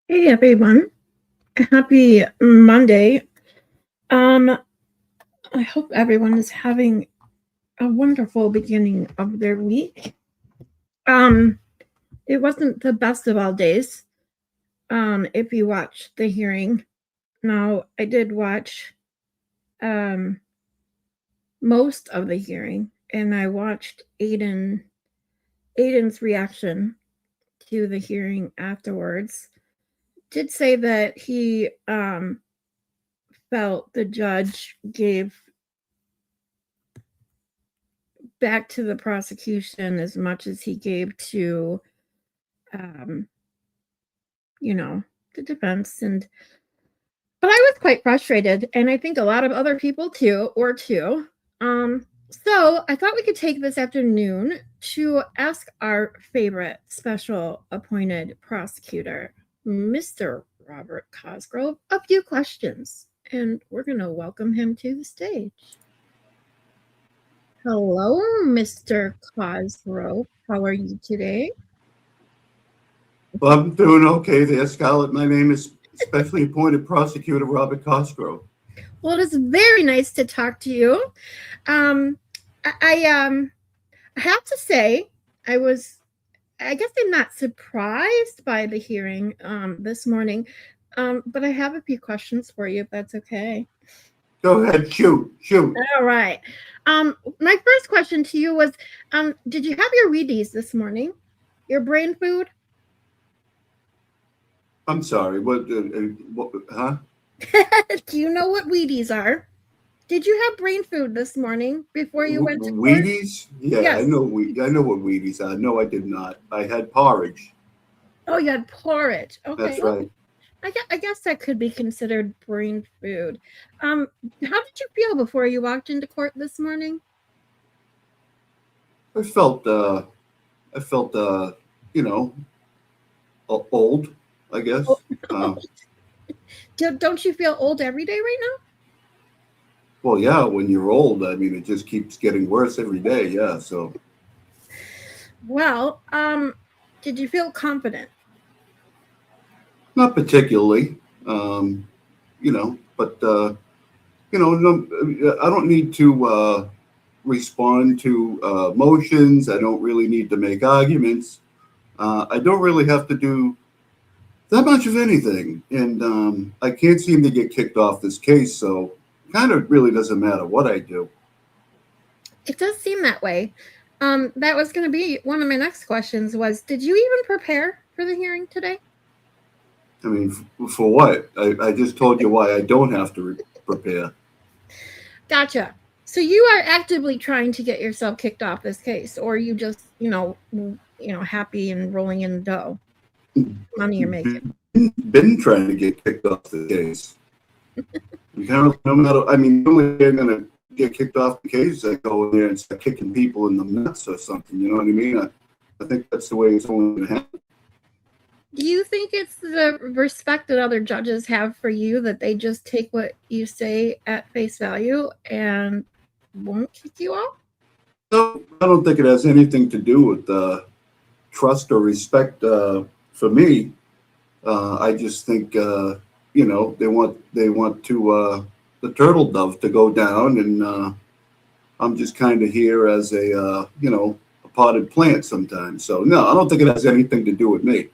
Hey everyone, happy Monday. I hope everyone is having a wonderful beginning of their week. It wasn't the best of all days. If you watched the hearing. Now I did watch most of the hearing, and I watched Aiden's reaction to the hearing afterwards. Did say that he felt the judge gave back to the prosecution as much as he gave to the defense. But I was quite frustrated, and I think a lot of other people too. So I thought we could take this afternoon to ask our favorite special appointed prosecutor, Mr. Robert Cosgrove, a few questions, and we're going to welcome him to the stage. Hello, Mr. Cosgrove. How are you today? Well, I'm doing okay there, Scarlett. My name is Specially Appointed Prosecutor Robert Cosgrove. Well, it is very nice to talk to you. I have to say, I guess I'm not surprised by the hearing this morning, but I have a few questions for you, if that's okay. Go ahead, shoot. All right. My first question to you was, did you have your Wheaties this morning? Your brain food? I'm sorry, what huh? Do you know what Wheaties are? Did you have brain food this morning before you went to court? Wheaties? Yeah, yes. I know what Wheaties are. No, I did not. I had porridge. Oh, you had porridge. Okay. That's right. I guess that could be considered brain food. How did you feel before you walked into court this morning? I felt old, I guess. Don't you feel old every day right now? Well, yeah, when you're old, I mean, it just keeps getting worse every day. Yeah, so. Well, did you feel confident? Not particularly, but no, I don't need to respond to motions. I don't really need to make arguments. I don't really have to do that much of anything, and I can't seem to get kicked off this case, so kind of really doesn't matter what I do. It does seem that way. That was going to be one of my next questions was, did you even prepare for the hearing today? I mean, for what? I just told you why I don't have to prepare. Gotcha. So you are actively trying to get yourself kicked off this case, or are you just, happy and rolling in the dough? Money you're making. Been trying to get kicked off the case. No matter, I mean, the only way I'm going to get kicked off the case is I go in there and start kicking people in the nuts or something. You know what I mean? I think that's the way it's only going to happen. Do you think it's the respect that other judges have for you that they just take what you say at face value and won't kick you off? No, I don't think it has anything to do with trust or respect for me. I just think they want to the turtle dove to go down, and I'm just kind of here as a potted plant sometimes. So no, I don't think it has anything to do with me.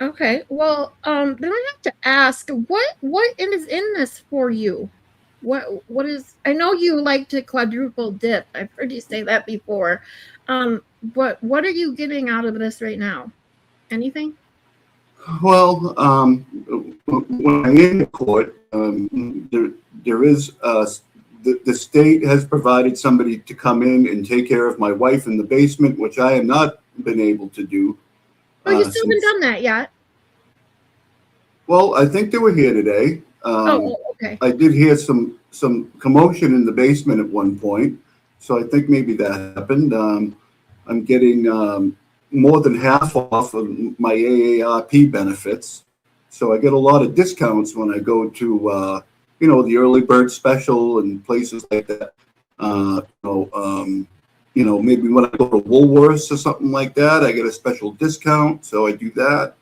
Okay, well, then I have to ask, what is in this for you? What is? I know you like to quadruple dip. I've heard you say that before. What are you getting out of this right now? Anything? Well, when I am in court, there is the state has provided somebody to come in and take care of my wife in the basement, which I have not been able to do. Oh, you still haven't done that yet? Well, I think they were here today. Okay. I did hear some commotion in the basement at one point, so I think maybe that happened. I'm getting more than half off of my AARP benefits, so I get a lot of discounts when I go to the early bird special and places like that. Maybe when I go to Woolworths or something like that, I get a special discount, so I do that.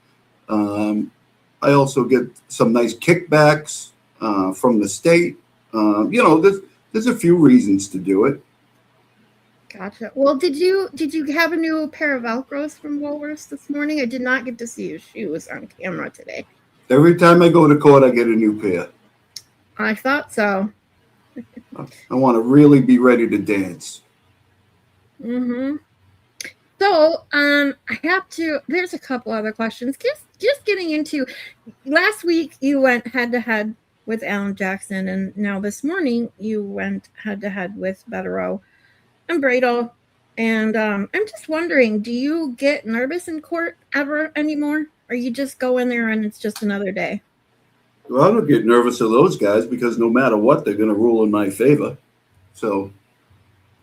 I also get some nice kickbacks from the state. There's a few reasons to do it. Gotcha. Well, did you have a new pair of Velcros from Woolworths this morning? I did not get to see your shoes on camera today. Every time I go to court, I get a new pair. I thought so. I want to really be ready to dance. Mm-hmm. So, I have to. There's a couple other questions. Just getting into. Last week you went head to head with Alan Jackson, and now this morning you went head to head with Betterow and Brado. And I'm just wondering, do you get nervous in court ever anymore, or you just go in there and it's just another day? Well, I don't get nervous of those guys because no matter what, they're going to rule in my favor. So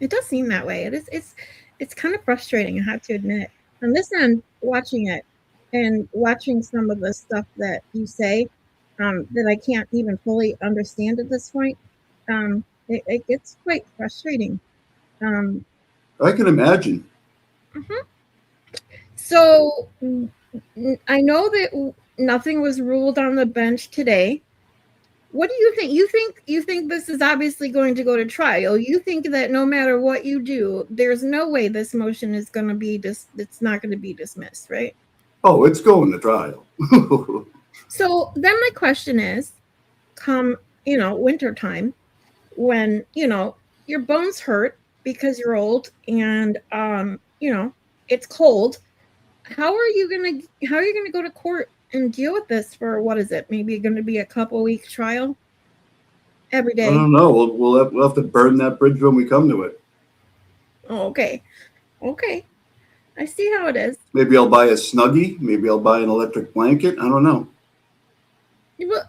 It does seem that way. It's kind of frustrating, I have to admit. On this end, watching it and watching some of the stuff that you say, that I can't even fully understand at this point, it gets quite frustrating. Um, I can imagine. mhm. So I know that nothing was ruled on the bench today. What do you think? You think this is obviously going to go to trial. You think that no matter what you do, there's no way this motion is going to be it's not going to be dismissed, right? Oh, it's going to trial. So then my question is, come, winter time, when, your bones hurt because you're old and it's cold, how are you going to go to court and deal with this for, what is it? Maybe going to be a couple week trial every I day. don't know. We'll have to burn that bridge when we come to it. Oh, okay. Okay. I see how it is. Maybe I'll buy a Snuggie. Maybe I'll buy an electric blanket. I don't know. Well,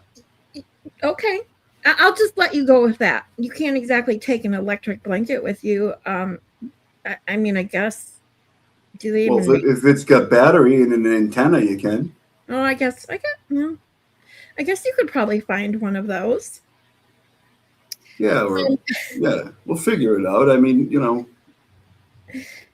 okay. I'll just let you go with that. You can't exactly take an electric blanket with you. I mean, I guess. Do they Well, even make? if it's got battery and an antenna, you can. Oh, I guess. I guess you could probably find one of those. Yeah, we'll figure it out. I mean,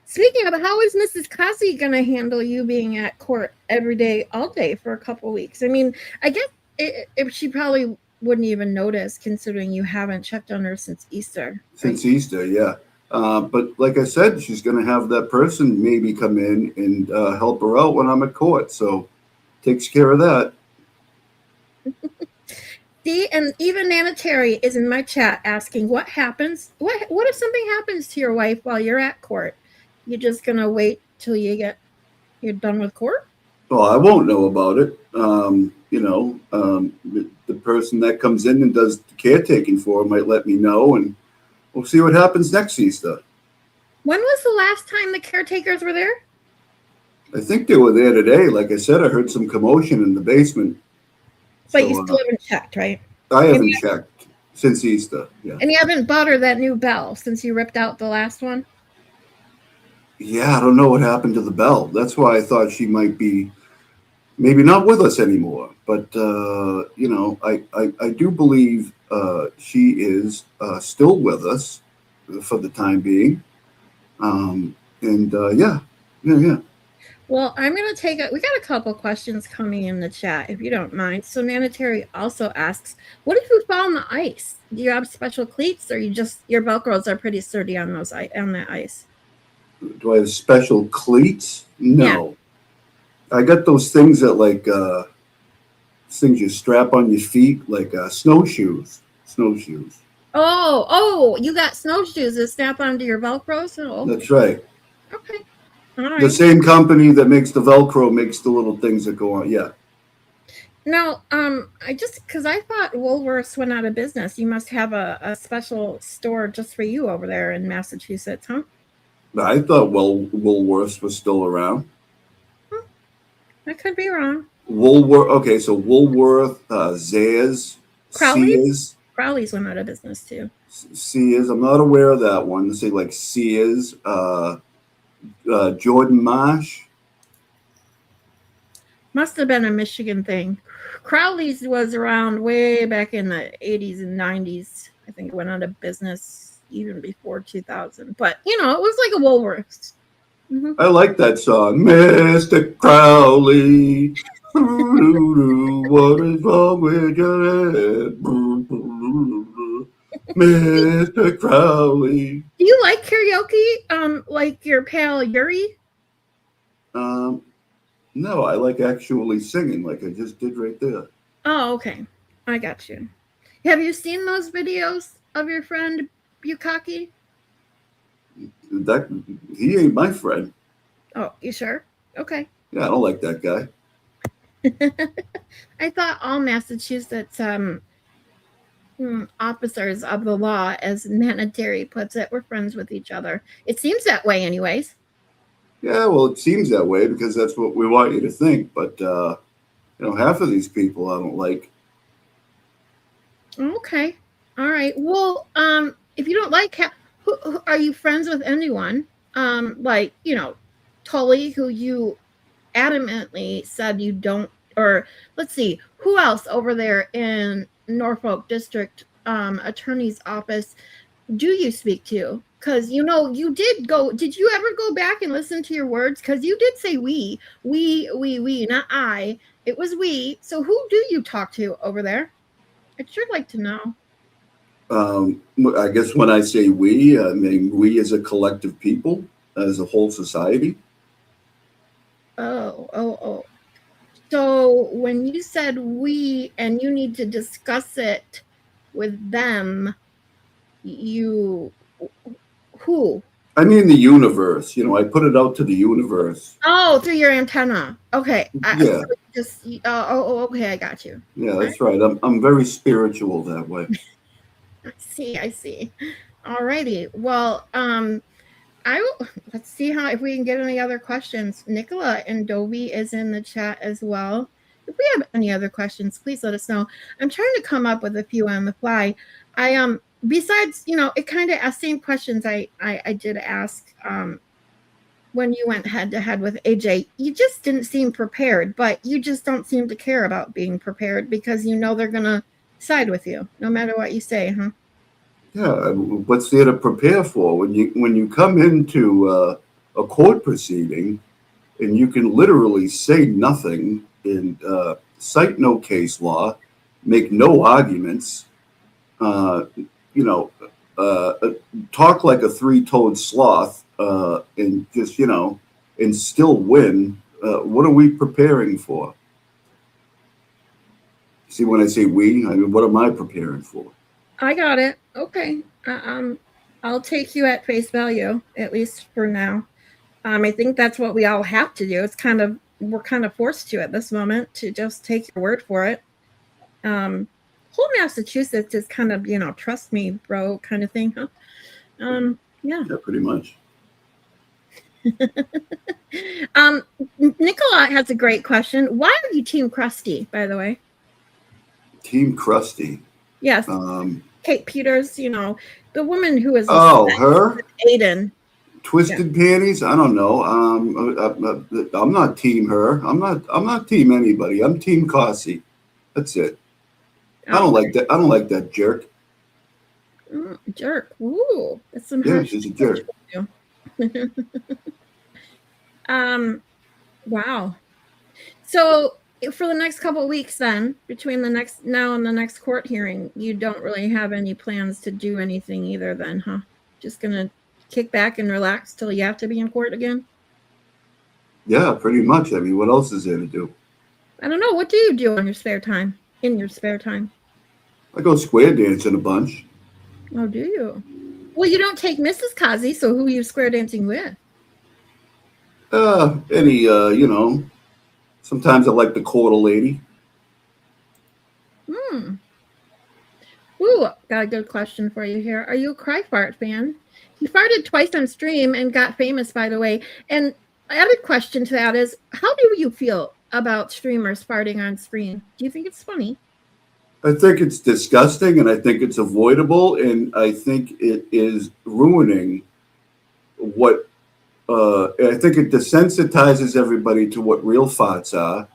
Speaking of, how is Mrs. Cossy going to handle you being at court every day, all day for a couple weeks? I mean, I guess if she probably wouldn't even notice, considering you haven't checked on her since Easter. Since Easter, yeah. But like I said, she's going to have that person maybe come in and help her out when I'm at court. So takes care of that. See, and even Nana Terry is in my chat asking, what happens? What if something happens to your wife while you're at court? You just gonna wait till you're done with court? Well, I won't know about it. The person that comes in and does the caretaking for her might let me know, and we'll see what happens next Easter. When was the last time the caretakers were there? I think they were there today. Like I said, I heard some commotion in the basement. But you still haven't checked, right? I haven't checked since Easter. Yeah. And you haven't bought her that new bell since you ripped out the last one? Yeah, I don't know what happened to the bell. That's why I thought she might be maybe not with us anymore. But I do believe she is still with us for the time being. Yeah. Well, I'm going to we got a couple questions coming in the chat, if you don't mind. So Nana Terry also asks, what if you fall on the ice? Do you have special cleats, or your Velcros are pretty sturdy on that ice? Do I have special cleats? No. Yeah. I got those things that things you strap on your feet, like snowshoes. Oh, you got snowshoes that snap onto your Velcros? Oh, okay. That's right. Okay. All right. The same company that makes the Velcro makes the little things that go on. Yeah. Now, because I thought Woolworths went out of business. You must have a special store just for you over there in Massachusetts, huh? I thought Woolworths was still around. I could be wrong. Okay, so Woolworth, Zayas, Sears. Crowley's went out of business too. Sears, I'm not aware of that one. Let's say like Sears, Jordan Marsh. Must have been a Michigan thing. Crowley's was around way back in the 80s and 90s. I think it went out of business even before 2000. But, it was like a Woolworths. Mm-hmm. I like that song, Mr. Crowley. What is wrong with your head? Mr. Crowley. Do you like karaoke? Like your pal Yuri? Um, no, I like actually singing like I just did right there. Oh, okay. I got you. Have you seen those videos of your friend Bukaki? That he ain't my friend. Oh, you sure? Okay. Yeah, I don't like that guy. I thought all Massachusetts officers of the law, as Manatary puts it, were friends with each other. It seems that way, anyways. Yeah, well, it seems that way because that's what we want you to think. But half of these people I don't like. Okay. All right. Well, if you don't like, who are you friends with anyone? Like Tully, who you adamantly said you don't, or let's see, who else over there in Norfolk District Attorney's Office do you speak to? Because you did go. Did you ever go back and listen to your words? Because you did say we, not I. It was we. So who do you talk to over there? I'd sure like to know. I guess when I say we, I mean we as a collective people, as a whole society. Oh. So when you said we and you need to discuss it with them, you who? I mean the universe. I put it out to the universe. Oh, through your antenna. Okay. So Yeah, just okay, I got you. yeah, that's right. I'm very spiritual that way. I see. Alrighty. Well, let's see how if we can get any other questions. Nicola and Dovey is in the chat as well. If we have any other questions, please let us know. I'm trying to come up with a few on the fly. I besides, it kind of same questions I did ask when you went head to head with AJ. You just didn't seem prepared, but you just don't seem to care about being prepared because they're gonna side with you no matter what you say, huh? Yeah, what's there to prepare for when you come into a court proceeding and you can literally say nothing and cite no case law, make no arguments, uh, you know, uh, talk like a three-toed sloth, and just and still win. What are we preparing for? See, when I say we, I mean what am I preparing for? I got it. Okay. I'll take you at face value, at least for now. I think that's what we all have to do. We're kind of forced to at this moment to just take your word for it. Whole Massachusetts is kind of, trust me, bro, kind of thing, huh? Yeah. Yeah, pretty much. Nicola has a great question. Why are you Team Krusty, by the way? Team Krusty. Yes. Kate Peters, the woman who is her Aiden. Twisted Panties. I don't know. I'm not team her. I'm not team anybody. I'm Team Cossy. That's it. I don't like that. I don't like that jerk. Jerk. Ooh, that's some yeah, she's a jerk. Wow. So for the next couple of weeks, then between now and the next court hearing, you don't really have any plans to do anything either. Then, huh? Just gonna kick back and relax till you have to be in court again. Yeah, pretty much. I mean, what else is there to do? I don't know. What do you do on your spare time? In your spare time? I go square dancing a bunch. Oh, do you? Well, you don't take Mrs. Kazi, so who are you square dancing with? Sometimes I like to court a lady. Ooh, got a good question for you here. Are you a Cry Fart fan? He farted twice on stream and got famous, by the way. And added question to that is, how do you feel about streamers farting on screen? Do you think it's funny? I think it's disgusting, and I think it's avoidable, and I think it is ruining what. I think it desensitizes everybody to what real farts are,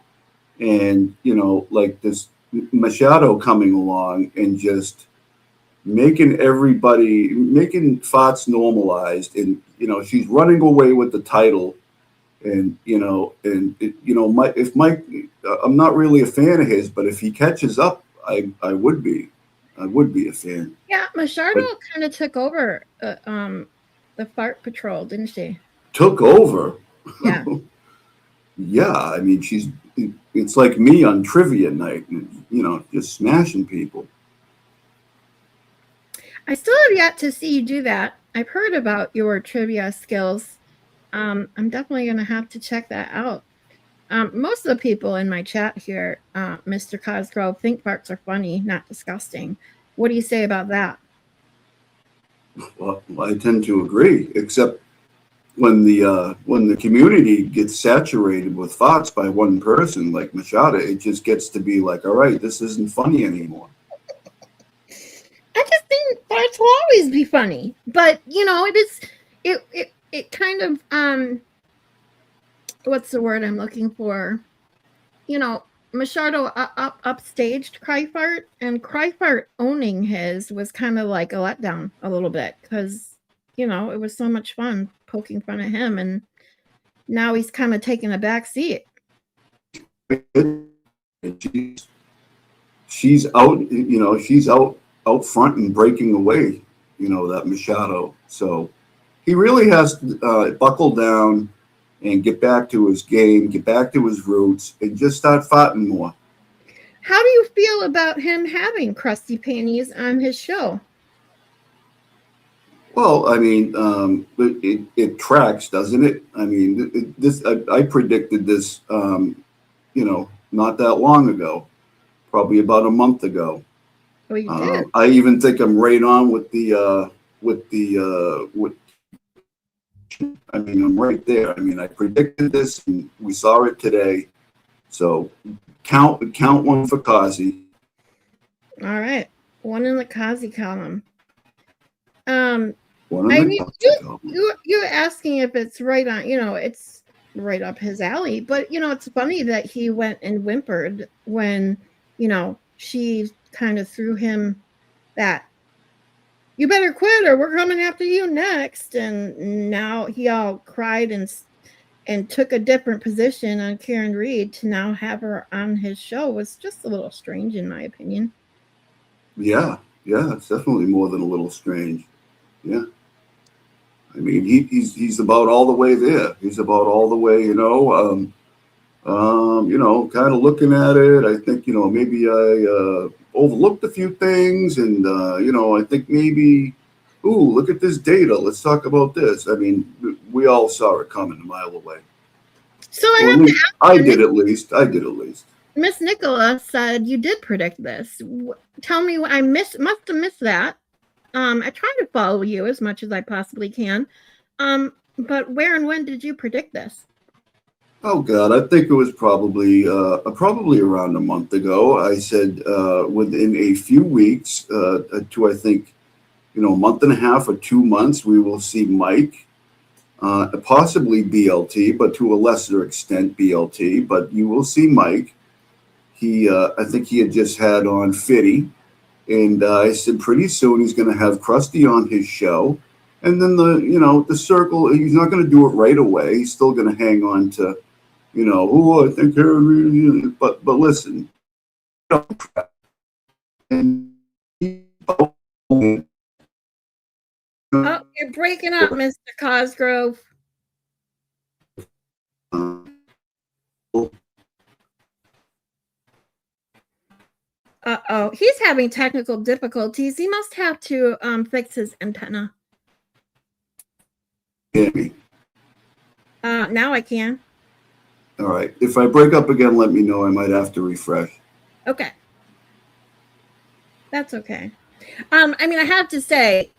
and like this Machado coming along and just making farts normalized, and she's running away with the title, and if Mike I'm not really a fan of his, but if he catches up, I would be. I would be a fan. Yeah, Machardo But kind of took over the Fart Patrol, didn't she? took over. Yeah. Yeah, I mean, it's like me on trivia night, just smashing people. I still have yet to see you do that. I've heard about your trivia skills. I'm definitely going to have to check that out. Most of the people in my chat here, Mr. Cosgrove, think farts are funny, not disgusting. What do you say about that? Well, I tend to agree, except when the community gets saturated with thoughts by one person like Machado, it just gets to be like, all right, this isn't funny anymore. I just think farts will always be funny, but it kind of what's the word I'm looking for? Machardo upstaged Cryfart, and Cryfart owning his was kind of like a letdown a little bit because it was so much fun poking fun at him, and now he's kind of taking a back seat. She's out front and breaking away, that Machado. So he really has to buckle down and get back to his game, get back to his roots, and just start fighting more. How do you feel about him having Krusty Panties on his show? Well, I mean, it tracks, doesn't it? I mean, I predicted this, not that long ago, probably about a month ago. Oh, you did? I even think I'm right on with I mean, I'm right there. I mean, I predicted this, and we saw it today. So count one for Cosy. All right, one in the Cosy column. You're asking if it's right on. It's right up his alley. But it's funny that he went and whimpered when she kind of threw him that, "You better quit or we're coming after you next." And now he all cried and took a different position on Karen Reed to now have her on his show was just a little strange, in my opinion. Yeah, it's definitely more than a little strange. Yeah. I mean, he's about all the way there. He's about all the way, kind of looking at it. I think, maybe I overlooked a few things, and I think maybe, ooh, look at this data. Let's talk about this. I mean, we all saw it coming a mile away. So I did at least. Miss Nicola said you did predict this. Tell me, I must have missed that. I try to follow you as much as I possibly can. But where and when did you predict this? Oh God, I think it was probably around a month ago. I said within a few weeks to I think a month and a half or 2 months, we will see Mike, possibly BLT, but to a lesser extent BLT. But you will see Mike. I think he had just had on Fitty. And I said, pretty soon he's going to have Krusty on his show, and then the circle. He's not going to do it right away. He's still going to hang on to, I think Karen. But listen, and oh, you're breaking up, Mr. Cosgrove. Uh-oh, he's having technical difficulties. He must have to fix his antenna. Now I can. All right. If I break up again, let me know. I might have to refresh. Okay. That's okay. I mean, I have to say,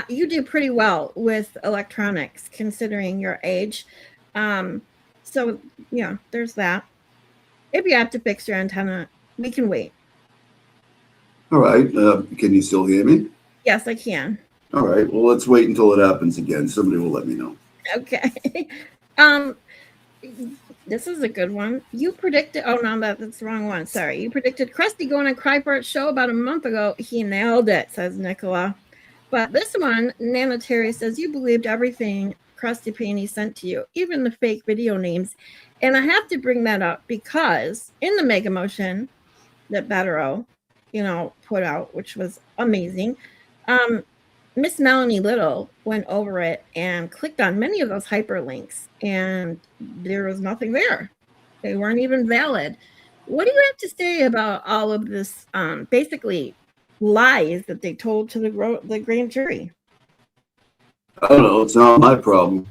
you do pretty well with electronics, considering your age. So, yeah, there's that. If you have to fix your antenna, we can wait. All right. Can you still hear me? Yes, I can. All right. Well, let's wait until it happens again. Somebody will let me know. Okay. This is a good one. You predicted. Oh no, that's the wrong one. Sorry. You predicted Krusty going on Cryfart's show about a month ago. He nailed it, says Nicola. But this one, Nana Terry says you believed everything Krusty Panty sent to you, even the fake video names. And I have to bring that up because in the mega motion that Bettero, put out, which was amazing, Miss Melanie Little went over it and clicked on many of those hyperlinks, and there was nothing there. They weren't even valid. What do you have to say about all of this, basically lies that they told to the grand jury? I don't know. It's not my problem.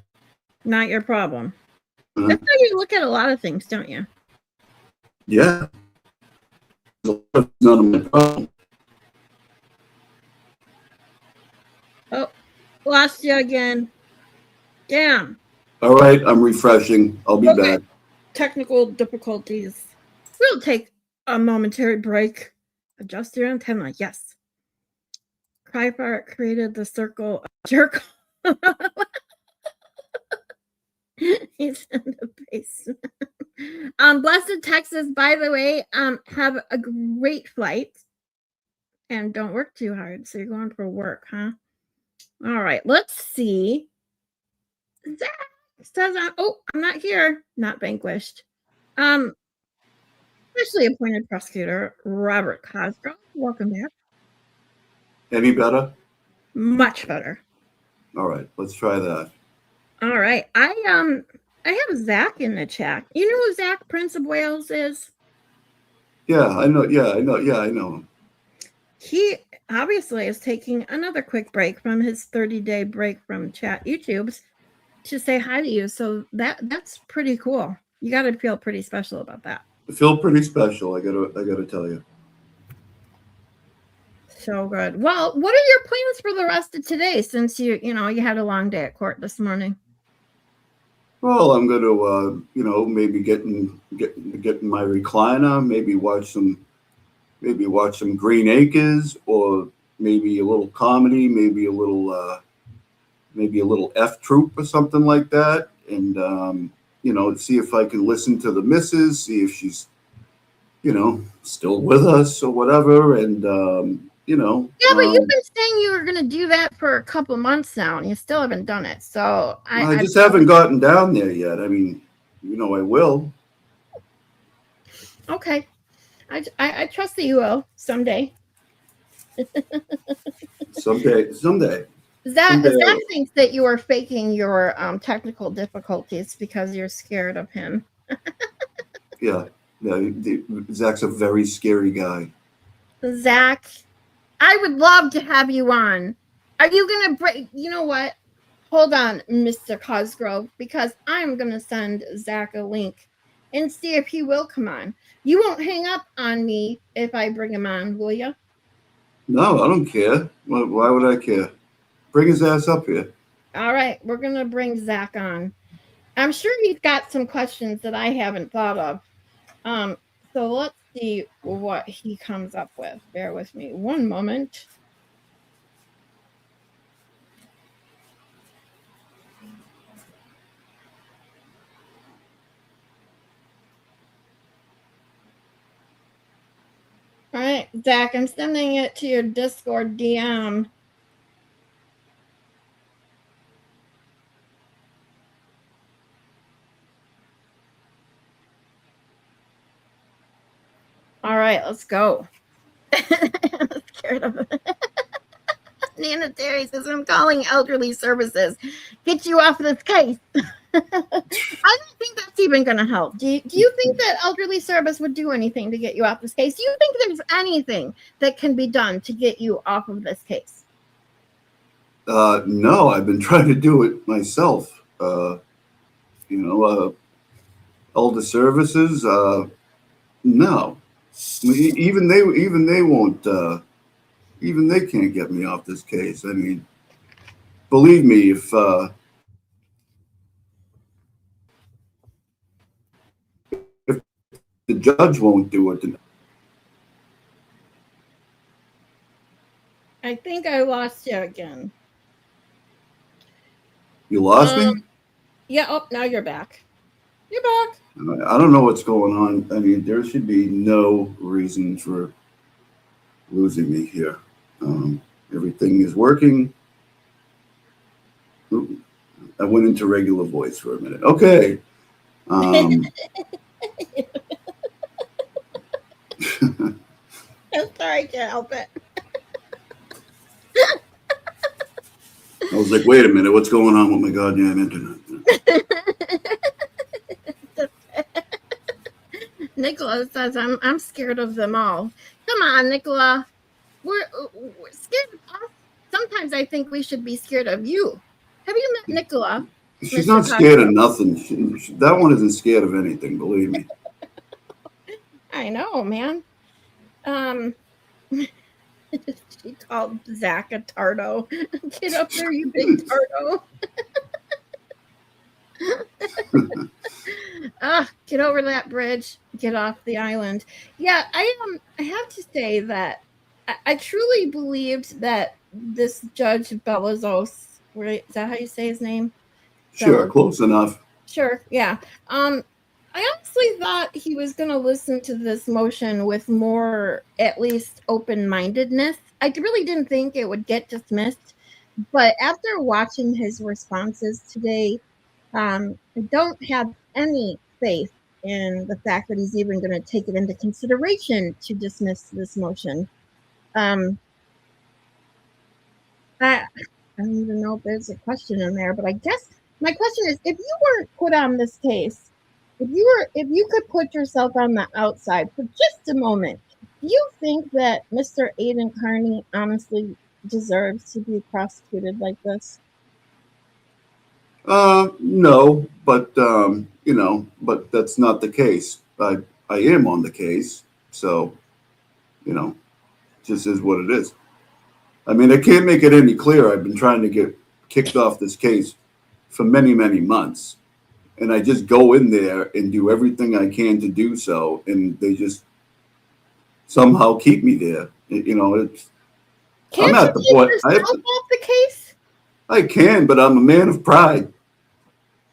Not your problem. That's how you look at a lot of things, don't you? Yeah. It's not my problem. Oh, lost you again. Damn. All right, I'm refreshing. I'll be back. Technical difficulties. We'll take a momentary break. Adjust your antenna. Yes. Krypart created the circle of jerk. He's in the basement. Blessed Texas, by the way, have a great flight. And don't work too hard. So you're going for work, huh? All right, let's see. Zach says, I'm not here. Not vanquished. Officially appointed prosecutor Robert Cosgrove. Welcome back. Any better? Much better. All right, let's try that. All right. I have Zach in the chat. You know who Zach Prince of Wales is? Yeah, I know. Yeah, I know. Yeah, I know him. He obviously is taking another quick break from his 30-day break from chat YouTubes to say hi to you. So that's pretty cool. You got to feel pretty special about that. I feel pretty special. I gotta tell you. So good. Well, what are your plans for the rest of today? Since you had a long day at court this morning. Well, I'm going to, maybe get in my recliner, maybe watch some Green Acres, or maybe a little comedy, maybe a little F Troop or something like that, and see if I can listen to the missus, see if she's, still with us or whatever, and Yeah, but you've been saying you were going to do that for a couple months now, and you still haven't done it. So I just haven't gotten down there yet. I mean, I will. Okay, I trust that you will someday. Someday. Zach thinks that you are faking your technical difficulties because you're scared of him. Yeah, Zach's a very scary guy. Zach, I would love to have you on. Are you going to break? You know what? Hold on, Mr. Cosgrove, because I'm going to send Zach a link and see if he will come on. You won't hang up on me if I bring him on, will you? No, I don't care. Why would I care? Bring his ass up here. All right, we're going to bring Zach on. I'm sure he's got some questions that I haven't thought of. So let's see what he comes up with. Bear with me one moment. All right, Zach, I'm sending it to your Discord DM. All right, let's go. I'm scared of it. Nana Terry says, I'm calling elderly services. Get you off this case. I don't think that's even going to help. Do you think that elderly service would do anything to get you off this case? Do you think there's anything that can be done to get you off of this case? No, I've been trying to do it myself. Elder services, no. Even they won't. Even they can't get me off this case. I mean, believe me, if the judge won't do it, then I think I lost you again. You lost me? Yeah. Oh, now you're back. You're back. I don't know what's going on. I mean, there should be no reason for losing me here. Everything is working. Ooh, I went into regular voice for a minute. Okay. Um, I'm sorry, I can't help it. I was like, wait a minute, what's going on with my goddamn internet? Nicola says I'm scared of them all. Come on, Nicola. We're scared of us. Sometimes I think we should be scared of you. Have you met Nicola, She's Mr. not scared of Costello? nothing. That one isn't scared of anything, believe me. I know, man. Um, she called Zach a tardo. Get up there, you big tardo. Get over that bridge. Get off the island. Yeah, I have to say that I truly believed that this Judge Belazos, right? Is that how you say his name? Sure, Belazos. close enough. Sure, yeah. I honestly thought he was going to listen to this motion with more, at least, open mindedness. I really didn't think it would get dismissed, but after watching his responses today, I don't have any faith in the fact that he's even going to take it into consideration to dismiss this motion. Um, I don't even know if there's a question in there, but I guess my question is, if you weren't put on this case, if you could put yourself on the outside for just a moment, do you think that Mr. Aiden Carney honestly deserves to be prosecuted like this? No, but but that's not the case. I am on the case, so you know, just is what it is. I mean, I can't make it any clearer. I've been trying to get kicked off this case for many, many months, and I just go in there and do everything I can to do so, and they just somehow keep me there. It's I'm Can't you at the take point I have yourself to. off the case? I can, but I'm a man of pride.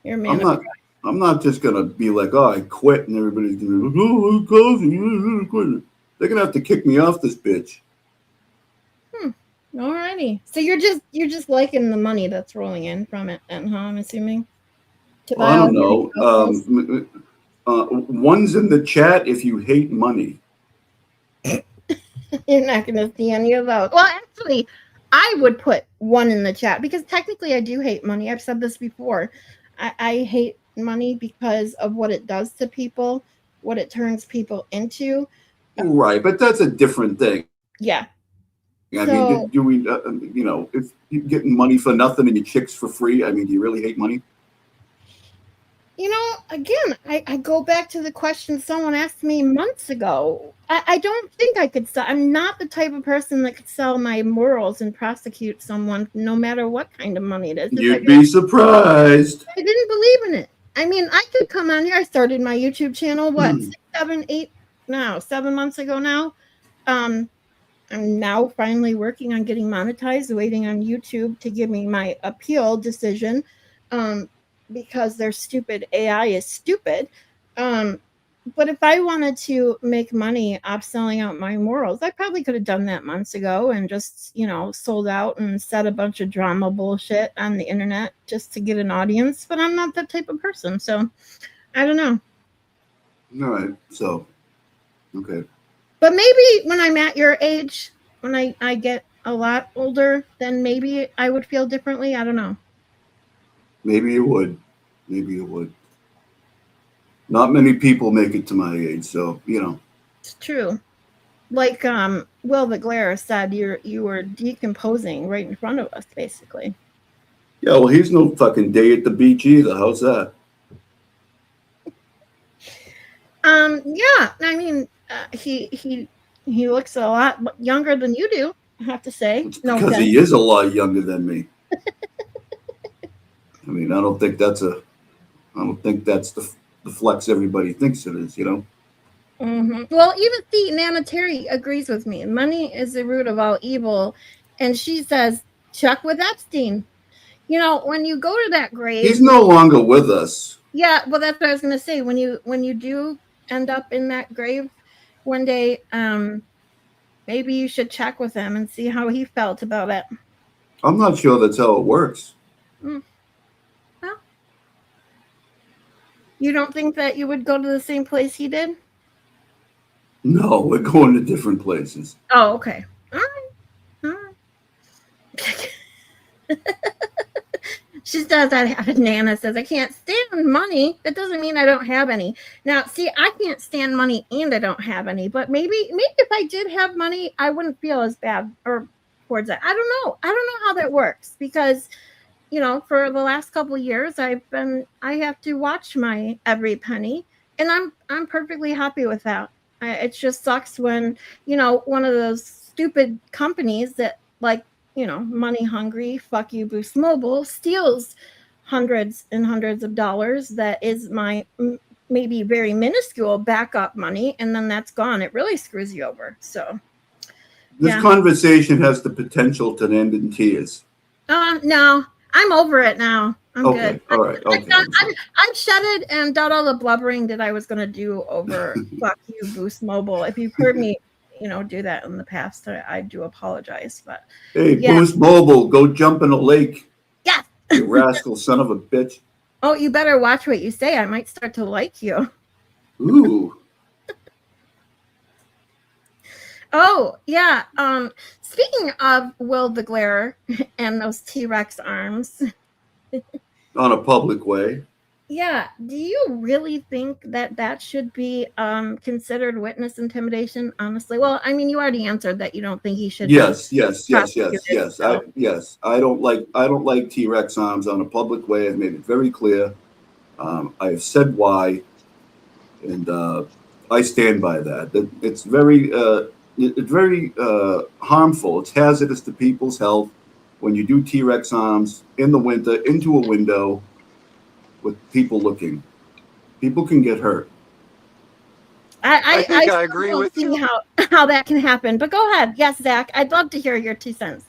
You're a I'm man of not. I'm not just gonna be like, oh, I quit, and everybody's gonna be like, oh, Cozy. They're gonna have to kick me off this bitch. Alrighty. So you're just liking the money that's rolling in from it, then, huh? I'm assuming to Well, I buy all don't your know. hotels. One's in the chat if you hate money. You're not going to see any of those. Well, actually, I would put one in the chat because technically I do hate money. I've said this before. I hate money because of what it does to people, what it turns people into. Right, but that's a different thing. Yeah. I mean, So do we, if you're getting money for nothing and your chicks for free, I mean, do you really hate money? again, I go back to the question someone asked me months ago. I don't think I could sell. I'm not the type of person that could sell my morals and prosecute someone no matter what kind of money it is. You'd be surprised. I didn't believe in it. I mean, I could come on here. I started my YouTube channel, what, 6, 7, 8, no, 7 months ago now. Um, I'm now finally working on getting monetized, waiting on YouTube to give me my appeal decision, um, because their stupid AI is stupid. Um, but if I wanted to make money off selling out my morals, I probably could have done that months ago and just, sold out and said a bunch of drama bullshit on the internet just to get an audience. But I'm not that type of person. So I don't know. All right, so okay. But maybe when I'm at your age, when I get a lot older, then maybe I would feel differently. I don't know. Maybe you would. Maybe you would. Not many people make it to my age, so It's true. Like Will the Glare said, you were decomposing right in front of us, basically. Yeah, well, he's no fucking day at the beach either. How's that? Yeah, I mean, he looks a lot younger than you do. I have to say, It's no because offense. he is a lot younger than me. I mean, I don't think that's the flex everybody thinks it is. Well, even see, Nana Terry agrees with me. Money is the root of all evil, and she says, "Check with Epstein." When you go to that grave, He's no longer with us. yeah, well, that's what I was gonna say. When you do end up in that grave one day, maybe you should check with him and see how he felt about it. I'm not sure that's how it works. Mm, well, You don't think that you would go to the same place he did? No, we're going to different places. Oh, okay. All right. All right. She does that. Nana says, I can't stand money. That doesn't mean I don't have any. Now, see, I can't stand money and I don't have any. But maybe if I did have money, I wouldn't feel as bad or towards it. I don't know. I don't know how that works because for the last couple of years, I have to watch my every penny, and I'm perfectly happy with that. It just sucks when one of those stupid companies that money hungry, fuck you, Boost Mobile, steals hundreds and hundreds of dollars. That is my maybe very minuscule backup money, and then that's gone. It really screws you over. So This yeah. conversation has the potential to end in tears. No, I'm over it now. I'm Okay, good. all right, okay. I'm shutted and done all the blubbering that I was going to do over fuck you, Boost Mobile. If you've heard me, do that in the past, I do apologize. But Hey, yeah. Boost Mobile, go jump in a lake. Yeah. You rascal son of a bitch. Oh, you better watch what you say. I might start to like you. Ooh. Oh, yeah. Speaking of Will the Glare and those T-Rex arms. On a public way. Yeah. Do you really think that should be considered witness intimidation? Honestly, well, I mean, you already answered that you don't think he should. Yes. So. I don't like T-Rex arms on a public way. I've made it very clear. I have said why, and I stand by that. It's very harmful. It's hazardous to people's health when you do T-Rex arms in the winter into a window with people looking. People can get hurt. I think I agree with you. How that can happen. But go ahead. Yes, Zach. I'd love to hear your 2 cents.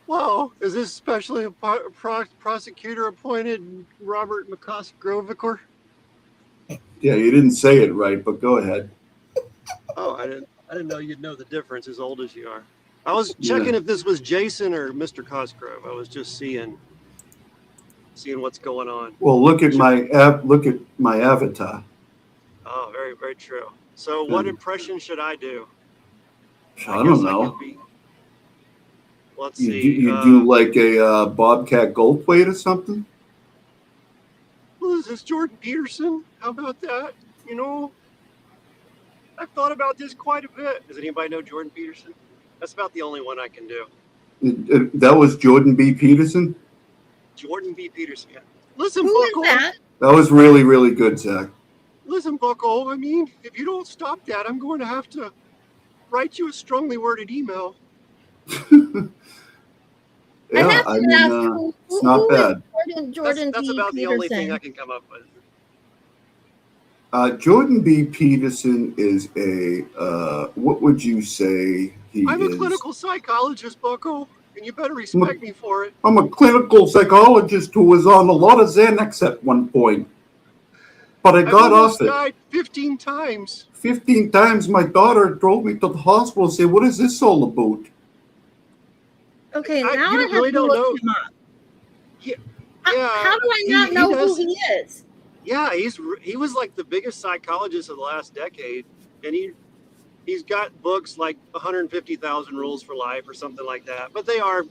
Well, is this specially prosecutor appointed Robert McCosk-Grovicker? Yeah, you didn't say it right, but go ahead. Oh, I didn't know you'd know the difference as old as you are. I was checking if this was Jason or Mr. Cosgrove. I was just seeing what's going on. Well, look at my avatar. Oh, very, very true. So what impression should I do? I don't know. Let's see. You do like a Bobcat Goldthwait or something? Well, is this Jordan Peterson? How about that? I've thought about this quite a bit. Does anybody know Jordan Peterson? That's about the only one I can do. That was Jordan B. Peterson? Jordan B. Peterson. Yeah. Listen, Who Bucko. Is that? That was really, really good, Zach. Listen, Bucko. I mean, if you don't stop that, I'm going to have to write you a strongly worded email. Yeah, I mean, it's not bad. Jordan that's B. about Peterson. the only thing I can come up with. Jordan B. Peterson is what would you say he is? I'm a clinical psychologist, Bucko, and you better respect me for it. I'm a clinical psychologist who was on a lot of Xanax at one point. But I got off it. Died 15 times. 15 times my daughter drove me to the hospital and said, what is this all about? Okay, now I have really to look him up. Yeah. How do I not know who he is? Yeah, he was like the biggest psychologist of the last decade, and he's got books like 150,000 Rules for Life or something like that. But they are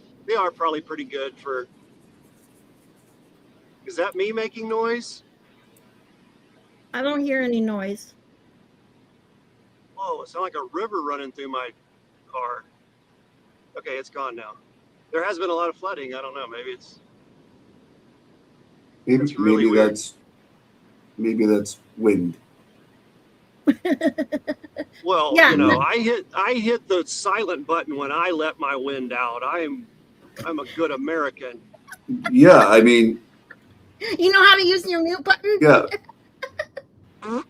probably pretty good for. Is that me making noise? I don't hear any noise. Oh, it sounds like a river running through my car. Okay, it's gone now. There has been a lot of flooding. I don't know. Maybe it's really weird. Maybe that's wind. Well, yeah, I hit the silent button when I let my wind out. I'm a good American. Yeah, I mean. You know how to use your mute button? Yeah. Who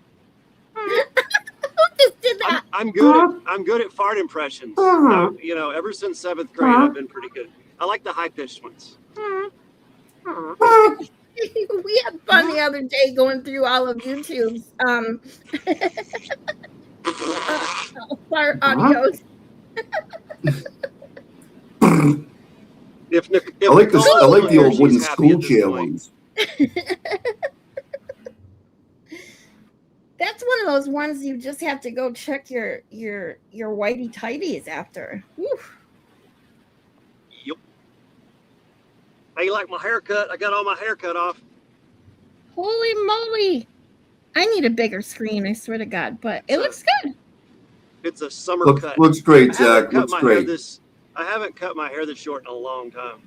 just did that? I'm good at fart impressions. Ever since 7th grade, I've been pretty good. I like the high pitched ones. We had fun the other day going through all of YouTube's fart audios. I like the old wooden school chair ones. ones you just have to go check your whitey tighties after. Whew. Yep. How you like my haircut? I got all my hair cut off. Holy moly! I need a bigger screen, I swear to God, but it looks good. It's a summer cut. Looks great, Zach. Looks great. I haven't cut my hair this short in a long time.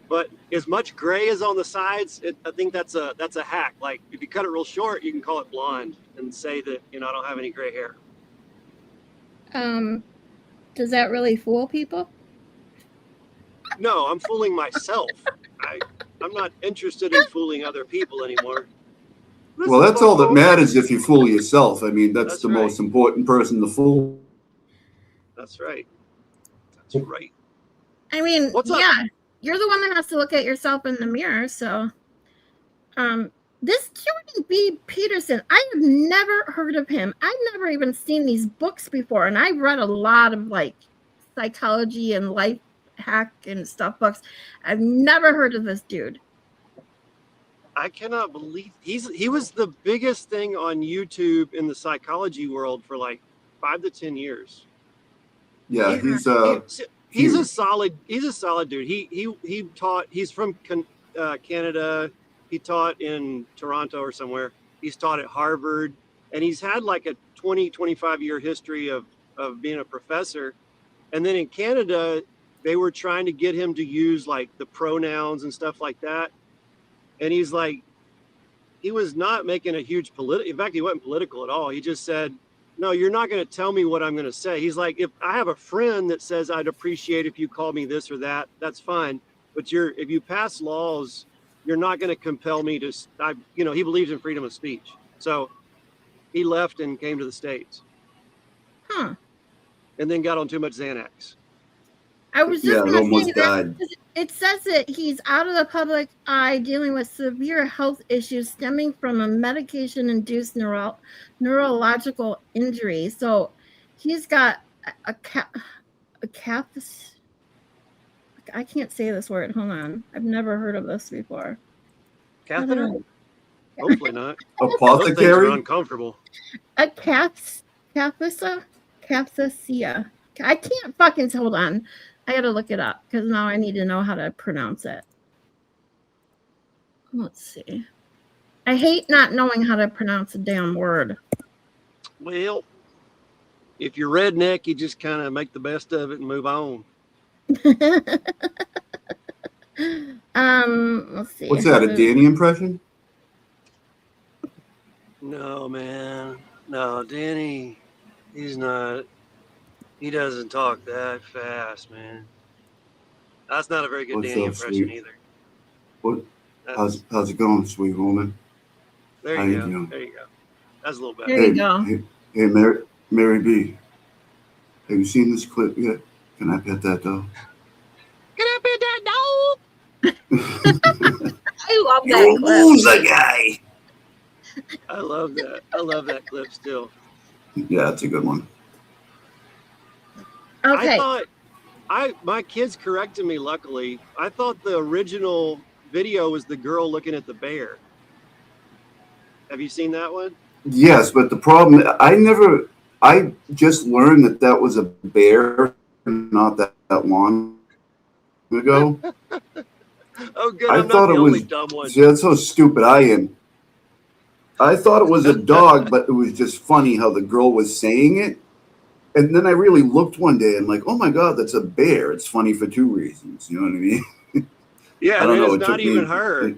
But as much gray as on the sides, I think that's a hack. Like if you cut it real short, you can call it blonde and say that I don't have any gray hair. Does that really fool people? No, I'm fooling myself. I'm not interested in fooling other people anymore. Well, that's all that matters if you fool yourself. I mean, that's the right. most important person to fool. That's right. That's right. I mean, What's up? Yeah, you're the one that has to look at yourself in the mirror. So, this Jordan B. Peterson, I have never heard of him. I've never even seen these books before, and I've read a lot of like psychology and life hack and stuff books. I've never heard of this dude. I cannot believe he was the biggest thing on YouTube in the psychology world for like 5 to 10 years. Yeah, he's a solid dude. He taught. He's from Canada. He taught in Toronto or somewhere. He's taught at Harvard, and he's had like a 25 year history of being a professor. And then in Canada, they were trying to get him to use like the pronouns and stuff like that. And he's like, he was not making a huge political. In fact, he wasn't political at all. He just said, no, you're not going to tell me what I'm going to say. He's like, if I have a friend that says I'd appreciate if you call me this or that, that's fine. But if you pass laws, you're not going to compel me to. He believes in freedom of speech. So he left and came to the States. Huh. And then got on too much Xanax. I was just going to say that it says that he's out of the public eye dealing with severe health issues stemming from a medication-induced neurological injury. So he's got a catheter. I can't say this word. Hold on. I've never heard of this before. Catheter? Hopefully not. Apothecary? Those things are uncomfortable. A cathesia? I can't fucking hold on. I gotta look it up because now I need to know how to pronounce it. Let's see. I hate not knowing how to pronounce a damn word. Well, if you're redneck, you just kind of make the best of it and move on. Let's see. What's that, a Danny impression? No, man. No, Danny, he's not. He doesn't talk that fast, man. That's not a very good Danny impression either. How's it going, sweet woman? There you go. There you go. That's a little better. There you go. Hey, Mary B. Have you seen this clip yet? Can I pet that dog? Can I pet that dog? I love that clip. Who's the guy? I love that. I love that clip still. Yeah, it's a good one. Okay. My kids corrected me, luckily. I thought the original video was the girl looking at the bear. Have you seen that one? Yes, but the problem, I just learned that was a bear not that long ago. Oh, good. I I'm thought not the it only was dumb one. See, that's how stupid I am. I thought it was a dog, but it was just funny how the girl was saying it. And then I really looked one day and like, oh my God, that's a bear. It's funny for two reasons. You know what I mean? Yeah, I don't know. It's not even her.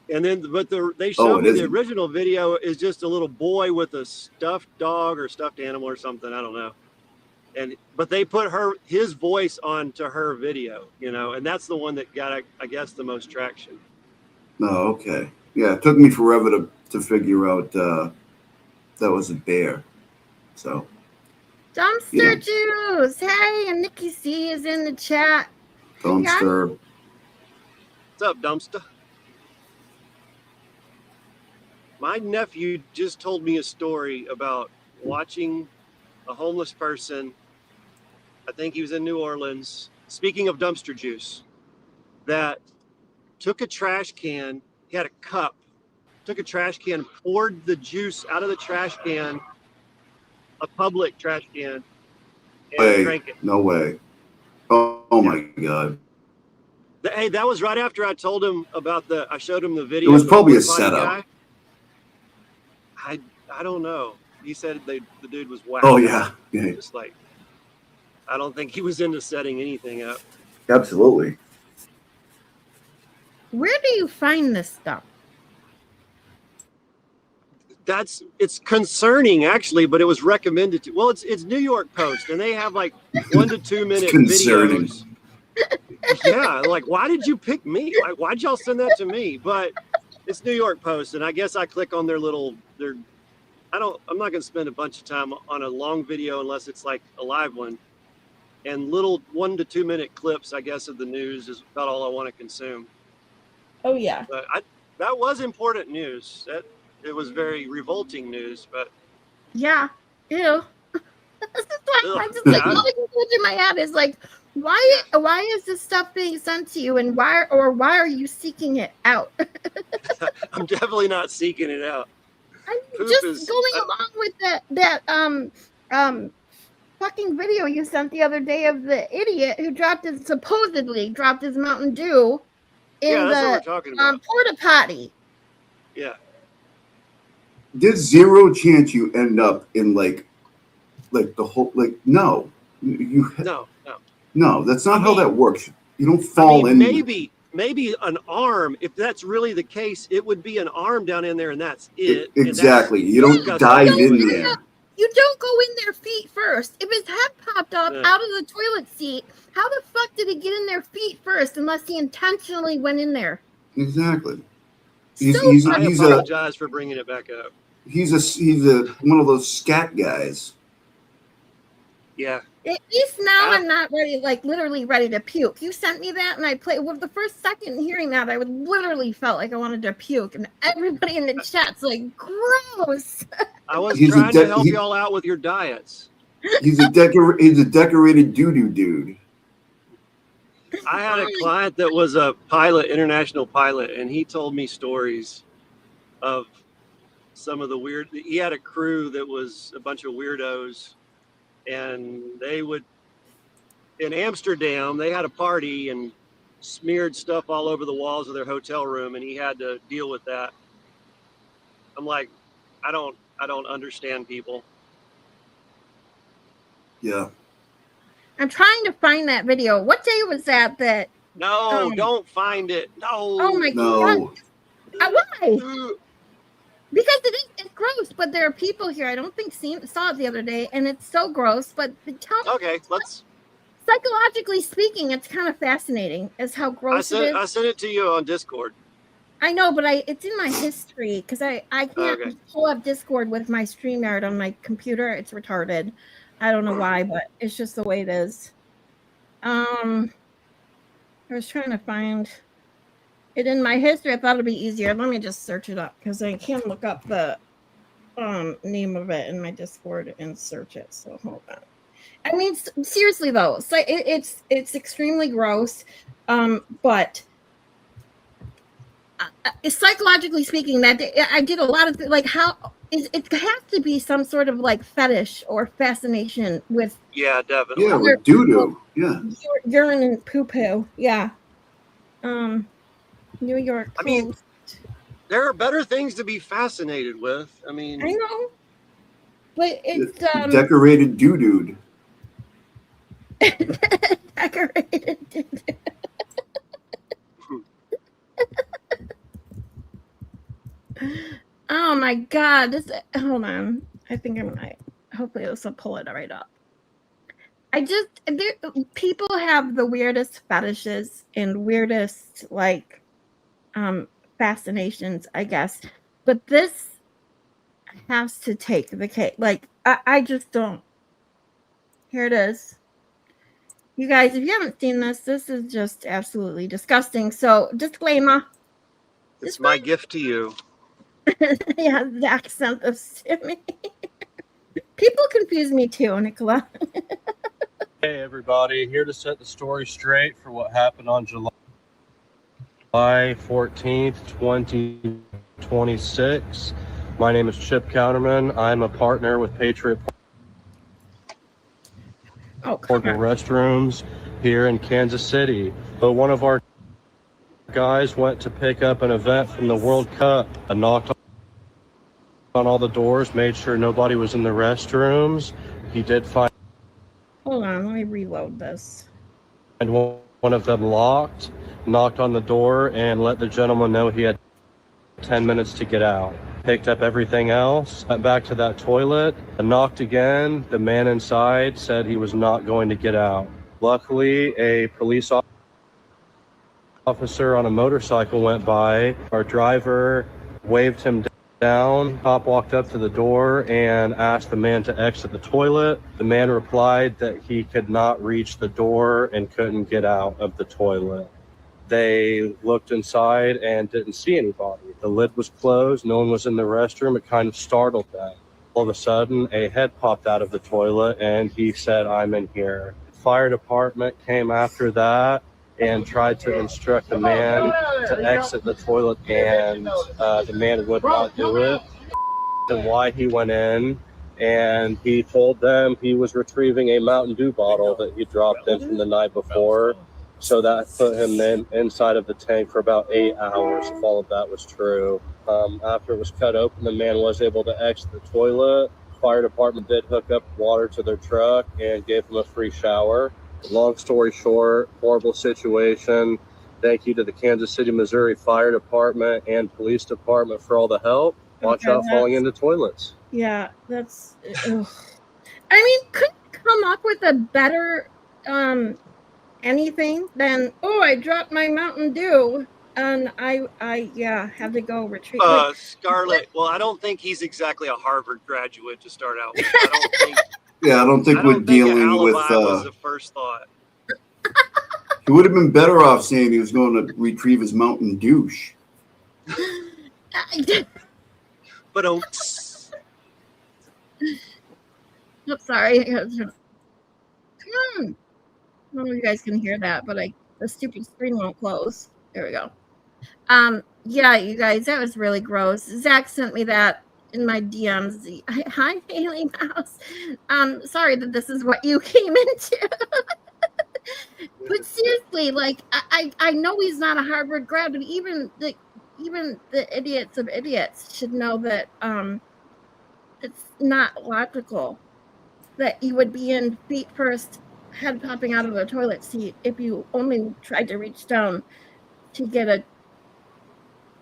And then, but they showed me the original video is just a little boy with a stuffed dog or stuffed animal or something. I don't know. But they put his voice onto her video, and that's the one that got, I guess, the most traction. Oh, okay. Yeah, it took me forever to figure out that was a bear. So. Dumpster Juice. Hey, and Nikki C is in the chat. Dumpster. What's up, Dumpster? My nephew just told me a story about watching a homeless person. I think he was in New Orleans. Speaking of dumpster juice, that took a trash can. He had a cup, took a trash can, poured the juice out of the trash can, a public trash can, and drank it. No way. Oh my God. Hey, that was right after I told him about I showed him the video. It was of the probably a porta potty setup. guy. I don't know. He said the dude was whacked. Oh yeah. Just like, I don't think he was into setting anything up. Absolutely. Where do you find this stuff? It's concerning actually, but it was recommended to. Well, it's New York Post, and they have like 1 to 2 minute videos. Yeah, like why did you pick me? Like why'd y'all send that to me? But it's New York Post, and I guess I click on I'm not gonna spend a bunch of time on a long video unless it's like a live one. And little 1 to 2 minute clips, I guess, of the news is about all I want to consume. Oh yeah. But that was important news. It was very revolting news, but yeah, ew. This is like I just like all I can put in my head is like, why is this stuff being sent to you, and why are you seeking it out? I'm definitely not seeking it out. I'm just going along with that fucking video you sent the other day of the idiot who supposedly dropped his Mountain Dew in the porta potty. Yeah. There's zero chance you end up in like the whole no. No, that's not how that works. You don't fall in. Maybe an arm. If that's really the case, it would be an arm down in there, and that's it. Exactly. You don't dive in there. You don't go in their feet first. If his head popped up out of the toilet seat, how the fuck did he get in their feet first? Unless he intentionally went in there. Exactly. I apologize for bringing it back up. He's a one of those scat guys. Yeah. At least now I'm not ready, like literally ready to puke. You sent me that, and I played. Well, the first second hearing that, I would literally felt like I wanted to puke, and everybody in the chat's like, "Gross." I was trying to help y'all out with your diets. He's a decorated doo-doo dude. I had a client that was a pilot, international pilot, and he told me stories of some of the weird. He had a crew that was a bunch of weirdos. And they would, in Amsterdam, they had a party and smeared stuff all over the walls of their hotel room, and he had to deal with that. I'm like, I don't understand people. Yeah. I'm trying to find that video. What day was that? No, don't find it. No. Oh my God. Why? Because it's gross, but there are people here. I don't think saw it the other day, and it's so gross. But psychologically speaking, it's kind of fascinating as how gross it is. I sent it to you on Discord. I know, but it's in my history because I can't pull up Discord with my StreamYard on my computer. It's retarded. I don't know why, but it's just the way it is. I was trying to find it in my history. I thought it'd be easier. Let me just search it up because I can't look up the name of it in my Discord and search it. So hold on. I mean, seriously though, so it's extremely gross. But psychologically speaking, that I did a lot of like how it has to be some sort of like fetish or fascination with. Yeah, definitely. Yeah, with doo-doo. Yeah. Urine and poo-poo. Yeah. New York. I mean, there are better things to be fascinated with. I mean, I know, but it's decorated doo-doo. Decorated doo-doo. Oh my God! Hold on. I think hopefully this will pull it right up. People have the weirdest fetishes and weirdest like fascinations, I guess. But this has to take the cake. Like I just don't. Here it is. You guys, if you haven't seen this is just absolutely disgusting. So disclaimer. It's my gift to you. Yeah, the accent of Simmy. People confuse me too, Nicola. Hey everybody, here to set the story straight for what happened on July 14th, 2020. 26. My name is Chip Counterman. I'm a partner with Patriot Portable Restrooms here in Kansas City. But one of our guys went to pick up an event from the World Cup and knocked on all the doors, made sure nobody was in the restrooms. He did find Hold on, let me reload this. one of them locked, knocked on the door, and let the gentleman know he had 10 minutes to get out. Picked up everything else, went back to that toilet, and knocked again. The man inside said he was not going to get out. Luckily, a police officer on a motorcycle went by. Our driver waved him down. Cop walked up to the door and asked the man to exit the toilet. The man replied that he could not reach the door and couldn't get out of the toilet. They looked inside and didn't see anybody. The lid was closed. No one was in the restroom. It kind of startled them. All of a sudden, a head popped out of the toilet and he said, "I'm in here." Fire department came after that and tried to instruct the man to exit the toilet, and the man would not do it. And why he went in, and he told them he was retrieving a Mountain Dew bottle that he dropped in from the night before. So that put him inside of the tank for about 8 hours, if all of that was true. After it was cut open, the man was able to exit the toilet. Fire department did hook up water to their truck and gave him a free shower. Long story short, horrible situation. Thank you to the Kansas City, Missouri Fire Department and Police Department for all the help. Watch out falling into toilets. Yeah, that's... Ugh. I mean, couldn't you come up with a better anything than, oh, I dropped my Mountain Dew and I had to go retrieve it. Scarlett, well, I don't think he's exactly a Harvard graduate to start out with. I don't think... Yeah, I don't think we're dealing with. Was the first thought. He would have been better off saying he was going to retrieve his Mountain Douche. But I'm sorry. Come on. I don't know if you guys can hear that, but the stupid screen won't close. There we go. Yeah, you guys, that was really gross. Zach sent me that in my DMs. Hi, Haley Mouse. Sorry that this is what you came into. But seriously, like, I know he's not a Harvard grad, but even the idiots of idiots should know that it's not logical that you would be in feet first, head popping out of the toilet seat if you only tried to reach down to get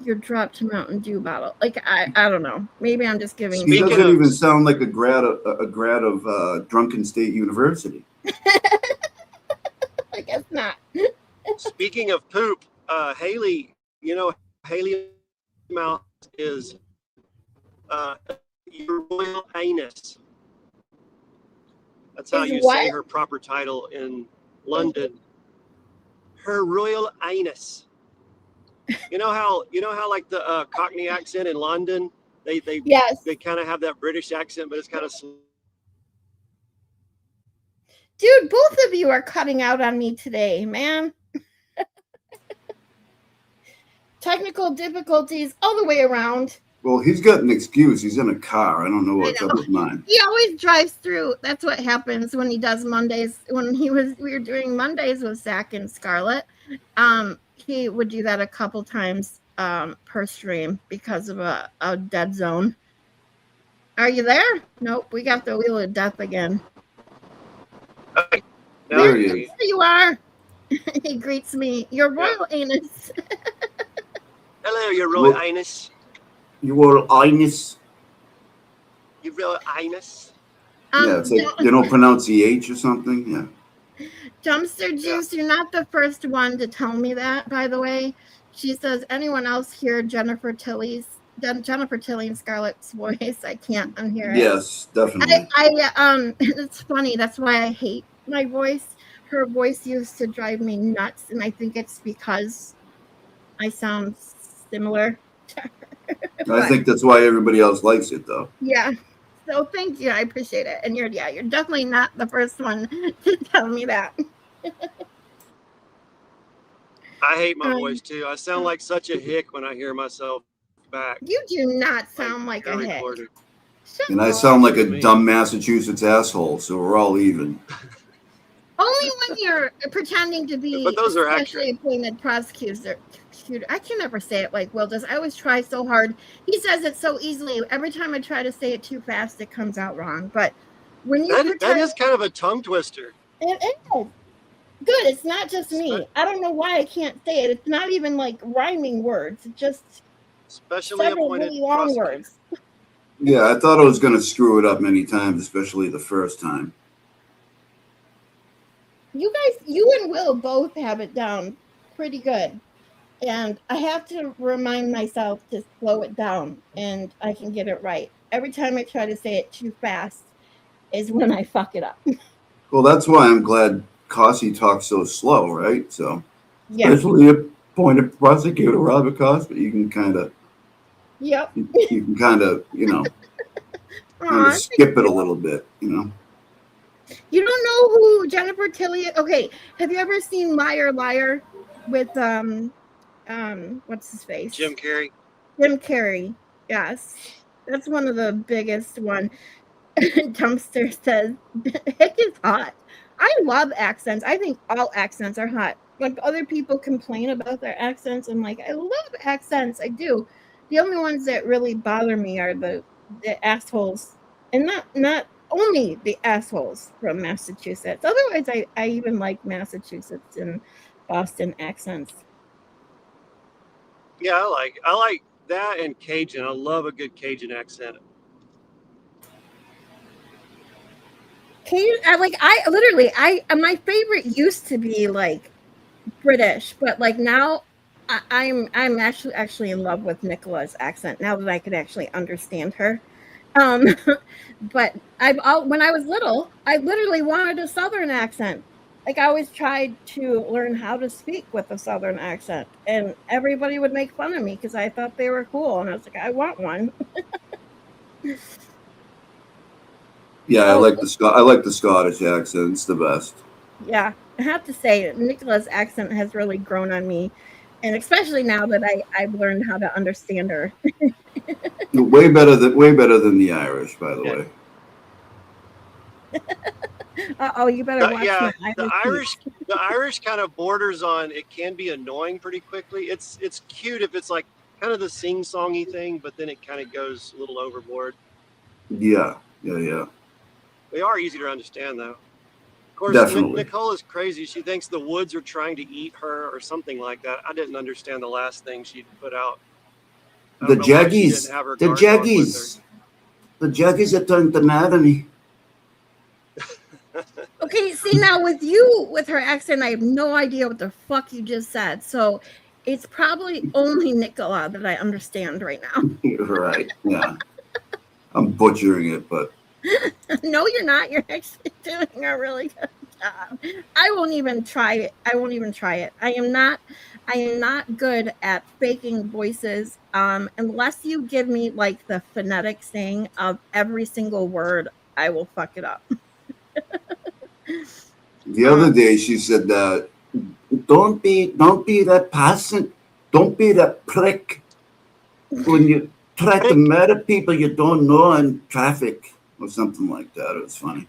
your dropped Mountain Dew bottle. Like, I don't know. Maybe I'm just giving. He doesn't even sound like a grad of Drunken State University. I guess not. Speaking of poop, Haley, Haley Mouse is your royal anus. That's how you say her proper title in London. Her royal anus. You know how like the Cockney accent in London, they kind of have that British accent, but it's kind of. Dude, both of you are cutting out on me today, man. Technical difficulties all the way around. Well, he's got an excuse. He's in a car. I don't know what's up with mine. He always drives through. That's what happens when he does Mondays. When we were doing Mondays with Zach and Scarlett, he would do that a couple times per stream because of a dead zone. Are you there? Nope, we got the wheel of death again. There he is. You are. He greets me. Your royal anus. Hello, your royal anus. Your royal anus. Your royal anus. Yeah, it's like you don't pronounce the H or something. Yeah. Dumpster Juice, you're not the first one to tell me that, by the way. She says, anyone else hear Jennifer Tilly and Scarlett's voice? I can't unhear it. Yes, definitely. It's funny. That's why I hate my voice. Her voice used to drive me nuts, and I think it's because I sound similar to her. I think that's why everybody else likes it, though. Yeah. So thank you. I appreciate it. And you're definitely not the first one to tell me that. I hate my voice too. I sound like such a hick when I hear myself back. You do not sound like a hick. Recorded. Shut And I up. sound like a Me. dumb Massachusetts asshole, so we're all even. Only when you're pretending to be But those are especially appointed prosecutor. I can never say it like Will does. I always try so hard. He says it so easily. Every time I try to say it too fast, it comes out wrong. But when you that is kind of a tongue twister. it is. Good. It's not just me. I don't know why I can't say it. It's not even like rhyming words. It's just Specially several appointed really long prosecutor. words. Yeah, I thought I was going to screw it up many times, especially the first time. You and Will both have it down pretty good. And I have to remind myself to slow it down and I can get it right. Every time I try to say it too fast is when I fuck it up. Well, that's why I'm glad Cossy talks so slow, right? So, Yeah. especially appointed prosecutor Robert Cosby, you can kind of, Yep. you can kind of, kind of skip it a little bit, You don't know who Jennifer Tilly is? Okay. Have you ever seen Liar Liar with what's his face? Jim Carrey. Jim Carrey. Yes. That's one of the biggest one. Dumpster says Hick is hot. I love accents. I think all accents are hot. Like other people complain about their accents. I'm like, I love accents. I do. The only ones that really bother me are the assholes, and not only the assholes from Massachusetts. Otherwise, I even like Massachusetts and Boston accents. Yeah, I like that and Cajun. I love a good Cajun accent. My favorite used to be like British, but like now I'm actually in love with Nicola's accent now that I could actually understand her. But when I was little, I literally wanted a Southern accent. Like I always tried to learn how to speak with a Southern accent, and everybody would make fun of me because I thought they were cool, and I was like, I want one. Yeah, I like the Scottish accent. It's the best. Yeah, I have to say, Nicola's accent has really grown on me, and especially now that I've learned how to understand her. Way better than the Irish, by the way. Oh, you better watch the Irish kind of borders on it can be annoying pretty quickly. It's cute if it's like kind of the sing-songy thing, but then it kind of goes a little overboard. Yeah. They are easy to understand, though. Of course, Nicole is crazy. She thinks the woods are trying to eat her or something like that. I didn't understand the last thing she put out. The Jaggies are trying to marry me. Okay, see now with her accent, I have no idea what the fuck you just said. So it's probably only Nicola that I understand right now. Right, yeah. I'm butchering it, but no, you're not. You're actually doing a really good job. I won't even try it. I am not good at faking voices. Unless you give me like the phonetic saying of every single word, I will fuck it up. The other day she said that don't be that person, don't be that prick when you try to murder people you don't know in traffic or something like that. It was funny.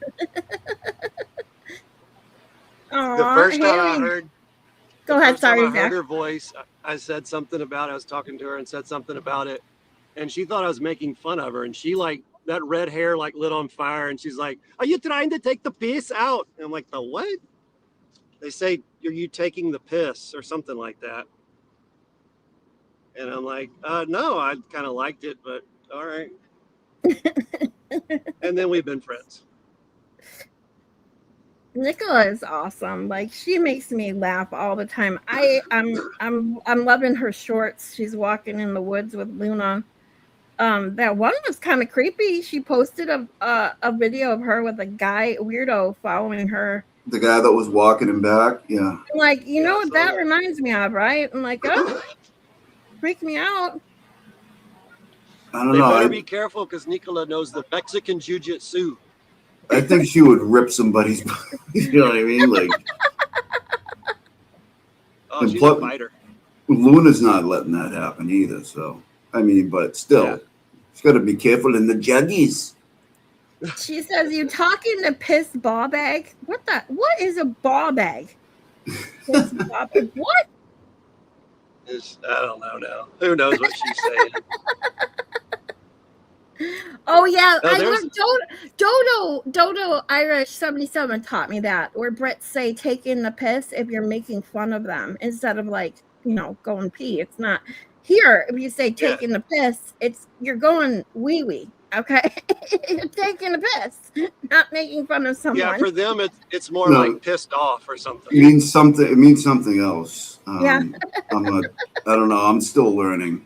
The first time I heard her voice, I said something about it. I was talking to her and said something about it, and she thought I was making fun of her, and she like that red hair like lit on fire, and she's like, "Are you trying to take the piss out?" And I'm like, "The what?" They say, "Are you taking the piss?" or something like that. And I'm like, no, I kind of liked it, but all right. And then we've been friends. Nicola is awesome. Like she makes me laugh all the time. I'm loving her shorts. She's walking in the woods with Luna. That one was kind of creepy. She posted a video of her with a guy weirdo following her. The guy that was walking him back, yeah. I'm like, you know what that reminds me of, right? I'm like, oh, freak me out. I don't know. They better be careful because Nicola knows the Mexican jiu-jitsu. I think she would rip somebody's. You know what I mean? Like, she's a fighter. Luna's not letting that happen either. So I mean, but still, it's got to be careful in the juggies. She says, "You talking to piss ball bag? What is a ball bag? Piss ball bag? What?" I don't know now. Who knows what she's saying? Oh yeah, Oh, I there's learned Dodo Irish 77 taught me that, where Brits say taking the piss if you're making fun of them instead of like, going pee. It's not here. If you say yeah. taking the piss, you're going wee wee. Okay, you're taking the piss, not making fun of someone. Yeah, for them it's more No. like pissed off or something. It means something. It means something else. Yeah. I'm not. I don't know. I'm still learning.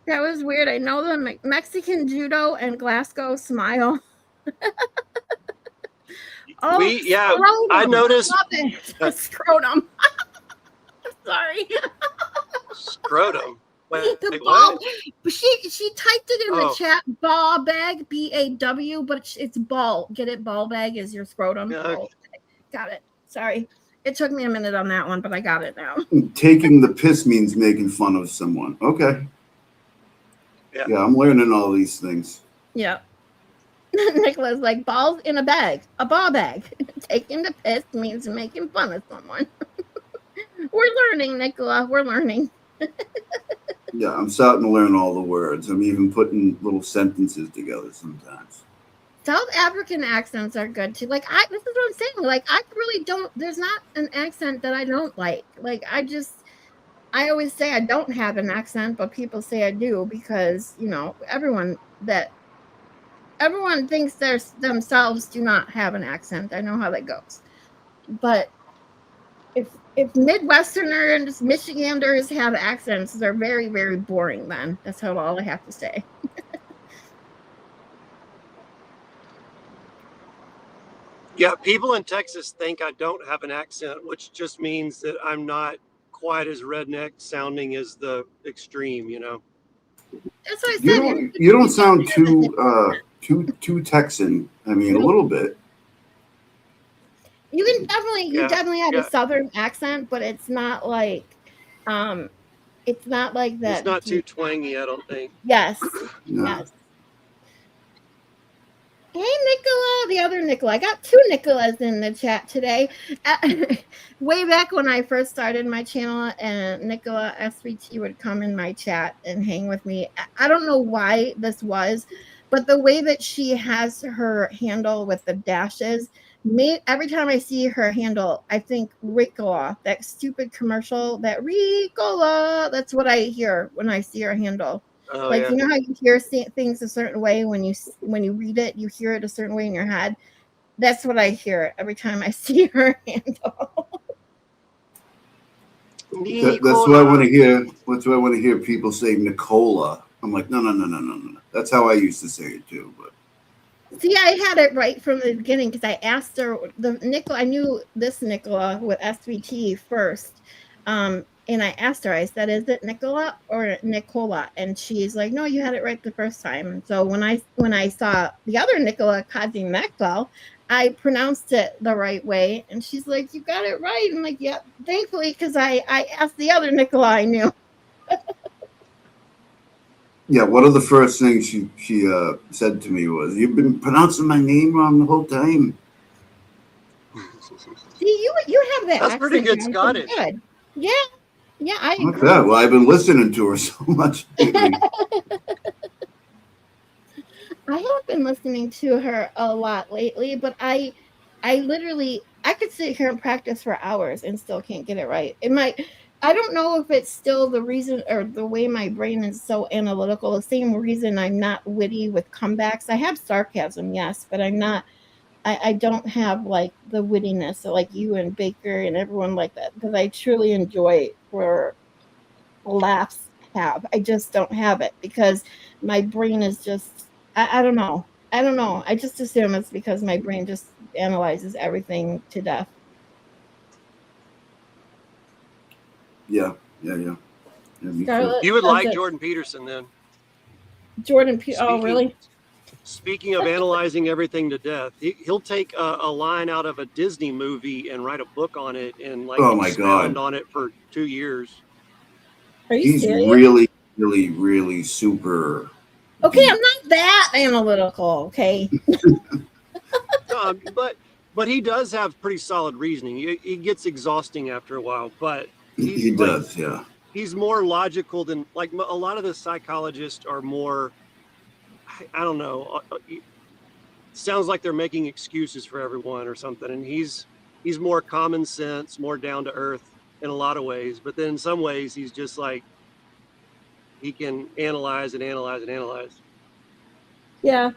That was weird. I know the Mexican judo and Glasgow smile. Oh, scrotum. I noticed Scrotum. Sorry. Scrotum. Wait, The what? ball. She typed it in the chat. Ball bag, BAW, but it's ball. Get it? Ball bag is your scrotum. Yeah, okay. Got it. Sorry. It took me a minute on that one, but I got it now. Taking the piss means making fun of someone. Okay. Yeah, I'm learning all these things. Yeah. Nicola's like, balls in a bag, a ball bag. Taking the piss means making fun of someone. We're learning, Nicola. We're learning. Yeah, I'm starting to learn all the words. I'm even putting little sentences together sometimes. South African accents are good too. Like this is what I'm saying. Like I really don't. There's not an accent that I don't like. Like I always say I don't have an accent, but people say I do because everyone thinks themselves do not have an accent. I know how that goes. But if Midwesterners, Michiganders have accents, they're very, very boring then. That's all I have to say. Yeah, people in Texas think I don't have an accent, which just means that I'm not quite as redneck sounding as the extreme, That's what I said. You don't sound too Texan. I mean, a little bit. You definitely have a southern accent, but it's not like that. It's not too twangy, I don't think. Yes. No. Yes. Hey, Nicola, the other Nicola. I got two Nicolas in the chat today. Way back when I first started my channel, and Nicola SVT would come in my chat and hang with me. I don't know why this was, but the way that she has her handle with the dashes, every time I see her handle, I think Ricola, that stupid commercial, that Ricola. That's what I hear when I see her handle. Oh, you know how you hear things a certain way when you read it, you hear it a certain way in your head. That's what I hear every time I see her handle. That's what I want to hear. That's what I want to hear people say Nicola. I'm like, no. That's how I used to say it too. But see, I had it right from the beginning because I asked her I knew this Nicola with SVT first. And I asked her, I said, is it Nicola or Nicola? And she's like, no, you had it right the first time. And so when I saw the other Nicola, CossyG, I pronounced it the right way. And she's like, you got it right. I'm like, yeah, thankfully, because I asked the other Nicola I knew. Yeah, one of the first things she said to me was, you've been pronouncing my name wrong the whole time. See, you have that. That's pretty good Scottish. Good. Yeah. Yeah, I agree. That. Well, I've been listening to her so much. I have been listening to her a lot lately, but I could sit here and practice for hours and still can't get it right. I don't know if it's still the reason or the way my brain is so analytical. The same reason I'm not witty with comebacks. I have sarcasm, yes, but I'm not. I don't have like the wittiness like you and Baker and everyone like that because I truly enjoy where laughs have. I just don't have it because my brain is just I don't know. I just assume it's because my brain just analyzes everything to death. Yeah. Scarlett, you would like Jordan Peterson then. Oh, really? Speaking of analyzing everything to death, he'll take a line out of a Disney movie and write a book on it and like Oh my expound God. on it for 2 years. Are you He's serious? really, really, really super Okay, deep. I'm not that analytical. Okay. But he does have pretty solid reasoning. He gets exhausting after a while, but He does, yeah. he's more logical than like a lot of the psychologists are more. I don't know. Sounds like they're making excuses for everyone or something, and he's more common sense, more down to earth in a lot of ways. But then in some ways, he's just like he can analyze and analyze and analyze. Yeah.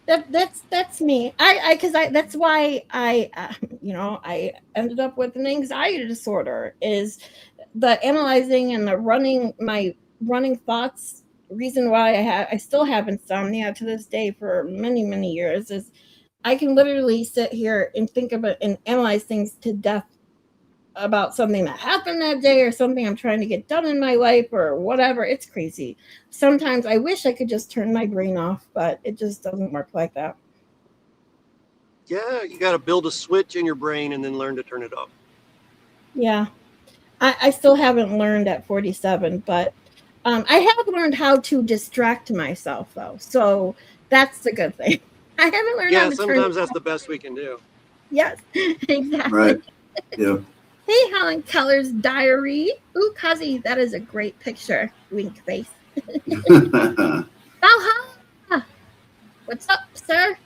That's me. I that's why I ended up with an anxiety disorder, is the analyzing and the running thoughts. Reason why I still have insomnia to this day for many years is I can literally sit here and think about and analyze things to death about something that happened that day or something I'm trying to get done in my life or whatever. It's crazy. Sometimes I wish I could just turn my brain off, but it just doesn't work like that. Yeah, you got to build a switch in your brain and then learn to turn it off. Yeah. I still haven't learned at 47, but I have learned how to distract myself, though. So that's the good thing. I haven't learned how Yeah, to sometimes that's the best we can do. Yes, exactly. Right. Yeah. Hey, Helen Keller's diary. Ooh, Cosy, that is a great picture. Wink face. Valhalla! What's up, sir?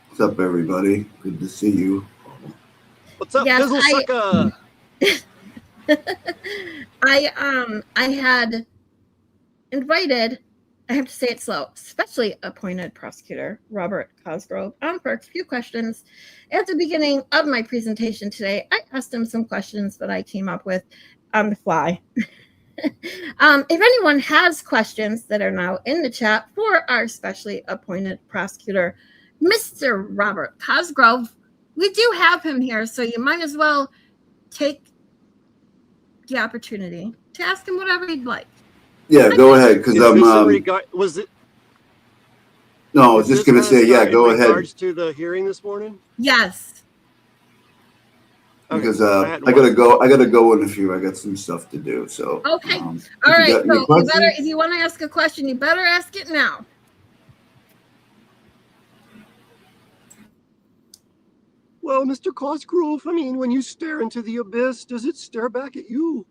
What's up, everybody? Good to see you. What's up, Yes, Fizzle Sucker? I had invited, I have to say it slow, specially appointed prosecutor Robert Cosgrove on for a few questions. At the beginning of my presentation today, I asked him some questions that I came up with on the fly. If anyone has questions that are now in the chat for our specially appointed prosecutor, Mr. Robert Cosgrove, we do have him here, so you might as well take the opportunity to ask him whatever you'd like. Yeah, go ahead, because I'm. Was it? No, I was just going to say, yeah, go ahead. In regards to the hearing this morning? Yes. Because I gotta go. I gotta go in a few. I got some stuff to do. So okay. All right. So you better, if you want to ask a question, you better ask it now. Well, Mr. Cosgrove, I mean, when you stare into the abyss, does it stare back at you?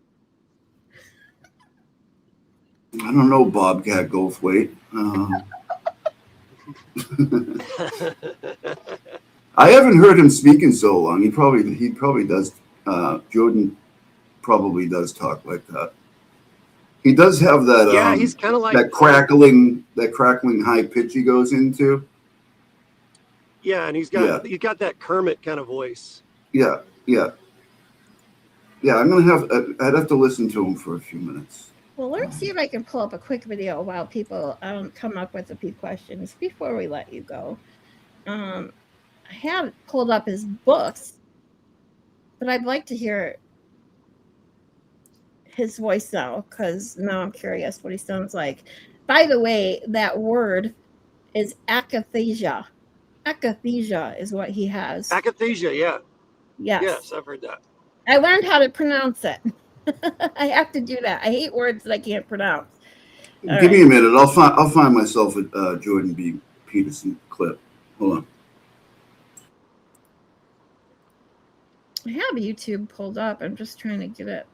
I don't know, Bobcat Goldthwait. I haven't heard him speak in so long. He probably does. Jordan probably does talk like that. He does have that. Yeah, he's kind of like that crackling high pitch he goes into. Yeah, and he's got that Kermit kind of voice. Yeah. I'm gonna I'd have to listen to him for a few minutes. Well, let me see if I can pull up a quick video while people come up with a few questions before we let you go. I have pulled up his books, but I'd like to hear his voice now, because now I'm curious what he sounds like. By the way, that word is akathisia. Akathisia is what he has. Akathisia, yeah. Yes, I've heard that. I learned how to pronounce it. I have to do that. I hate words that I can't pronounce. Give me a minute. I'll find myself a Jordan B. Peterson clip. Hold on. I have YouTube pulled up. I'm just trying to get it.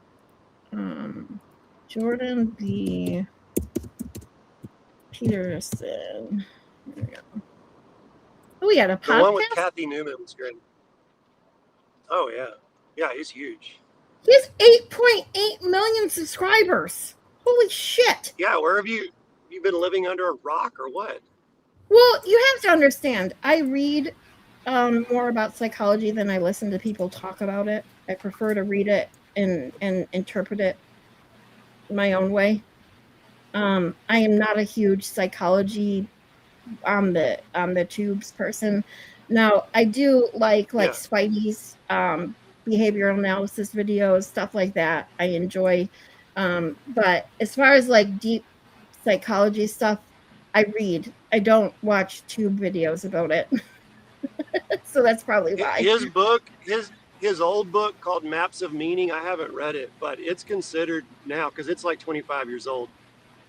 Jordan B. Peterson. There we go. Oh, we got a podcast. The one with Kathy Newman was great. Oh yeah, he's huge. He has 8.8 million subscribers. Holy shit! Yeah, where have you been living under a rock or what? Well, you have to understand. I read more about psychology than I listen to people talk about it. I prefer to read it and interpret it my own way. I am not a huge psychology on the tubes person. Now, I do like Spidey's behavioral analysis videos, stuff like that. I enjoy. But as far as like deep psychology stuff, I read. I don't watch tube videos about it. So that's probably why. His book, his old book called Maps of Meaning. I haven't read it, but it's considered now because it's like 25 years old,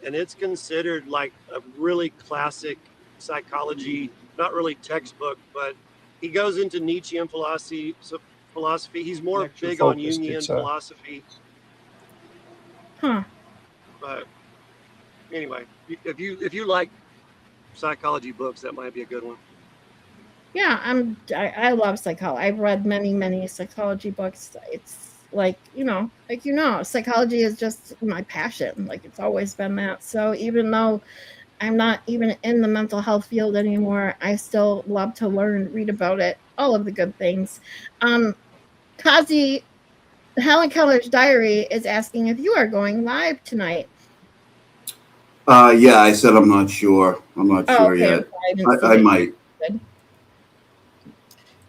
and it's considered like a really classic psychology, not really textbook, but he goes into Nietzschean philosophy. He's more Lecture big on focused, Jungian it's, philosophy. Huh. But anyway, if you like psychology books, that might be a good one. Yeah, I love psychology. I've read many psychology books. It's like, psychology is just my passion. Like it's always been that. So even though I'm not even in the mental health field anymore, I still love to learn, read about it, all of the good things. Kazi, Helen Keller's Diary is asking if you are going live tonight. Yeah, I said I'm not sure. I'm not sure okay. yet. I I might. Good.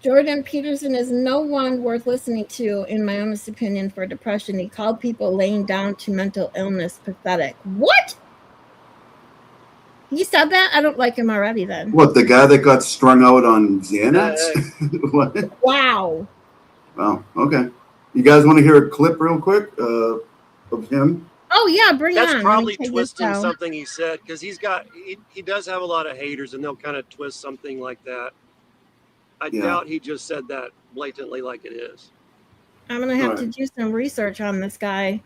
Jordan Peterson is no one worth listening to, in my honest opinion, for depression. He called people laying down to mental illness pathetic. What? He said that? I don't like him already then. What, the guy that got strung out on Xanax? What? Wow. Oh, okay. You guys want to hear a clip real quick of him? Oh yeah, bring That's on. probably twisting something he said because he does have a lot of haters and they'll kind of twist something like that. I doubt he just said that blatantly like it is. I'm gonna have to do some research on this guy.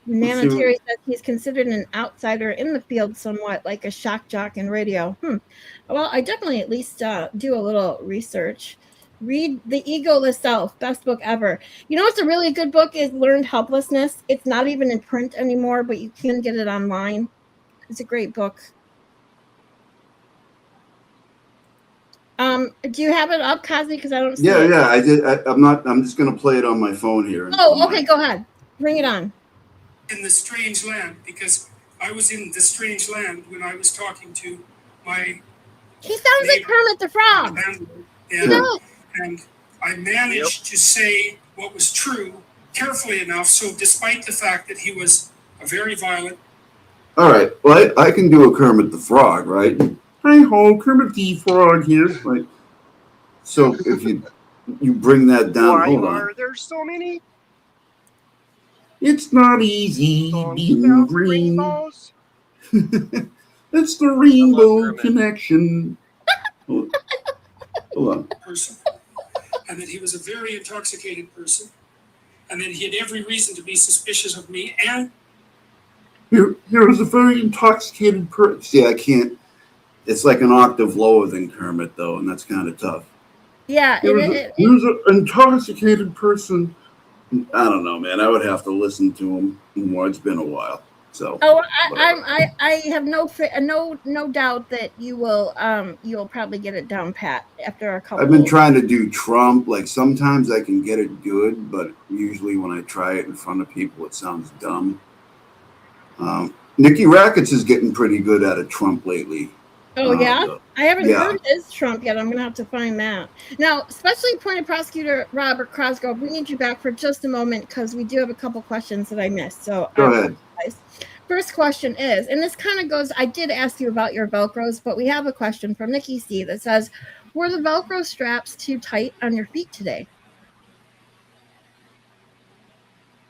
Nana Terry says he's considered an outsider in the field, somewhat like a shock jock in radio. Well, I definitely at least do a little research. Read The Egoless Self, best book ever. You know what's a really good book is Learned Helplessness. It's not even in print anymore, but you can get it online. It's a great book. Do you have it up, Kazi? Because I don't see it. Yeah, I did. I'm just gonna play it on my phone here. Oh, okay, go ahead. Bring it on. In the strange land, because I was in the strange land when I was talking to my He sounds like Kermit the Frog. And I managed to say what was true carefully enough, so despite the fact that he was a very violent. All right, well, I can do a Kermit the Frog, right? Hi ho, Kermit the Frog here. Right. So if you bring that down, Why hold are on. there so many? It's not easy being green. It's the rainbow connection. Hold on. Person, and that he was a very intoxicated person, and that he had every reason to be suspicious of me. And here was a very intoxicated person. See, I can't. It's like an octave lower than Kermit, though, and that's kind of tough. Yeah, he was an intoxicated person. I don't know, man. I would have to listen to him more. It's been a while, so. Oh, I have no doubt that you'll probably get it down pat after a couple. I've been trying to do Trump. Like sometimes I can get it good, but usually when I try it in front of people, it sounds dumb. Nikki Rackets is getting pretty good at a Trump lately. Oh yeah, I haven't heard his Trump yet. I'm gonna have to find that. Now, Specially Appointed Prosecutor Robert Crosgrove, we need you back for just a moment because we do have a couple questions that I missed. So go ahead. First question is, and this kind of goes, I did ask you about your Velcros, but we have a question from Nikki C that says, were the Velcro straps too tight on your feet today?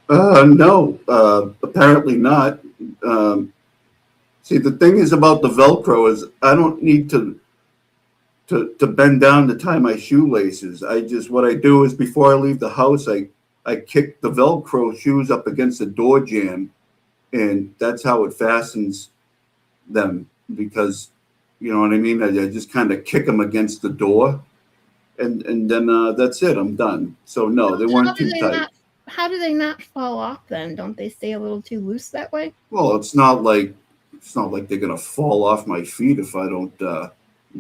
No, apparently not. See, the thing is about the Velcro is I don't need to bend down to tie my shoelaces. What I do is before I leave the house, I kick the Velcro shoes up against the door jamb, and that's how it fastens them because, you know what I mean? I just kind of kick them against the door, and then that's it. I'm done. So no, they weren't too tight. How do they not fall off then? Don't they stay a little too loose that way? Well, it's not like they're gonna fall off my feet if I don't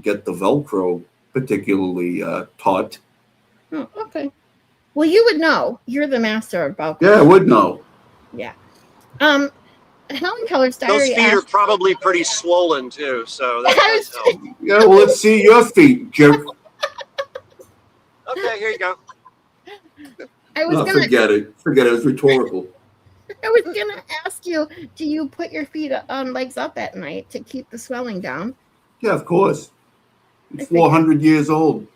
get the Velcro particularly taut. Oh, okay. Well, you would know. You're the master of Velcro. Yeah, I would know. Yeah. Helen Keller's Diary. Those feet are probably pretty swollen too, so that does help. Yeah, well, let's see your feet, jerk. Okay, here you go. I was forget it. Forget it. It was rhetorical. I was gonna ask you, do you put your feet on legs up at night to keep the swelling down? Yeah, of course. I I'm figured. 400 years old.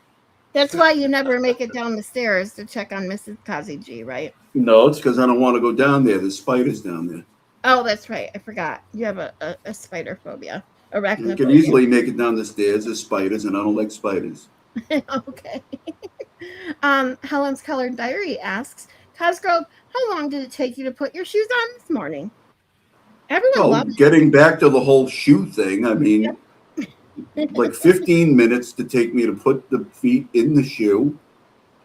That's why you never make it down the stairs to check on Mrs. CossyG, right? No, it's because I don't want to go down there. There's spiders down there. Oh, that's right. I forgot. You have a spider phobia, I can arachnophobia. easily make it down the stairs. There's spiders, and I don't like spiders. Okay. Helen's Colored Diary asks, Cosgrove, how long did it take you to put your shoes on this morning? Everyone Well, loves getting back to the whole shoe thing, I mean, like 15 minutes to take me to put the feet in the shoe,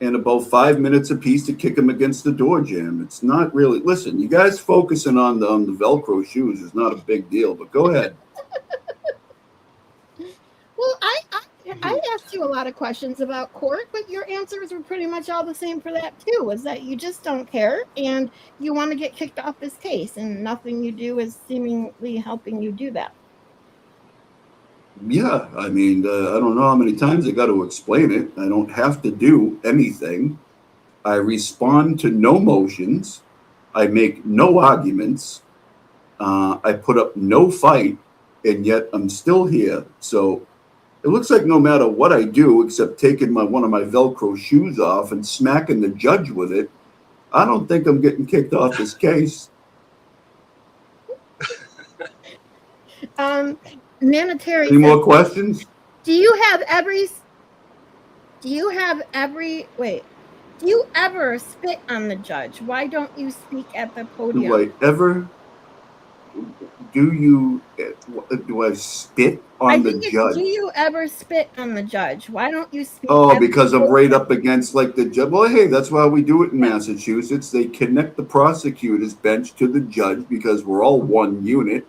and about 5 minutes apiece to kick them against the door jamb. It's not really. Listen, you guys focusing on the Velcro shoes is not a big deal, but go ahead. Well, I asked you a lot of questions about court, but your answers were pretty much all the same for that too. Was that you just don't care and you want to get kicked off this case, and nothing you do is seemingly helping you do that. Yeah, I mean, I don't know how many times I got to explain it. I don't have to do anything. I respond to no motions. I make no arguments. I put up no fight, and yet I'm still here. So it looks like no matter what I do, except taking one of my Velcro shoes off and smacking the judge with it, I don't think I'm getting kicked off this case. Manatary. Any more questions? Do you ever spit on the judge? Why don't you speak at the podium? Do I spit on the judge? Do you ever spit on the judge? Why don't you speak? Oh, because I'm right up against like the judge. Well, hey, that's why we do it in Massachusetts. They connect the prosecutor's bench to the judge because we're all one unit,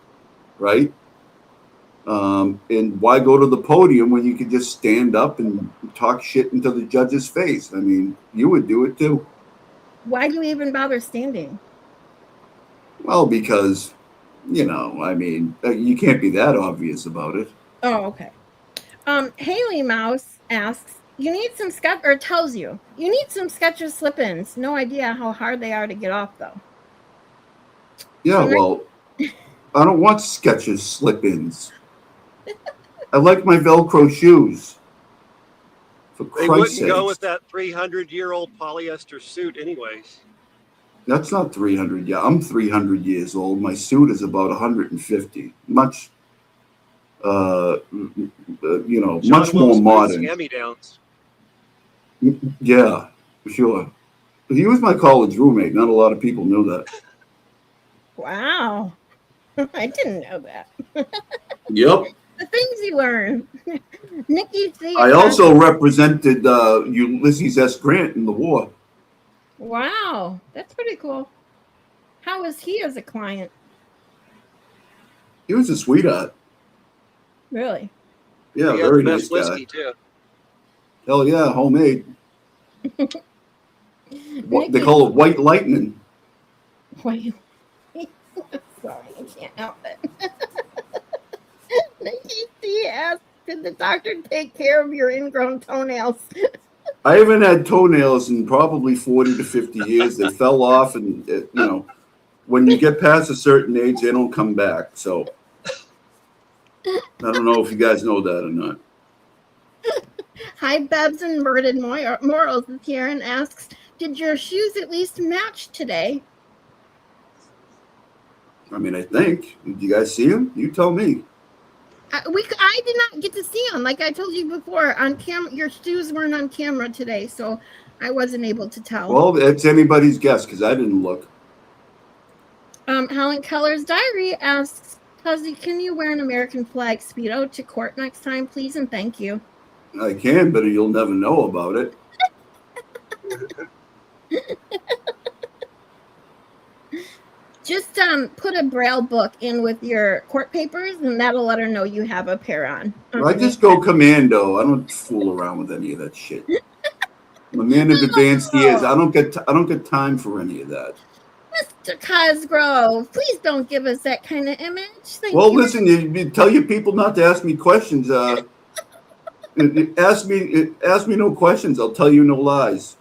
right? And why go to the podium when you could just stand up and talk shit into the judge's face? I mean, you would do it too. Why do you even bother standing? Well, because, I mean, you can't be that obvious about it. Oh, okay. Haley Mouse asks, you need some tells you need some Skechers slip-ins. No idea how hard they are to get off, though. Yeah, well, I don't want Skechers slip-ins. I like my Velcro shoes. For Christ's sake. They wouldn't go with that 300-year-old polyester suit anyways. That's not 300. Yeah, I'm 300 years old. My suit is about 150. Much, much more modern. Hand-me-downs. Yeah, for sure. He was my college roommate. Not a lot of people knew that. Wow. I didn't know that. Yep. The things you learn. Nikki C. I also represented Ulysses S. Grant in the war. Wow, that's pretty cool. How was he as a client? He was a sweetheart. Really? Yeah, he very had the nice best guy. whiskey too. Hell yeah, homemade. What they call it, white lightning. White. Sorry, I can't help it. Nikki C. asked, did the doctor take care of your ingrown toenails? I haven't had toenails in probably 40 to 50 years. They fell off, and when you get past a certain age, they don't come back. So I don't know if you guys know that or not. Hi, Bebs and Murdered Morals is here and asks, did your shoes at least match today? I mean, I think. Did you guys see them? You tell me. I did not get to see them. Like I told you before, on camera, your shoes weren't on camera today, so I wasn't able to tell. Well, it's anybody's guess because I didn't look. Helen Keller's Diary asks, Cosy, can you wear an American flag Speedo to court next time, please, and thank you. I can, but you'll never know about it. Just put a Braille book in with your court papers, and that'll let her know you have a pair on. I just go commando. I don't fool around with any of that shit. I'm a man of advanced years. I don't get time for any of that. Mr. Cosgrove, please don't give us that kind of image. Thank you. Listen, you tell your people not to ask me questions. Ask me no questions. I'll tell you no lies.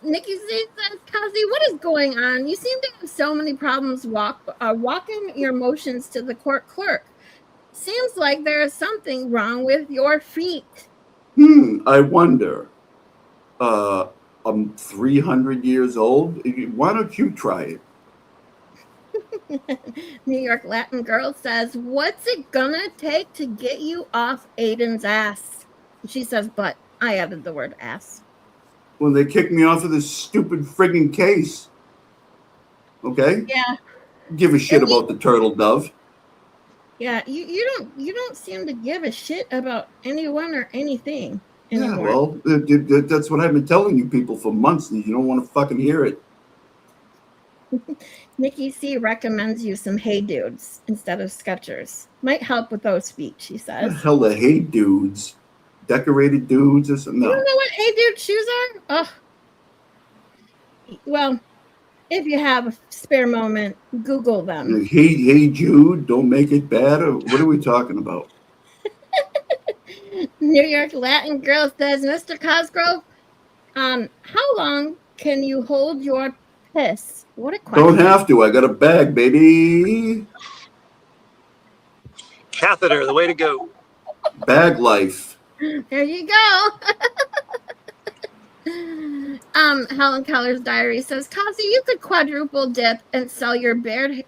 Nikki C says, Kazi, what is going on? You seem to have so many problems walking your motions to the court clerk. Seems like there is something wrong with your feet. I wonder. I'm 300 years old. Why don't you try it? New York Latin girl says, what's it gonna take to get you off Aiden's ass? She says, but I added the word ass. Well, they kicked me off of this stupid friggin' case. Okay? Yeah. Give a shit about the turtle dove. Yeah, you don't seem to give a shit about anyone or anything anymore. Yeah, well, that's what I've been telling you people for months, and you don't want to fucking hear it. Nikki C recommends you some Hey Dudes instead of Skechers. Might help with those feet, she says. What the hell are Hey Dudes? Decorated dudes or something? No. You don't know what Hey Dude shoes are? Oh. Well, if you have a spare moment, Google them. Hey Jude, don't make it bad. Or what are we talking about? New York Latin girl says, Mr. Cosgrove, how long can you hold your piss? What a question. Don't have to. I got a bag, baby. Catheter, the way to go. Bag life. There you go. Helen Keller's diary says, Kazi, you could quadruple dip and sell your beard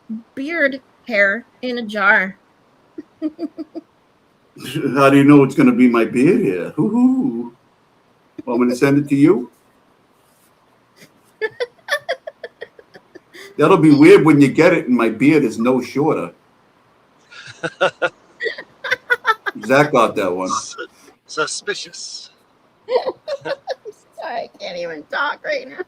hair in a jar. How do you know it's going to be my beard here? Hoo-hoo. Want me to send it to you? That'll be weird when you get it and my beard is no shorter. Zach got that one. Suspicious. Sorry, I can't even talk right now.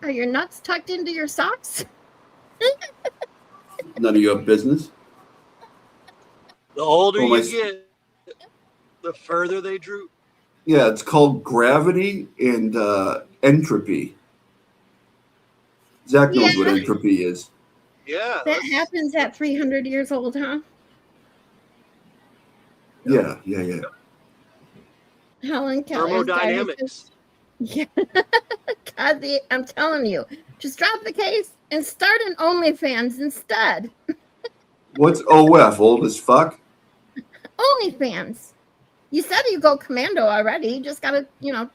Are your nuts tucked into your socks? None of your business. The older you get, the further they droop. Yeah, it's called gravity and entropy. Zach knows what entropy is. Yeah. That happens at 300 years old, huh? Yeah. Helen Keller's thermodynamics. Yeah. Kazi, I'm telling you, just drop the case and start an OnlyFans instead. What's OF? Old as fuck? OnlyFans. You said you go commando already. You just gotta,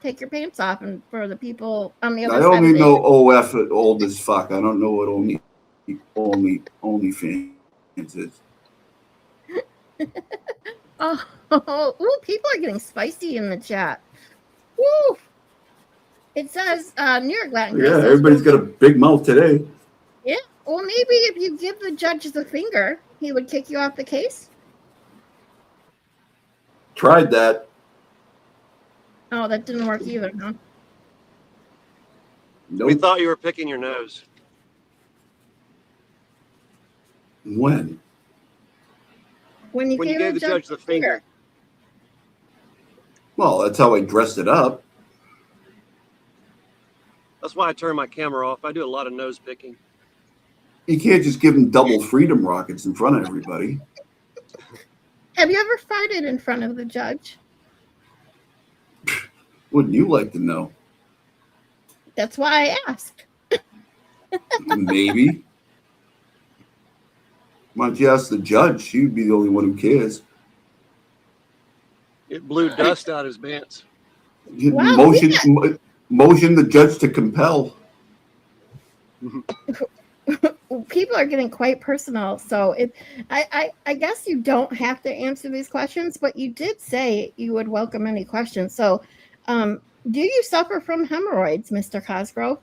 take your pants off, and for the people on the other side. I only know OF old as fuck. I don't know what OnlyFans is. Ooh, people are getting spicy in the chat. Woo! It says New York Latin. Yeah, everybody's got a big mouth today. Yeah. Well, maybe if you give the judge the finger, he would kick you off the case. Tried that. Oh, that didn't work either, huh? Nope. We thought you were picking your nose. When? When you gave the judge the finger. Well, that's how I dressed it up. That's why I turn my camera off. I do a lot of nose picking. You can't just give them double freedom rockets in front of everybody. Have you ever farted in front of the judge? Wouldn't you like to know? That's why I asked. Maybe. Why don't you ask the judge? She'd be the only one who cares. It blew dust out his pants. Wow, motion the judge to compel. People are getting quite personal. So I guess you don't have to answer these questions, but you did say you would welcome any questions. So do you suffer from hemorrhoids, Mr. Cosgrove?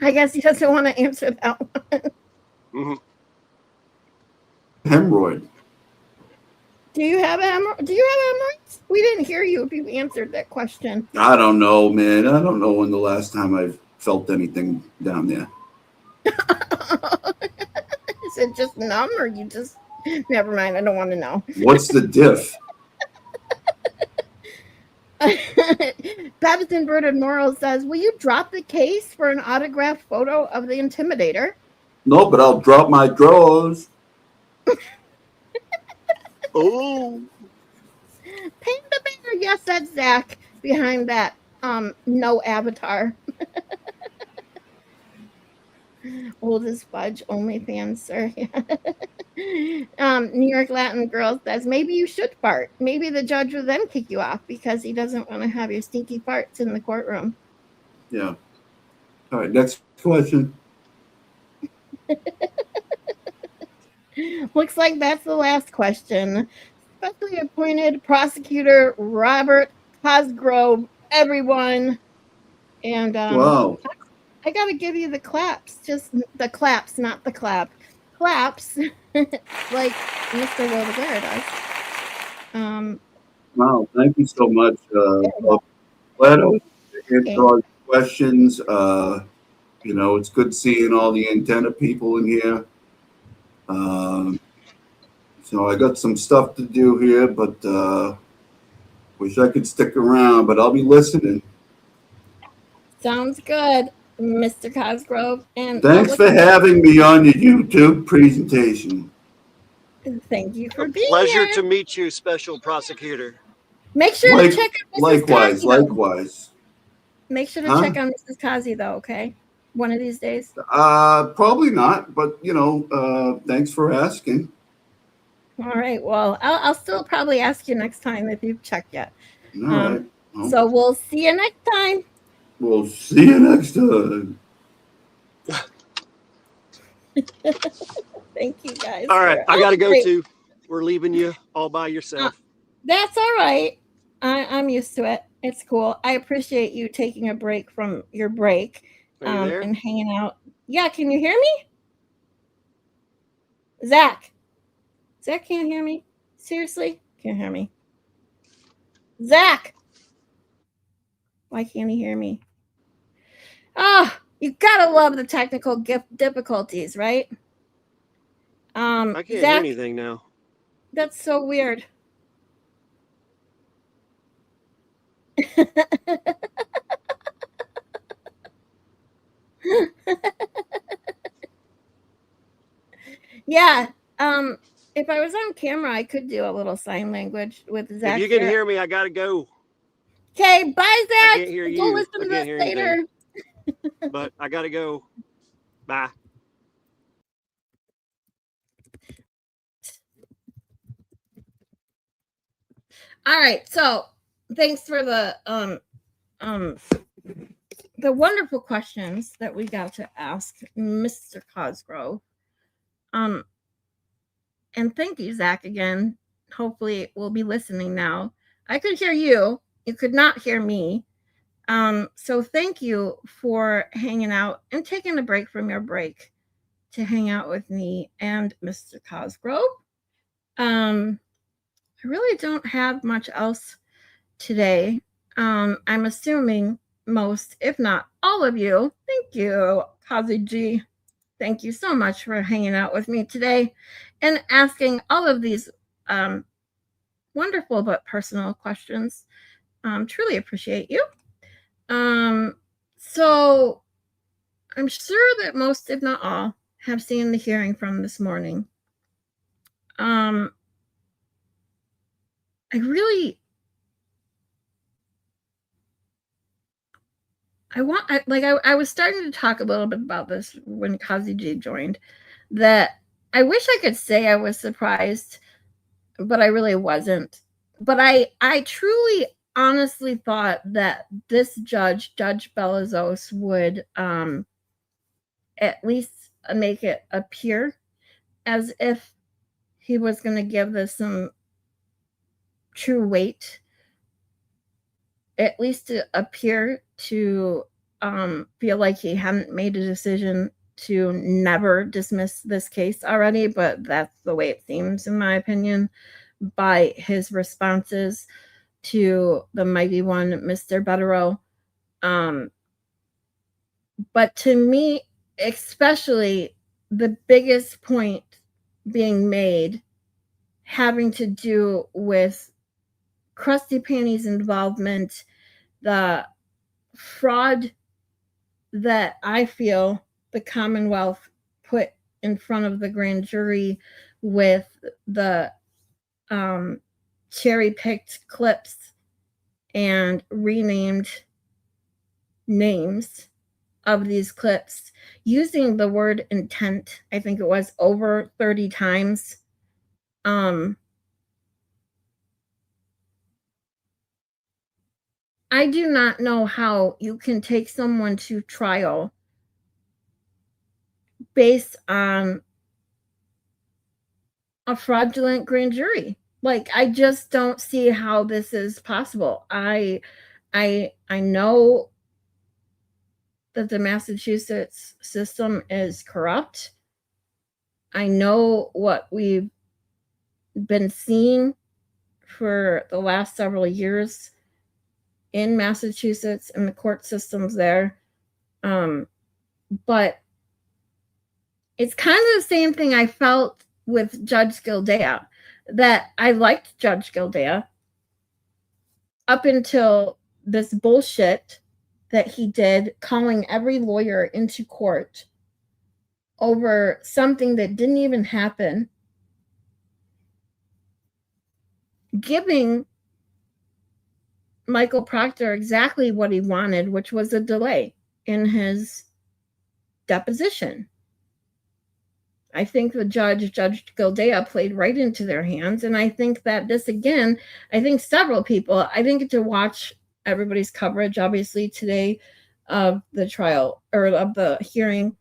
I guess he doesn't want to answer that one. Mm-hmm. Hemorrhoid. Do you have hemorrhoids? We didn't hear you if you answered that question. I don't know, man. I don't know when the last time I've felt anything down there. Is it just numb, or you just... Never mind, I don't want to know. What's the diff? Babington Birded Moral says, will you drop the case for an autographed photo of the Intimidator? No, but I'll drop my drawers. Oh, Panda Bear. Yes, that's Zach behind that no avatar. Oldest fudge OnlyFans, sir. New York Latin girl says maybe you should fart. Maybe the judge will then kick you off because he doesn't want to have your stinky farts in the courtroom. Yeah. All right, next question. Looks like that's the last question. Specially appointed prosecutor Robert Cosgrove, everyone. And Wow. I gotta give you the claps, just the claps, not the clap. Claps, like Mr. Will does. Wow. Thank you so much. Glad I was able to answer all your questions. You know, it's good seeing all the antenna people in here. So I got some stuff to do here, but wish I could stick around, but I'll be listening. Sounds good, Mr. Cosgrove. And Thanks for having me on your YouTube presentation. Thank you for a being pleasure here. to meet you, special prosecutor. Make sure to check on Mrs. Likewise, Kazi, though. likewise. Make sure to check on Mrs. Kazi, though, okay? One of these days. Probably not, but you know, thanks for asking. All right. Well, I'll still probably ask you next time if you've checked yet. All right. Well, so we'll see you next time. We'll see you next time. Thank you, guys. All right, I gotta go too. We're leaving you all by yourself. That's all right. I'm used to it. It's cool. I appreciate you taking a break from your break and hanging out. Yeah, can you hear me? Zach can't hear me. Seriously? Can't hear me. Zach! Why can't he hear me? Ah, you gotta love the technical difficulties, right? I can't hear anything now. That's so weird. Yeah. If I was on camera, I could do a little sign language with Zach. If you can hear me, I gotta go. Okay, bye, Zach. I can't hear you. Go listen to this later. But I gotta go. Bye. All right. So thanks for the wonderful questions that we got to ask Mr. Cosgrove. And thank you, Zach, again. Hopefully we'll be listening now. I could hear you. You could not hear me. So thank you for hanging out and taking a break from your break to hang out with me and Mr. Cosgrove. I really don't have much else today. I'm assuming most, if not all of you, thank you, CossyG. Thank you so much for hanging out with me today and asking all of these wonderful but personal questions. Truly appreciate you. So I'm sure that most, if not all, have seen the hearing from this morning. I was starting to talk a little bit about this when CossyG joined, that I wish I could say I was surprised, but I really wasn't. But I truly, honestly thought that this Judge Belizos, would at least make it appear as if he was going to give this some true weight, at least to appear to feel like he hadn't made a decision to never dismiss this case already, but that's the way it seems, in my opinion, by his responses to the mighty one, Mr. Betterow. But to me, especially, the biggest point being made having to do with Krusty Panty's involvement, the fraud that I feel the Commonwealth put in front of the grand jury with the cherry-picked clips and renamed names of these clips using the word intent. I think it was over 30 times. I do not know how you can take someone to trial based on a fraudulent grand jury. Like, I just don't see how this is possible. I know that the Massachusetts system is corrupt. I know what we've been seeing for the last several years in Massachusetts and the court systems there. But it's kind of the same thing I felt with Judge Gildea, that I liked Judge Gildea up until this bullshit that he did, calling every lawyer into court over something that didn't even happen, giving Michael Proctor exactly what he wanted, which was a delay in his deposition. I think the Judge Gildea, played right into their hands. And I think that this, again, I think several people, I didn't get to watch everybody's coverage, obviously, today of the trial or of the hearing.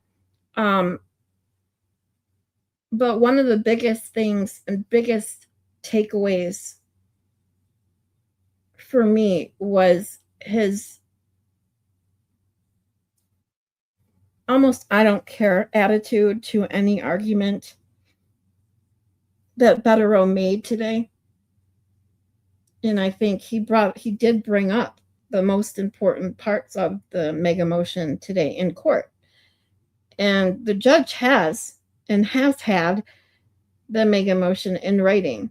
But one of the biggest things and biggest takeaways for me was his almost I don't care attitude to any argument that Betterow made today. And I think he did bring up the most important parts of the mega motion today in court. And the judge has had the mega motion in writing.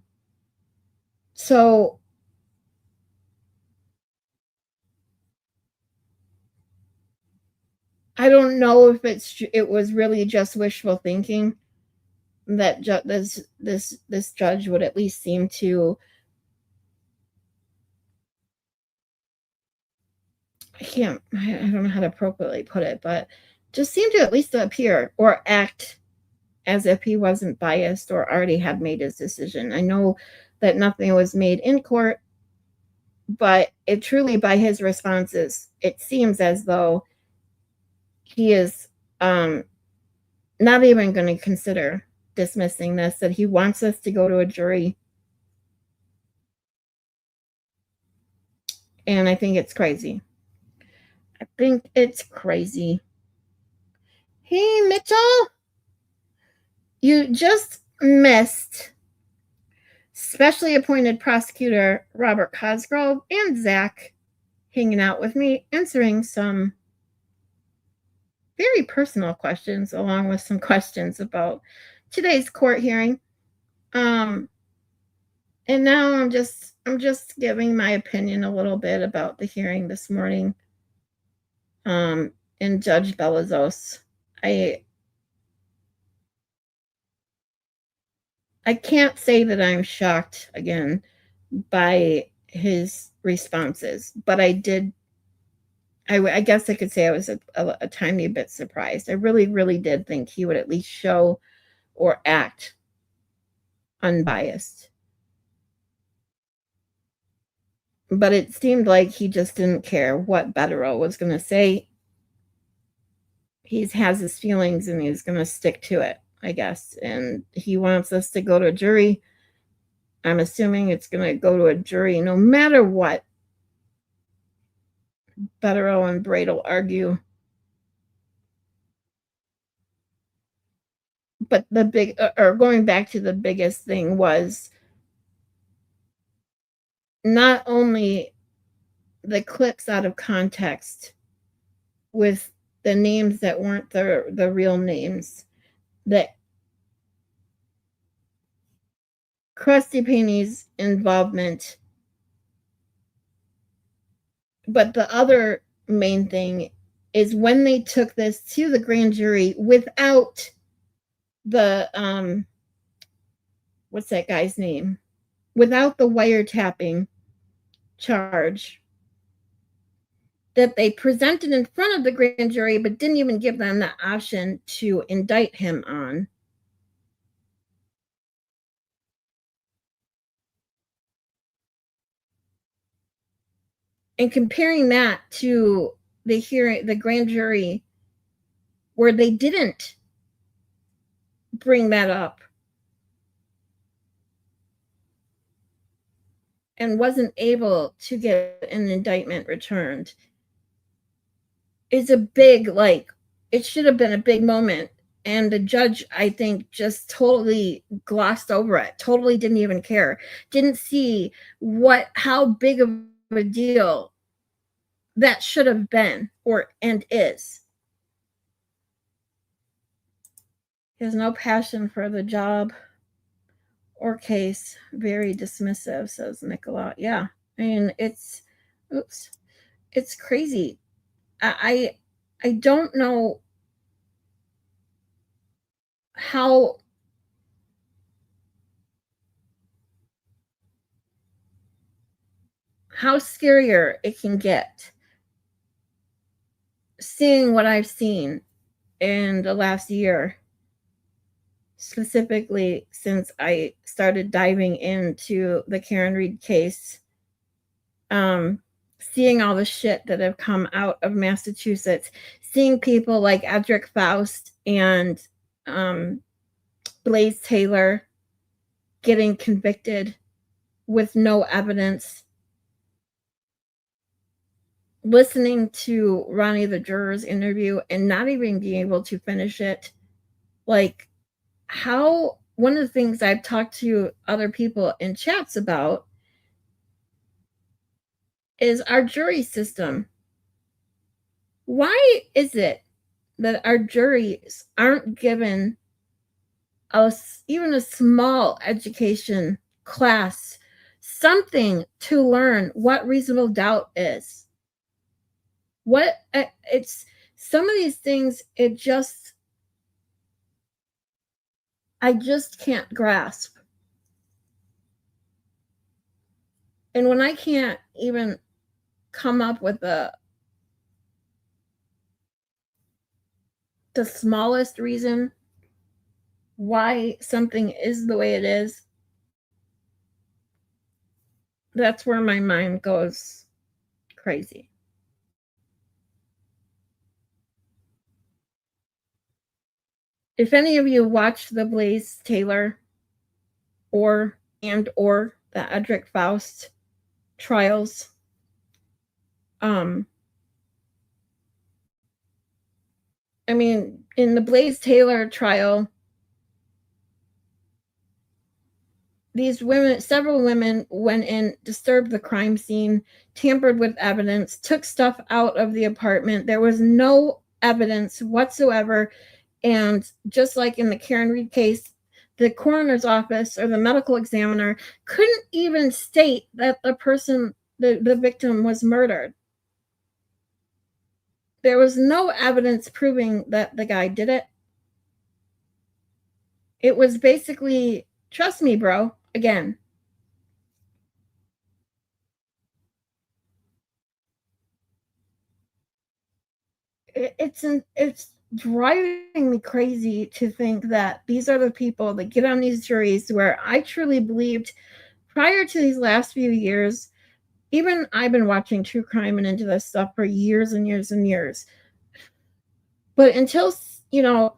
So I don't know if it was really just wishful thinking that this judge would at least seem to, I don't know how to appropriately put it, but just seem to at least appear or act as if he wasn't biased or already had made his decision. I know that nothing was made in court, but it truly, by his responses, it seems as though he is not even going to consider dismissing this, that he wants us to go to a jury. And I think it's crazy. I think it's crazy. Hey, Mitchell, you just missed specially appointed prosecutor Robert Cosgrove and Zach hanging out with me, answering some very personal questions, along with some questions about today's court hearing. And now I'm just giving my opinion a little bit about the hearing this morning. In Judge Belizos. I can't say that I'm shocked again by his responses, but I guess I could say I was a tiny bit surprised. I really, really did think he would at least show or act unbiased. But it seemed like he just didn't care what Betterow was going to say. He has his feelings and he's going to stick to it, I guess. And he wants us to go to a jury. I'm assuming it's going to go to a jury no matter what Betterow and Bradel argue. But going back to the biggest thing was not only the clips out of context with the names that weren't the real names, that Krusty Payne's involvement, but the other main thing is when they took this to the grand jury without the what's that guy's name? Without the wiretapping charge that they presented in front of the grand jury, but didn't even give them the option to indict him on. And comparing that to the hearing, the grand jury, where they didn't bring that up and wasn't able to get an indictment returned, is a big, like, it should have been a big moment. And the judge, I think, just totally glossed over it, totally didn't even care, didn't see how big of a deal that should have been and is. He has no passion for the job or case. Very dismissive, says Nicola. Yeah, I mean, it's crazy. I don't know how scarier it can get, seeing what I've seen in the last year, specifically since I started diving into the Karen Reed case, seeing all the shit that have come out of Massachusetts, seeing people like Edric Faust and Blaze Taylor getting convicted with no evidence, listening to Ronnie the juror's interview and not even being able to finish it. Like, how, one of the things I've talked to other people in chats about is our jury system. Why is it that our juries aren't given even a small education class, something to learn what reasonable doubt is? It's some of these things, I just can't grasp. And when I can't even come up with the smallest reason why something is the way it is, that's where my mind goes crazy. If any of you watched the Blaze Taylor or the Edric Faust trials, I mean, in the Blaze Taylor trial, several women went in, disturbed the crime scene, tampered with evidence, took stuff out of the apartment. There was no evidence whatsoever. And just like in the Karen Reed case, the coroner's office or the medical examiner couldn't even state that the victim was murdered. There was no evidence proving that the guy did it. It was basically, trust me, bro, again. It's driving me crazy to think that these are the people that get on these juries, where I truly believed prior to these last few years, even I've been watching true crime and into this stuff for years and years and years. But until,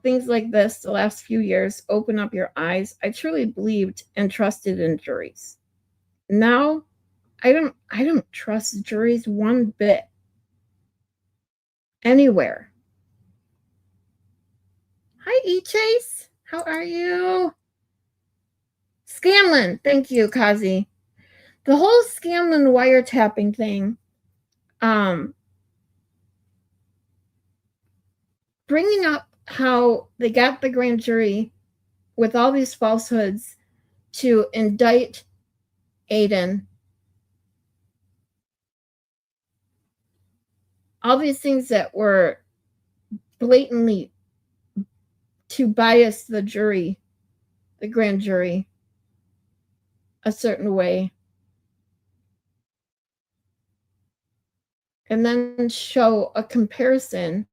things like this, the last few years, open up your eyes, I truly believed and trusted in juries. Now, I don't trust juries one bit anywhere. Hi, E-Chase. How are you? Scanlon. Thank you, Kazi. The whole Scanlon wiretapping thing, bringing up how they got the grand jury with all these falsehoods to indict Aiden. All these things that were blatantly to bias the jury, the grand jury, a certain way. And then show a comparison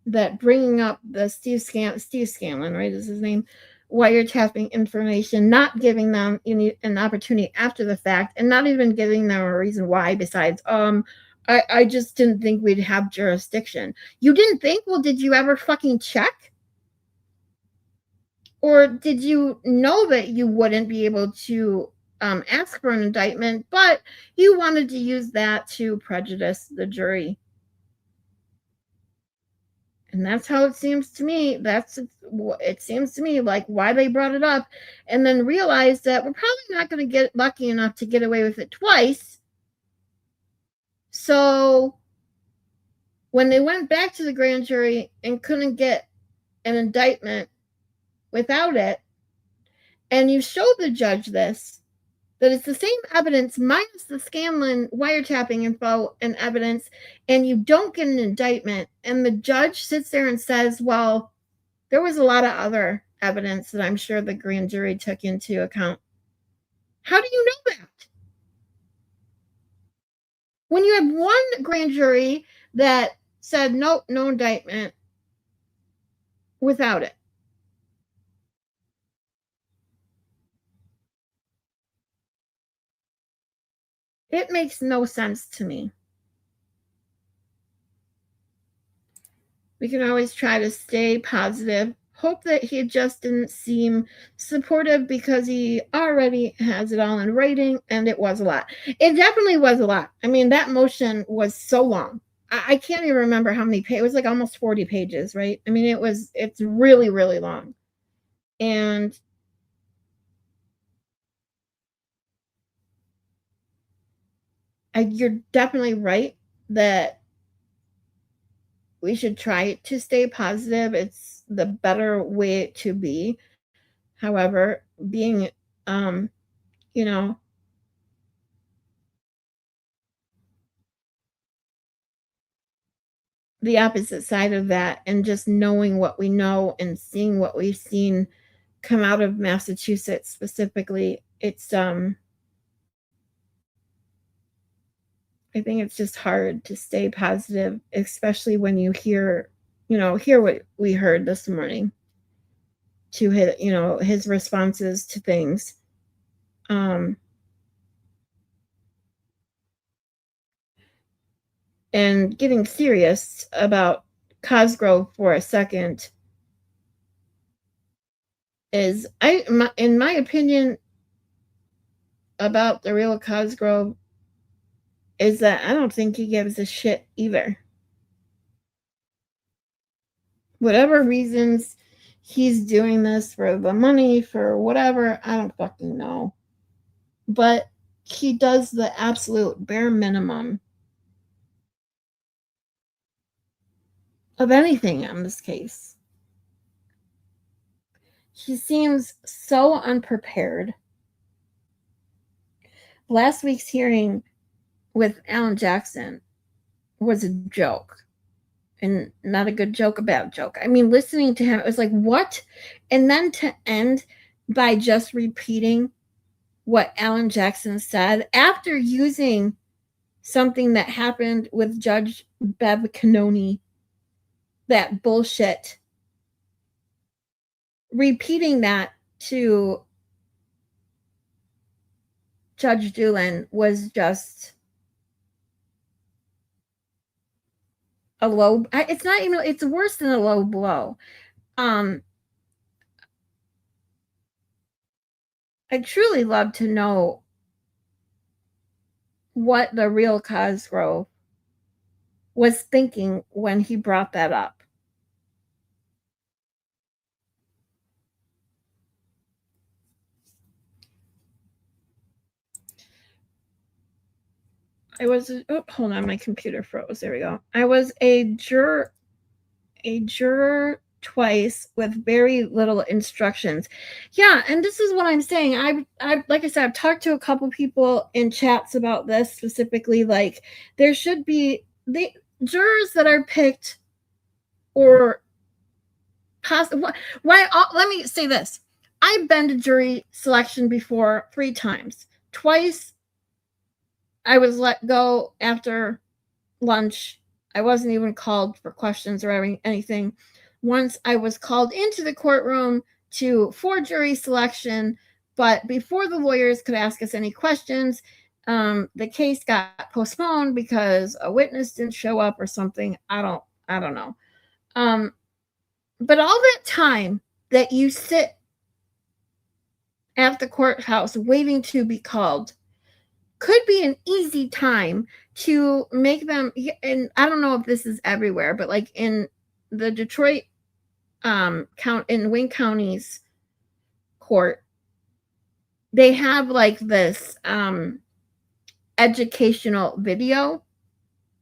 that bringing up the Steve Scanlon, right, is his name, wiretapping information, not giving them an opportunity after the fact, and not even giving them a reason why besides, I just didn't think we'd have jurisdiction. You didn't think? Well, did you ever fucking check? Or did you know that you wouldn't be able to ask for an indictment, but you wanted to use that to prejudice the jury? And that's how it seems to me. It seems to me like why they brought it up, and then realized that we're probably not going to get lucky enough to get away with it twice. So when they went back to the grand jury and couldn't get an indictment without it, and you showed the judge this, that it's the same evidence minus the Scanlon wiretapping info and evidence, and you don't get an indictment, and the judge sits there and says, well, there was a lot of other evidence that I'm sure the grand jury took into account. How do you know that? When you have one grand jury that said, nope, no indictment without it. It makes no sense to me. We can always try to stay positive. Hope that he just didn't seem supportive because he already has it all in writing, and it was a lot. It definitely was a lot. I mean, that motion was so long. I can't even remember how many pages. It was like almost 40 pages, right? I mean, it's really, really long. And you're definitely right that we should try to stay positive. It's the better way to be. However, being, you know, the opposite side of that, and just knowing what we know and seeing what we've seen come out of Massachusetts specifically, it's I think it's just hard to stay positive, especially when you hear what we heard this morning to his responses to things. And getting serious about Cosgrove for a second is, in my opinion, about the real Cosgrove, is that I don't think he gives a shit either. Whatever reasons he's doing this, for the money, for whatever, I don't fucking know. But he does the absolute bare minimum of anything on this case. He seems so unprepared. Last week's hearing with Alan Jackson was a joke. And not a good joke, a bad joke. I mean, listening to him, it was like, what? And then to end by just repeating what Alan Jackson said after using something that happened with Judge Bev Canoni, that bullshit, repeating that to Judge Doolin was just a low. It's not even. It's worse than a low blow. I'd truly love to know what the real Cosgrove was thinking when he brought that up. Hold on, my computer froze. There we go. I was a juror twice with very little instructions. Yeah, and this is what I'm saying. I like I said, I've talked to a couple people in chats about this specifically. Like, there should be the jurors that are picked or Let me say this. I've been to jury selection before 3 times. Twice I was let go after lunch. I wasn't even called for questions or anything. Once I was called into the courtroom for jury selection, but before the lawyers could ask us any questions, the case got postponed because a witness didn't show up or something. I don't know. But all that time that you sit at the courthouse waiting to be called could be an easy time to make them, and I don't know if this is everywhere, but like in the Detroit in Wayne County's court, they have like this educational video,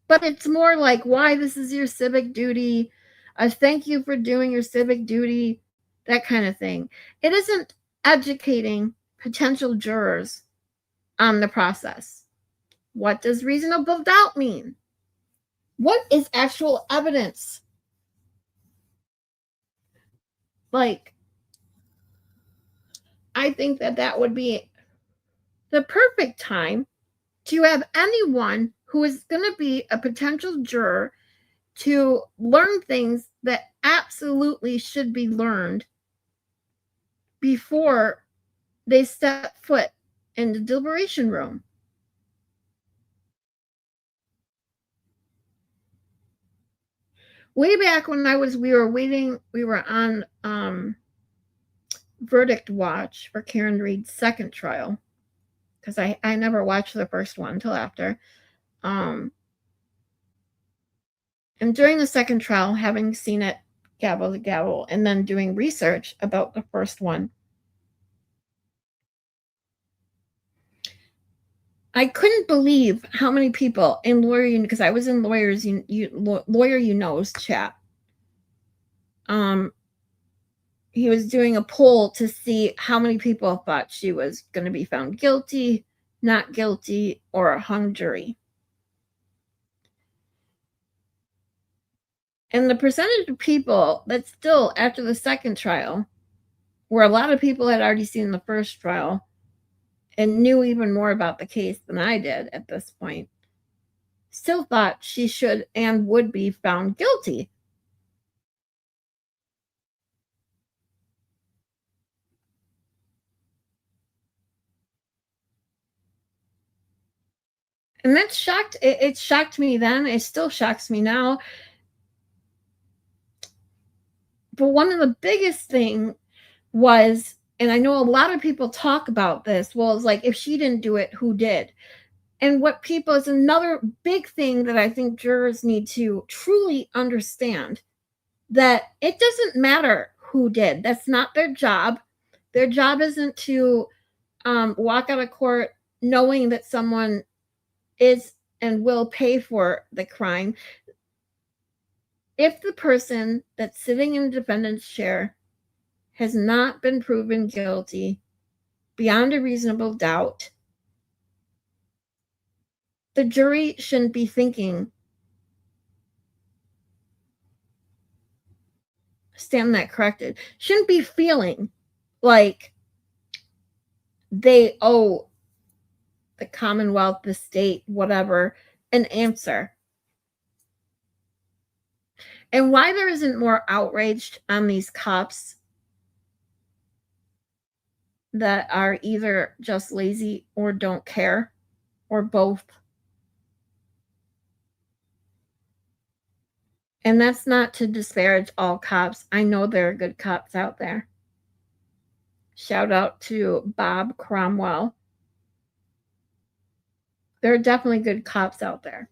but it's more like why this is your civic duty, thank you for doing your civic duty, that kind of thing. It isn't educating potential jurors on the process. What does reasonable doubt mean? What is actual evidence? Like, I think that would be the perfect time to have anyone who is going to be a potential juror to learn things that absolutely should be learned before they step foot in the deliberation room. Way back when we were on verdict watch for Karen Reed's second trial, because I never watched the first one until after. And during the second trial, having seen it gavel to gavel, and then doing research about the first one, I couldn't believe how many people in lawyer, because I was in lawyer you know's chat. He was doing a poll to see how many people thought she was going to be found guilty, not guilty, or a hung jury. And the percentage of people that still, after the second trial, where a lot of people had already seen the first trial and knew even more about the case than I did at this point, still thought she should and would be found guilty. And that shocked, it shocked me then. It still shocks me now. But one of the biggest thing was, and I know a lot of people talk about this, well, it's like, if she didn't do it, who did? And what people is another big thing that I think jurors need to truly understand, that it doesn't matter who did. That's not their job. Their job isn't to walk out of court knowing that someone is and will pay for the crime. If the person that's sitting in the defendant's chair has not been proven guilty beyond a reasonable doubt, the jury shouldn't be thinking, stand that corrected, shouldn't be feeling like they owe the Commonwealth, the state, whatever, an answer. And why there isn't more outraged on these cops that are either just lazy or don't care, or both. And that's not to disparage all cops. I know there are good cops out there. Shout out to Bob Cromwell. There are definitely good cops out there.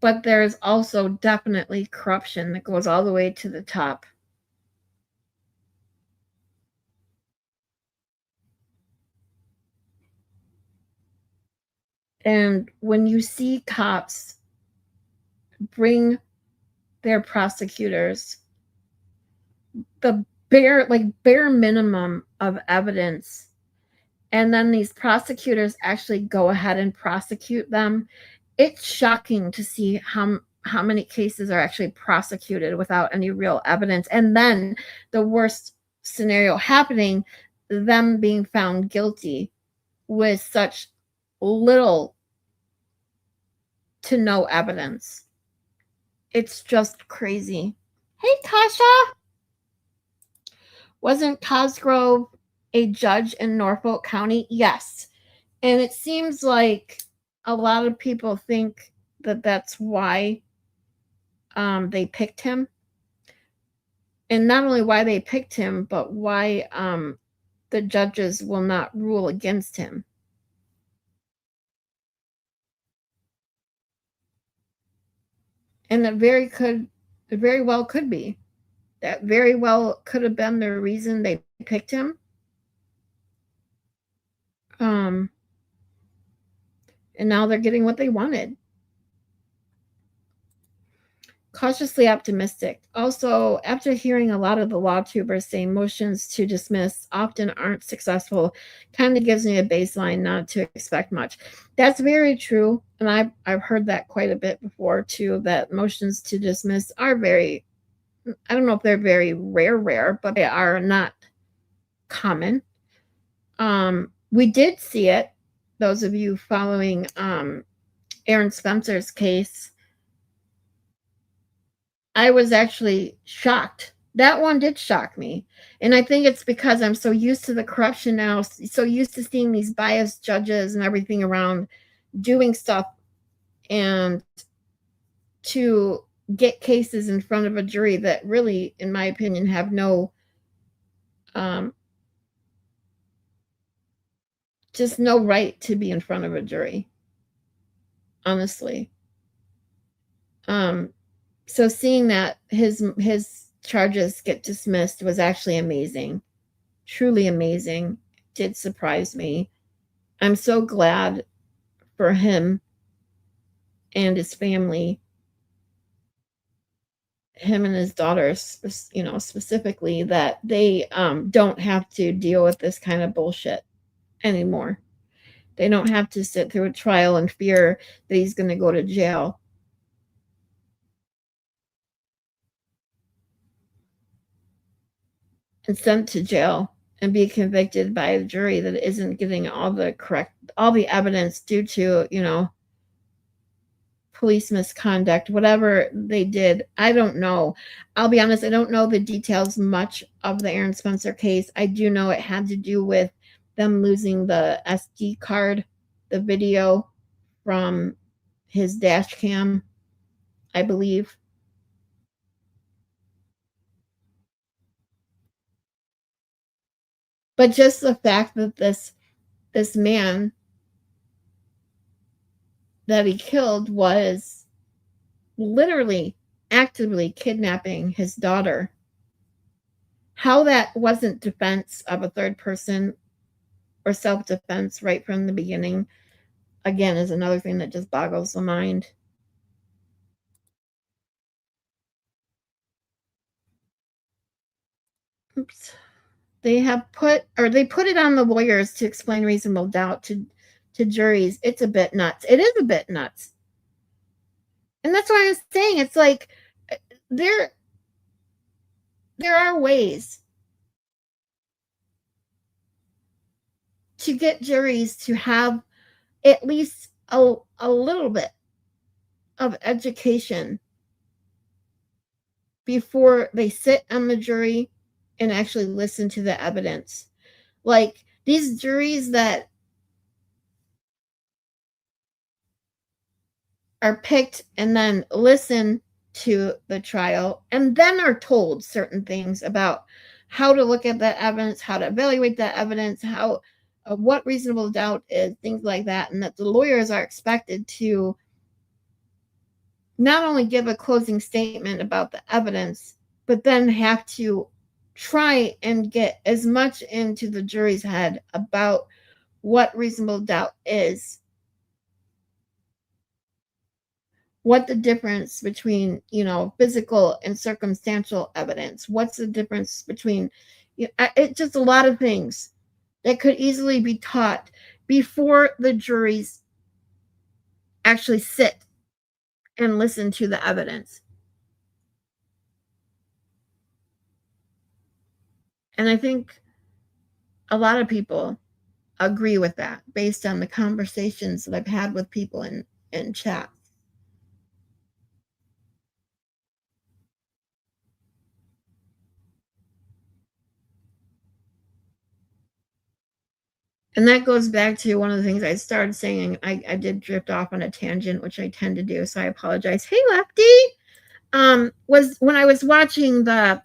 But there's also definitely corruption that goes all the way to the top. And when you see cops bring their prosecutors the bare minimum of evidence, and then these prosecutors actually go ahead and prosecute them, it's shocking to see how many cases are actually prosecuted without any real evidence, and then the worst scenario happening, them being found guilty with such little to no evidence. It's just crazy. Hey, Tasha! Wasn't Cosgrove a judge in Norfolk County? Yes. And it seems like a lot of people think that that's why they picked him. And not only why they picked him, but why the judges will not rule against him. And it very well could be. That very well could have been the reason they picked him. And now they're getting what they wanted. Cautiously optimistic. Also, after hearing a lot of the law tubers say motions to dismiss often aren't successful, kind of gives me a baseline not to expect much. That's very true, and I've heard that quite a bit before too, that motions to dismiss are very, I don't know if they're very rare, but they are not common. We did see it, those of you following Aaron Spencer's case. I was actually shocked. That one did shock me. And I think it's because I'm so used to the corruption now, so used to seeing these biased judges and everything around doing stuff, and to get cases in front of a jury that really, in my opinion, have no just no right to be in front of a jury, honestly. So seeing that his charges get dismissed was actually amazing. Truly amazing. It did surprise me. I'm so glad for him and his family, him and his daughters, specifically, that they don't have to deal with this kind of bullshit anymore. They don't have to sit through a trial and fear that he's going to go to jail. And sent to jail and be convicted by a jury that isn't getting all the evidence due to, police misconduct, whatever they did. I don't know. I'll be honest, I don't know the details much of the Aaron Spencer case. I do know it had to do with them losing the SD card, the video from his dash cam, I believe. But just the fact that this man that he killed was literally actively kidnapping his daughter. How that wasn't defense of a third person or self-defense right from the beginning, again, is another thing that just boggles the mind. Oops. They put it on the lawyers to explain reasonable doubt to juries. It's a bit nuts. It is a bit nuts. And that's why I was saying, it's like there are ways to get juries to have at least a little bit of education before they sit on the jury and actually listen to the evidence. Like these juries that are picked and then listen to the trial and then are told certain things about how to look at that evidence, how to evaluate that evidence, how what reasonable doubt is, things like that, and that the lawyers are expected to not only give a closing statement about the evidence, but then have to try and get as much into the jury's head about what reasonable doubt is, what the difference between, physical and circumstantial evidence, what's the difference between, it's just a lot of things that could easily be taught before the juries actually sit and listen to the evidence. And I think a lot of people agree with that based on the conversations that I've had with people in chat. And that goes back to one of the things I started saying. I did drift off on a tangent, which I tend to do, so I apologize. Hey, Lefty. Was when I was watching the,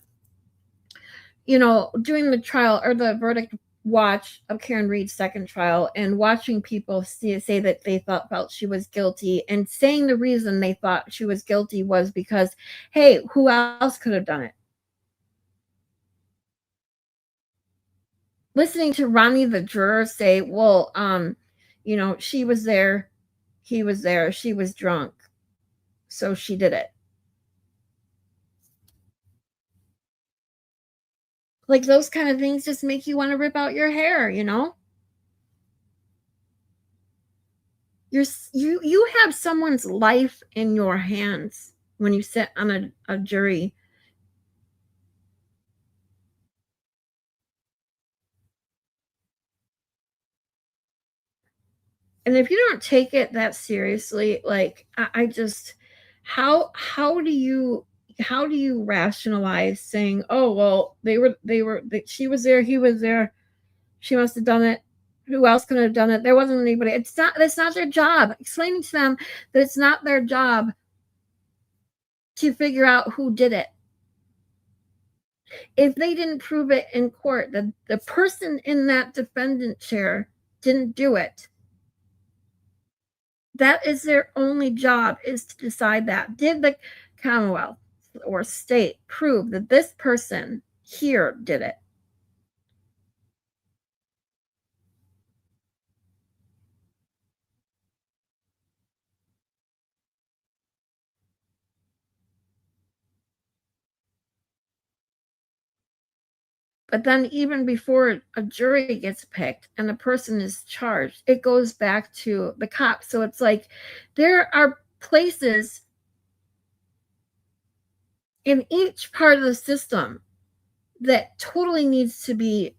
doing the trial or the verdict watch of Karen Reed's second trial, and watching people say that they felt she was guilty, and saying the reason they thought she was guilty was because, hey, who else could have done it? Listening to Ronnie the juror say, well, she was there, he was there, she was drunk, so she did it. Like, those kind of things just make you want to rip out your hair, You have someone's life in your hands when you sit on a jury. And if you don't take it that seriously, like, I just, how do you rationalize saying, oh, well, she was there, he was there, she must have done it, who else could have done it, there wasn't anybody. That's not their job. Explaining to them that it's not their job to figure out who did it. If they didn't prove it in court, the person in that defendant chair didn't do it, that is their only job, is to decide that. Did the Commonwealth or state prove that this person here did it? But then even before a jury gets picked and the person is charged, it goes back to the cops. So it's like there are places in each part of the system that totally needs to be,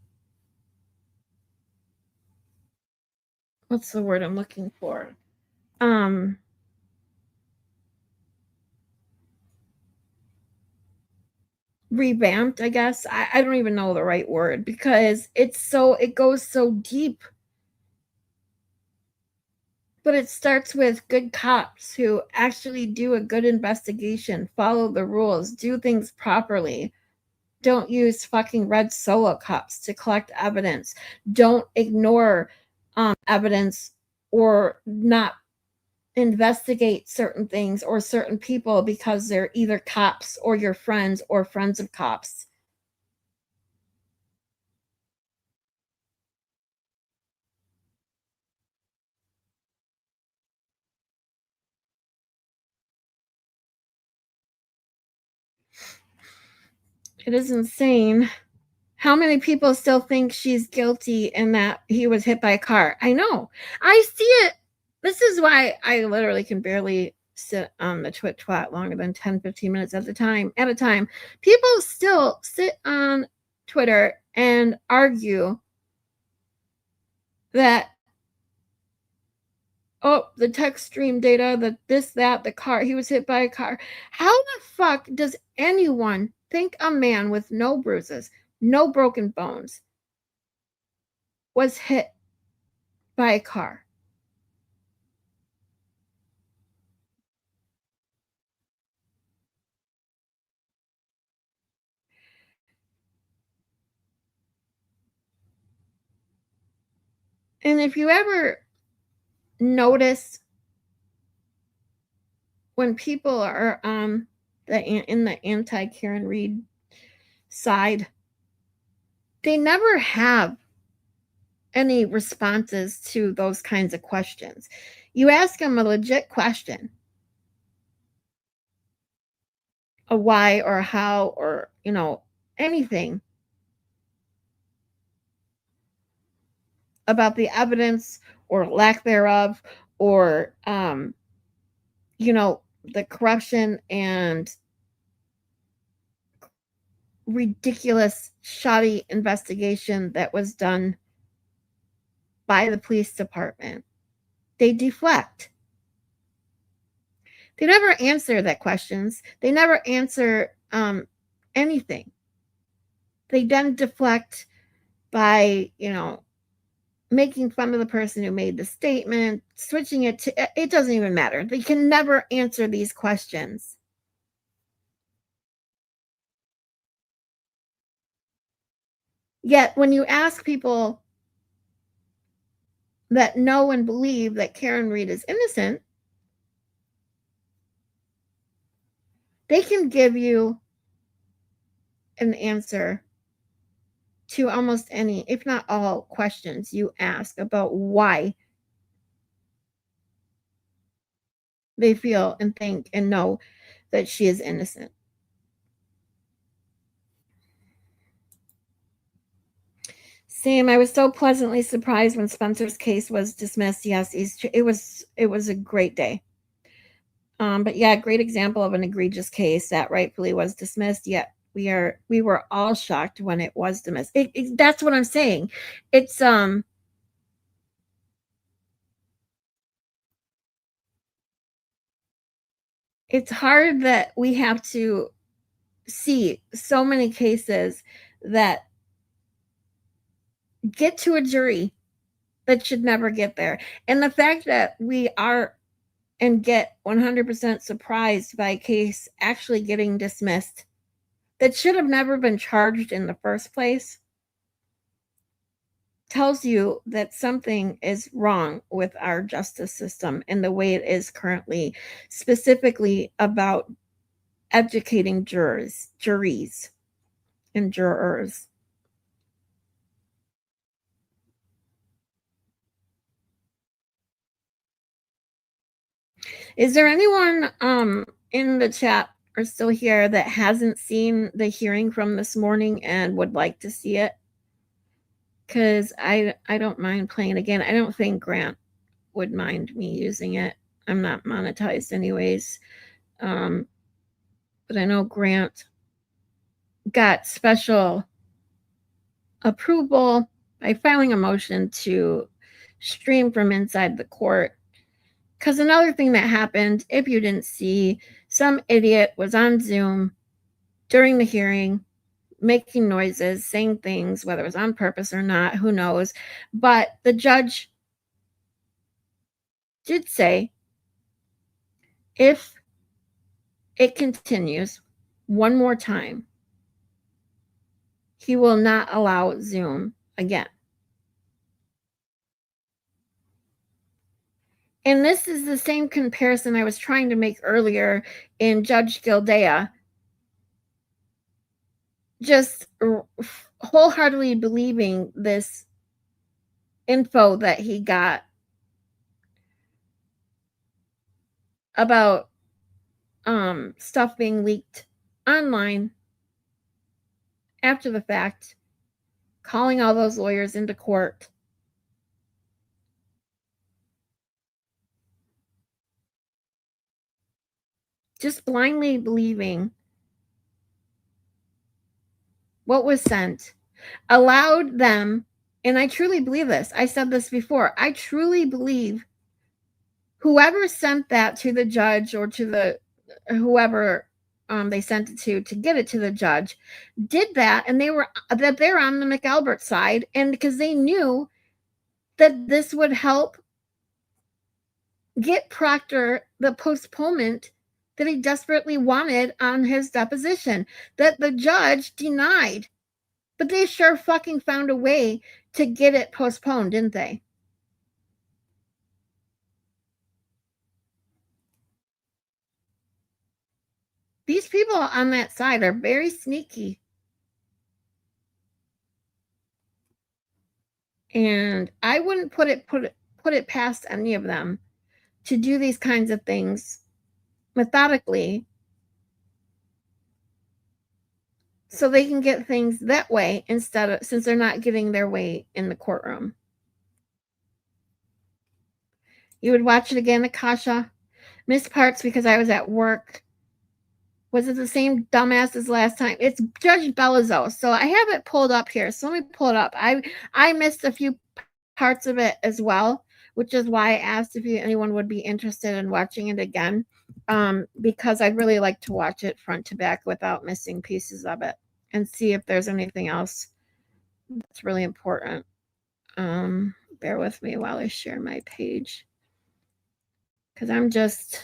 what's the word I'm looking for? Revamped, I guess. I don't even know the right word, because it goes so deep. But it starts with good cops who actually do a good investigation, follow the rules, do things properly. Don't use fucking red Solo cups to collect evidence. Don't ignore evidence or not investigate certain things or certain people because they're either cops or your friends or friends of cops. It is insane. How many people still think she's guilty and that he was hit by a car? I know. I see it. This is why I literally can barely sit on the twat longer than 10-15 minutes at a time. People still sit on Twitter and argue that, oh, the text stream data, the car, he was hit by a car. How the fuck does anyone think a man with no bruises, no broken bones, was hit by a car? And if you ever notice when people are in the anti Karen Reed side, they never have any responses to those kinds of questions. You ask them a legit question, a why or a how or anything about the evidence or lack thereof, or the corruption and ridiculous, shoddy investigation that was done by the police department. They deflect. They never answer that questions. They never answer anything. They then deflect by, making fun of the person who made the statement, switching it to, it doesn't even matter. They can never answer these questions. Yet when you ask people that know and believe that Karen Read is innocent, they can give you an answer to almost any, if not all, questions you ask about why they feel and think and know that she is innocent. Same. I was so pleasantly surprised when Spencer's case was dismissed. Yes, it was a great day. But yeah, great example of an egregious case that rightfully was dismissed. Yet we were all shocked when it was dismissed. That's what I'm saying. It's hard that we have to see so many cases that get to a jury that should never get there. And the fact that we are and get 100% surprised by a case actually getting dismissed that should have never been charged in the first place tells you that something is wrong with our justice system and the way it is currently, specifically about educating juries, and jurors. Is there anyone in the chat or still here that hasn't seen the hearing from this morning and would like to see it? Because I don't mind playing it again. I don't think Grant would mind me using it. I'm not monetized anyways. But I know Grant got special approval by filing a motion to stream from inside the court. Because another thing that happened, if you didn't see, some idiot was on Zoom during the hearing, making noises, saying things, whether it was on purpose or not, who knows. But the judge did say, if it continues one more time, he will not allow Zoom again. And this is the same comparison I was trying to make earlier in Judge Gildea, just wholeheartedly believing this info that he got about stuff being leaked online after the fact, calling all those lawyers into court. Just blindly believing what was sent, allowed them, and I truly believe this. I said this before. I truly believe whoever sent that to the judge or to the whoever they sent it to get it to the judge did that, and they're on the McAlbert side, and because they knew that this would help get Proctor the postponement that he desperately wanted on his deposition that the judge denied. But they sure fucking found a way to get it postponed, didn't they? These people on that side are very sneaky. And I wouldn't put it past any of them to do these kinds of things methodically so they can get things that way instead of, since they're not getting their way in the courtroom. You would watch it again, Akasha? missed parts because I was at work. Was it the same dumbass as last time? It's Judge Bellizo. So I have it pulled up here. So let me pull it up. I missed a few parts of it as well, which is why I asked if anyone would be interested in watching it again, because I'd really like to watch it front to back without missing pieces of it and see if there's anything else that's really important. Bear with me while I share my page, because I'm just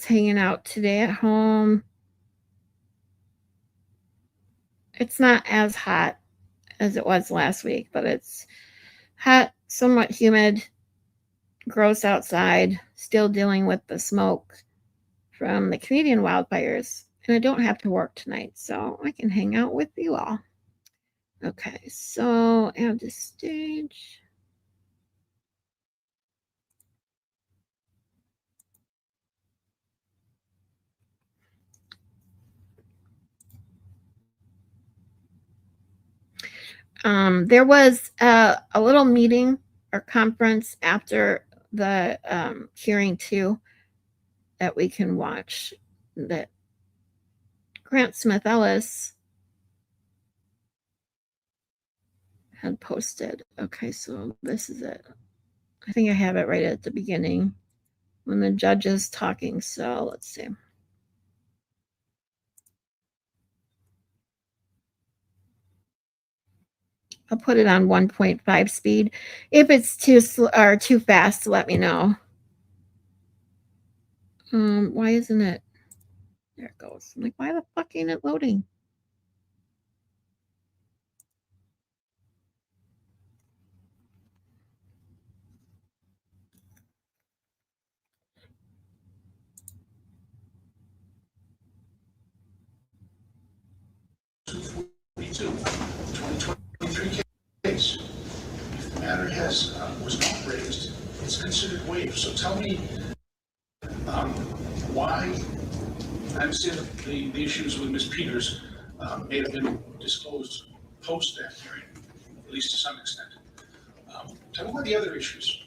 hanging out today at home. It's not as hot as it was last week, but it's hot, somewhat humid, gross outside, still dealing with the smoke from the Canadian wildfires. And I don't have to work tonight, so I can hang out with you all. Okay, so add the stage. There was a little meeting or conference after the hearing too that we can watch that Grant Smith Ellis had posted. Okay, so this is it. I think I have it right at the beginning when the judge is talking. So let's see. I'll put it on 1.5 speed. If it's too slow or too fast, let me know. Why isn't it? There it goes. I'm like, why the fuck ain't it loading? Case. If the matter was not raised, it's considered waived. So tell me why. I understand the issues with Ms. Peters may have been disclosed post that hearing, at least to some extent. Tell me what the other issues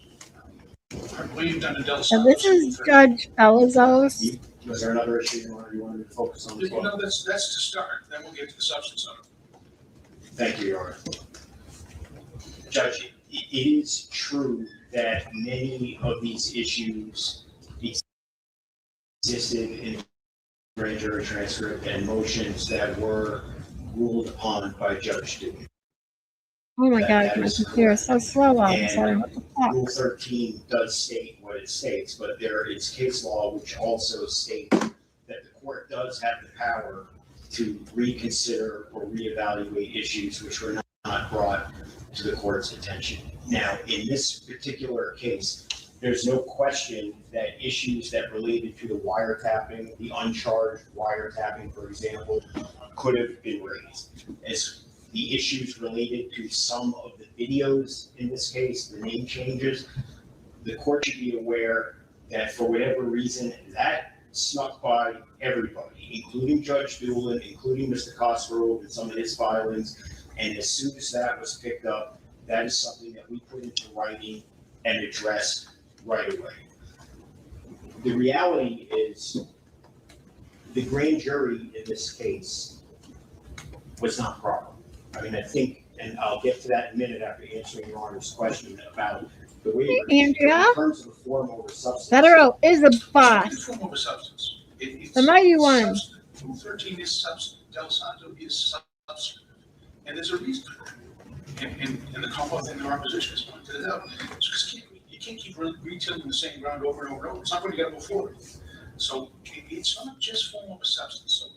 are waived under Del So this is Judge Bellizo's. Was there another issue you wanted to focus on? Well, no, that's to start. Then we'll get to the substance of it. Thank you, Your Honor. Judge, it is true that many of these issues existed in the grand jury transcript and motions that were ruled upon by Judge Dewey. Oh my God, my computer is so slow all of a sudden. What the fuck? Rule 13 does state what it states, but there is case law which also states that the court does have the power to reconsider or reevaluate issues which were not brought to the court's attention. Now, in this particular case, there's no question that issues that related to the wiretapping, the uncharged wiretapping, for example, could have been raised. As the issues related to some of the videos in this case, the name changes, the court should be aware that for whatever reason, that snuck by everybody, including Judge Doolin, including Mr. Cosgrove and some of his filings. And as soon as that was picked up, that is something that we put into writing and addressed right away. The reality is the grand jury in this case was not proper. I mean, I think, and I'll get to that in a minute after answering Your Honor's question about the waiver. Andrea? In terms of the form over substance. Federal is a boss. Form over substance. The mighty one. Rule 13 is substance. Del Santo is substantive. And there's a reason for that. And the Commonwealth in their opposition has pointed it out. Because you can't keep retilling the same ground over and over and over. It's not going to get go forward. So it's not just form over substance. So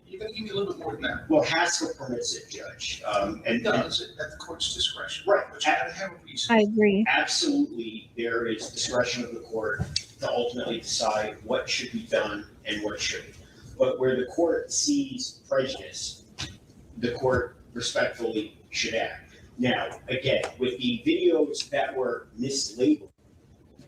you got to give me a little bit more than that. Well, Haskell permits it, Judge. It does at the court's discretion. Right. But you got to have a reason. I agree. Absolutely, there is discretion of the court to ultimately decide what should be done and what shouldn't. But where the court sees prejudice, the court respectfully should act. Now, again, with the videos that were mislabeled,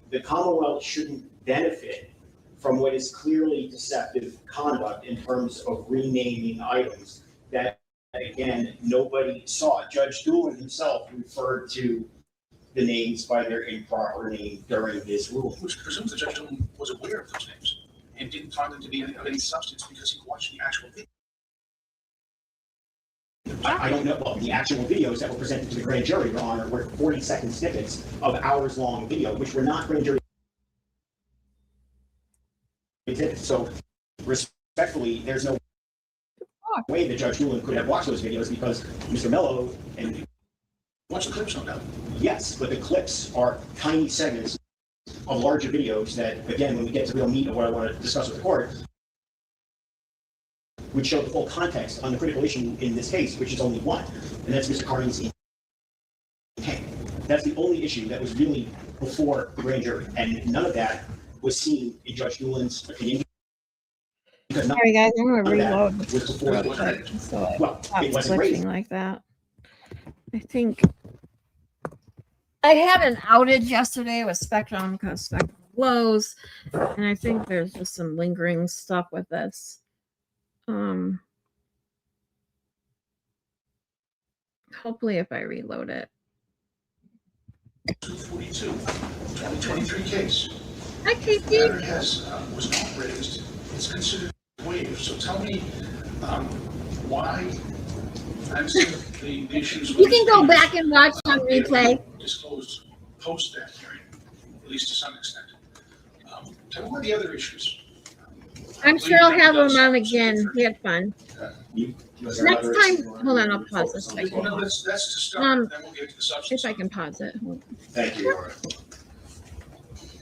the Commonwealth shouldn't benefit from what is clearly deceptive conduct in terms of renaming items that, again, nobody saw. Judge Doolin himself referred to the names by their improper name during his ruling. Which presumes the judge was aware of those names and didn't find them to be of any substance because he watched the actual video. I don't know. Well, the actual videos that were presented to the grand jury, Your Honor, were 40-second snippets of hours-long video, which were not grand jury exhibits. So, respectfully, there's no way that Judge Doolin could have watched those videos because Mr. Mello and Watch the clips, no doubt. yes, but the clips are tiny segments of larger videos that, again, when we get to the real meat of what I want to discuss with the court, would show the full context on the critical issue in this case, which is only one, and that's Mr. Carney's intent. That's the only issue that was really before the grand jury, and none of that was seen in Judge Doolin's opinion. Because none Sorry guys, I'm gonna of that reload was before real the quick so it well, stops it wasn't raised. glitching like that. I think I had an outage yesterday with Spectrum because Spectrum blows, and I think there's just some lingering stuff with this. Hopefully if I reload it. 242, 2023 case. Hi, The Casey. matter was not raised. It's considered waived. So tell me why I'm saying the issues. You can go back and watch on replay. Disclosed post that hearing, at least to some extent. Tell me what the other issues. I'm sure I'll have him on again. We had fun. Next time, hold on, I'll pause this. Well, that's to start. Then we'll get to the substance. If I can pause it. Hold on. Thank you, Your Honor.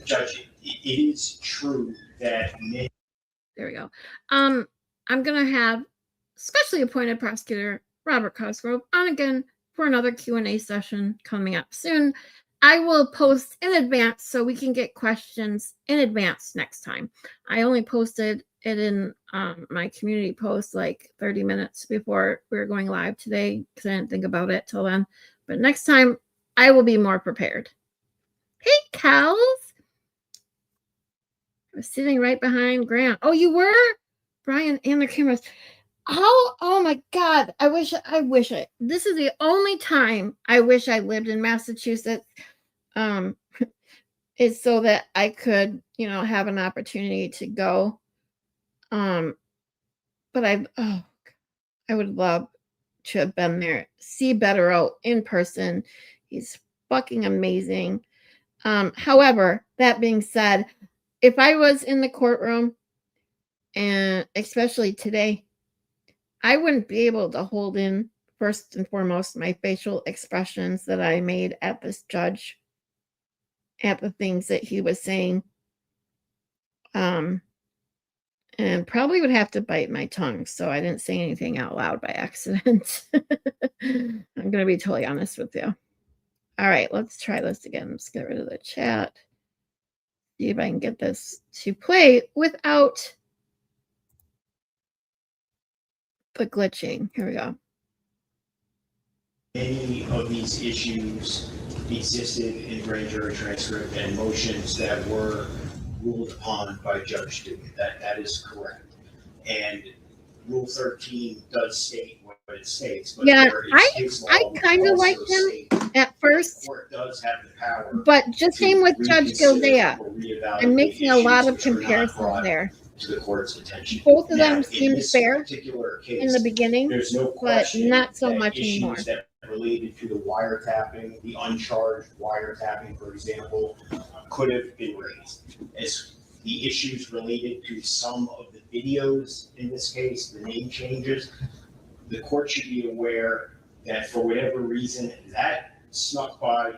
Judge, it is true that many There we go. I'm gonna have specially appointed prosecutor Robert Cosgrove on again for another Q&A session coming up soon. I will post in advance so we can get questions in advance next time. I only posted it in my community post like 30 minutes before we were going live today because I didn't think about it till then. But next time I will be more prepared. Hey, Kels. I was sitting right behind Grant. Oh, you were? Brian and the cameras. Oh my God. I wish it. This is the only time I wish I lived in Massachusetts. Is so that I could, have an opportunity to go. But I would love to have been there, see Betterow in person. He's fucking amazing. However, that being said, if I was in the courtroom, and especially today, I wouldn't be able to hold in, first and foremost, my facial expressions that I made at this judge, at the things that he was saying. And probably would have to bite my tongue so I didn't say anything out loud by accident. I'm going to be totally honest with you. All right, let's try this again. Let's get rid of the chat. See if I can get this to play without the glitching. Here we go. Many of these issues existed in grand jury transcript and motions that were ruled upon by Judge Doolin. That is correct. And Rule 13 does state what it states. But Yeah, there is case law I which kind of also liked him states at first, the court does have the power. but just to same with Judge reconsider Gildea. or reevaluate I'm making a lot of issues which are not comparisons brought there. to the court's attention. Both of Now, them in seemed this fair particular case, in the beginning, there's no but question not so that much issues anymore. that related to the wiretapping, the uncharged wiretapping, for example, could have been raised. As the issues related to some of the videos in this case, the name changes, the court should be aware that for whatever reason, that snuck by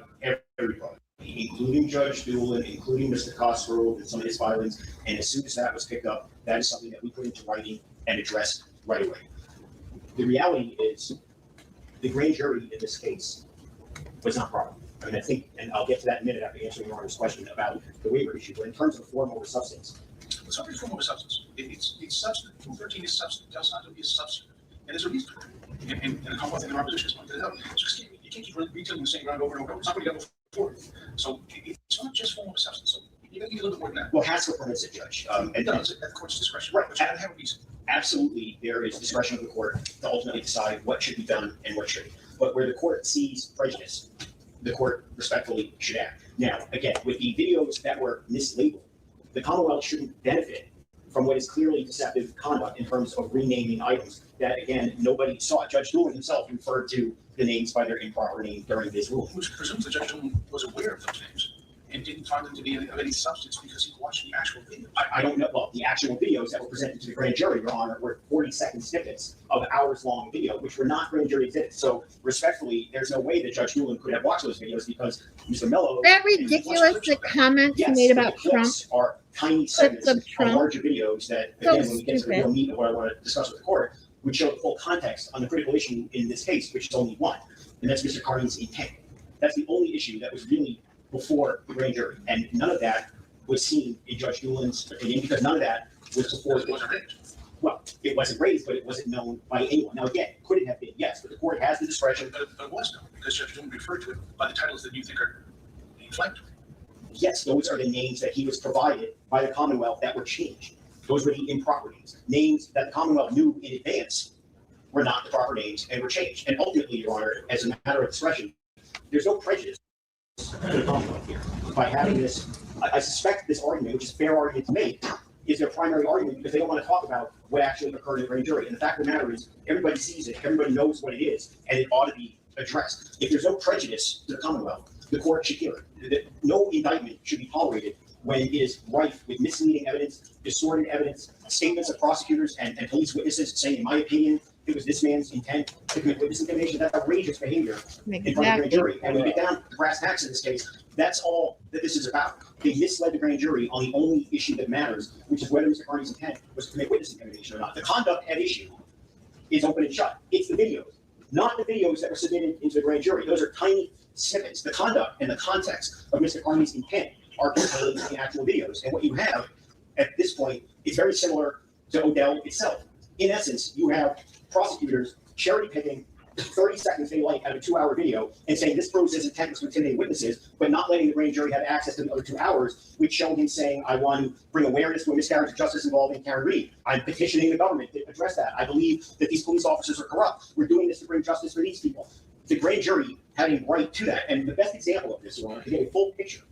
everybody, including Judge Doolin, including Mr. Cosgrove and some of his filings. And as soon as that was picked up, that is something that we put into writing and addressed right away. The reality is, the grand jury in this case was not proper. I mean, I think, and I'll get to that in a minute after answering Your Honor's question about the waiver issue, but in terms of form over substance. It's not form over substance. It's substantive. Rule 13 is substantive. Does not be substantive. And there's a reason for it. And a couple of things in our position is pointed out. So you can't keep retelling the same ground over and over. It's not going to go forward. So it's not just form over substance. So you got to get a little bit more than that. Well, Haskell permits it, Judge. It does at the court's discretion. Right. But you got to have a reason. Absolutely, there is discretion of the court to ultimately decide what should be done and what shouldn't. But where the court sees prejudice, the court respectfully should act. Now, again, with the videos that were mislabeled, the Commonwealth shouldn't benefit from what is clearly deceptive conduct in terms of renaming items that, again, nobody saw. Judge Doolin himself referred to the names by their improper name during his ruling. Which presumes that Judge Doolin was aware of those names and didn't find them to be of any substance because he watched the actual video. I don't know. Well, the actual videos that were presented to the grand jury, Your Honor, were 40-second snippets of hours-long video, which were not grand jury exhibits. So, respectfully, there's no way that Judge Doolin could have watched those videos because Mr. Mello. That ridiculous, the comments yes, made about the Trump. Are tiny segments of of Trump. larger videos that, So again, when we get to the stupid. real meat of what I want to discuss with the court, would show the full context on the critical issue in this case, which is only one, and that's Mr. Carney's intent. That's the only issue that was really before the grand jury, and none of that was seen in Judge Doolin's opinion because none of that was before. It wasn't raised. Well, it wasn't raised, but it wasn't known by anyone. Now, again, could it have been? Yes, but the court has the discretion. But it was known because Judge Doolin referred to it by the titles that you think are inflammatory. Yes, those are the names that he was provided by the Commonwealth that were changed. Those were the improper names. Names that the Commonwealth knew in advance were not the proper names and were changed. And ultimately, Your Honor, as a matter of discretion, there's no prejudice to the Commonwealth here by having this. I suspect this argument, which is a fair argument to make, is their primary argument because they don't want to talk about what actually occurred in the grand jury. And the fact of the matter is, everybody sees it, everybody knows what it is, and it ought to be addressed. If there's no prejudice to the Commonwealth, the court should hear it. No indictment should be tolerated when it is rife with misleading evidence, distorted evidence, statements of prosecutors and police witnesses saying, in my opinion, it was this man's intent to commit witness intimidation. That's outrageous behavior in front of the grand jury. And when we get down to brass tacks in this case, that's all that this is about. They misled the grand jury on the only issue that matters, which is whether Mr. Carney's intent was to commit witness intimidation or not. The conduct at issue is open and shut. It's the videos, not the videos that were submitted into the grand jury. Those are tiny snippets. The conduct and the context of Mr. Carney's intent are contained in the actual videos. And what you have at this point is very similar to Odell itself. In essence, you have prosecutors cherry picking 30 seconds they like out of a 2-hour video and saying this proves his intent was to intimidate witnesses, but not letting the grand jury have access to the other 2 hours, which show him saying, I want to bring awareness to a miscarriage of justice involving Karen Reed. I'm petitioning the government to address that. I believe that these police officers are corrupt. We're doing this to bring justice for these people. The grand jury having right to that. And the best example of this, Your Honor, to get a full picture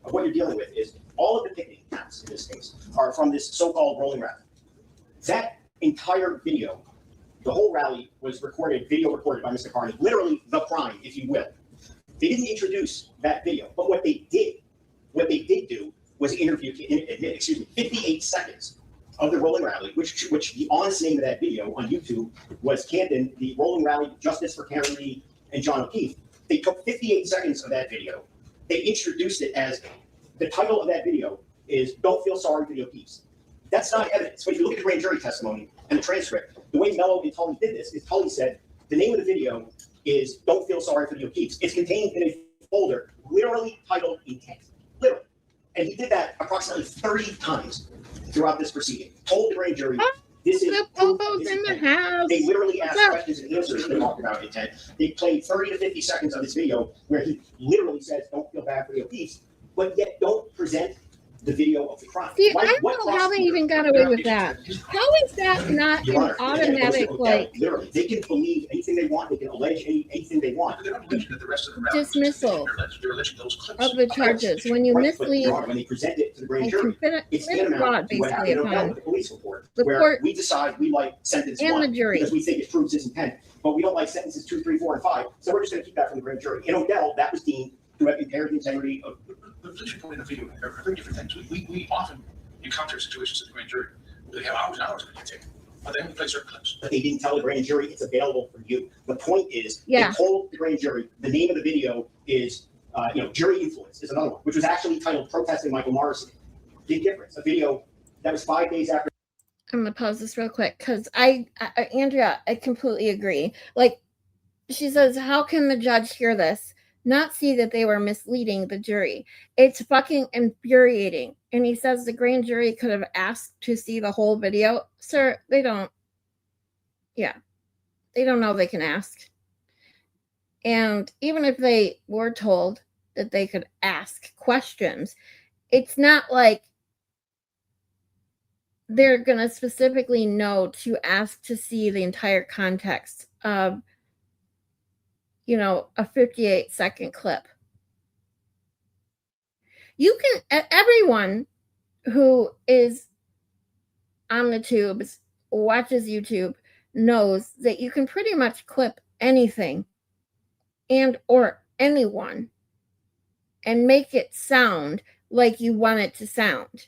of what you're dealing with is all of the picketing counts in this case are from this so-called rolling rally. That entire video, the whole rally was recorded, video recorded by Mr. Carney, literally the crime, if you will. They didn't introduce that video, but what they did do was interview, 58 seconds of the rolling rally, which the honest name of that video on YouTube was Camden, the rolling rally, Justice for Karen Reed and John O'Keefe. They took 58 seconds of that video. They introduced it as the title of that video is Don't Feel Sorry for the O'Keefes. That's not evidence. When you look at the grand jury testimony and the transcript, the way Mello and Tully did this is Tully said, the name of the video is Don't Feel Sorry for the O'Keefes. It's contained in a folder literally titled Intent. Literally. And he did that approximately 30 times throughout this proceeding. Told the grand jury, this is The popos in the house. they literally asked questions and answers and talked about intent. They played 30 to 50 seconds of this video where he literally says, don't feel bad for the O'Keefes, but yet don't present the video of the crime. See, I don't know how they even got away with that. How is that not Your an Honor, automatic, like, literally, they can believe anything they want, they can allege anything they want. But they're not alleging that the rest of the rally was dismissal they're alleging those clips. of the charges when you Right, but, mislead Your Honor, when they present it to the grand and jury, commit it's fraud tantamount to what basically happened in Odell upon with the police report, the where court we decide we like sentence and the one jury. because we think it proves his intent, but we don't like sentences 2, 3, 4, and 5. So we're just going to keep that from the grand jury. In Odell, that was deemed to have impaired the integrity of. The police report in the video are very different things. We often encounter situations at the grand jury where they have hours and hours of tape, but they only play certain clips. But they didn't tell the grand jury it's available for you. The point is, Yeah. they told the grand jury the name of the video is, Jury Influence is another one, which was actually titled Protesting Michael Morrison. Big difference. A video that was 5 days after. I'm gonna pause this real quick because Andrea, I completely agree. Like, she says, how can the judge hear this, not see that they were misleading the jury? It's fucking infuriating. And he says the grand jury could have asked to see the whole video. Sir, they don't. Yeah, they don't know they can ask. And even if they were told that they could ask questions, it's not like they're going to specifically know to ask to see the entire context of, a 58-second clip. You can, everyone who is on the tubes, watches YouTube, knows that you can pretty much clip anything and or anyone and make it sound like you want it to sound.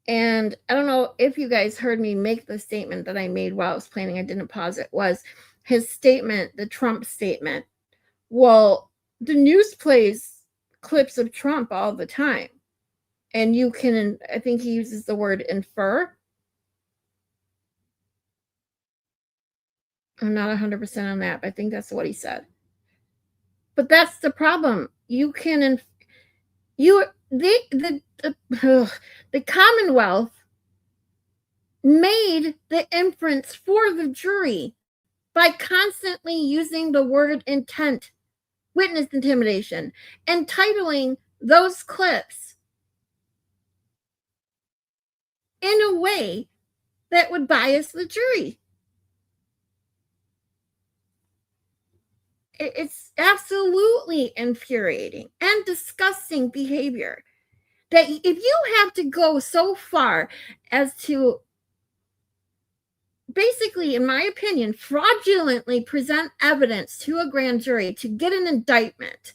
And I don't know if you guys heard me make the statement that I made while I was planning. I didn't pause it. Was his statement, the Trump statement. Well, the news plays clips of Trump all the time. And you can, I think he uses the word infer. I'm not 100% on that, but I think that's what he said. But that's the problem. You can, the Commonwealth made the inference for the jury by constantly using the word intent, witness intimidation, and titling those clips in a way that would bias the jury. It's absolutely infuriating and disgusting behavior that if you have to go so far as to basically, in my opinion, fraudulently present evidence to a grand jury to get an indictment.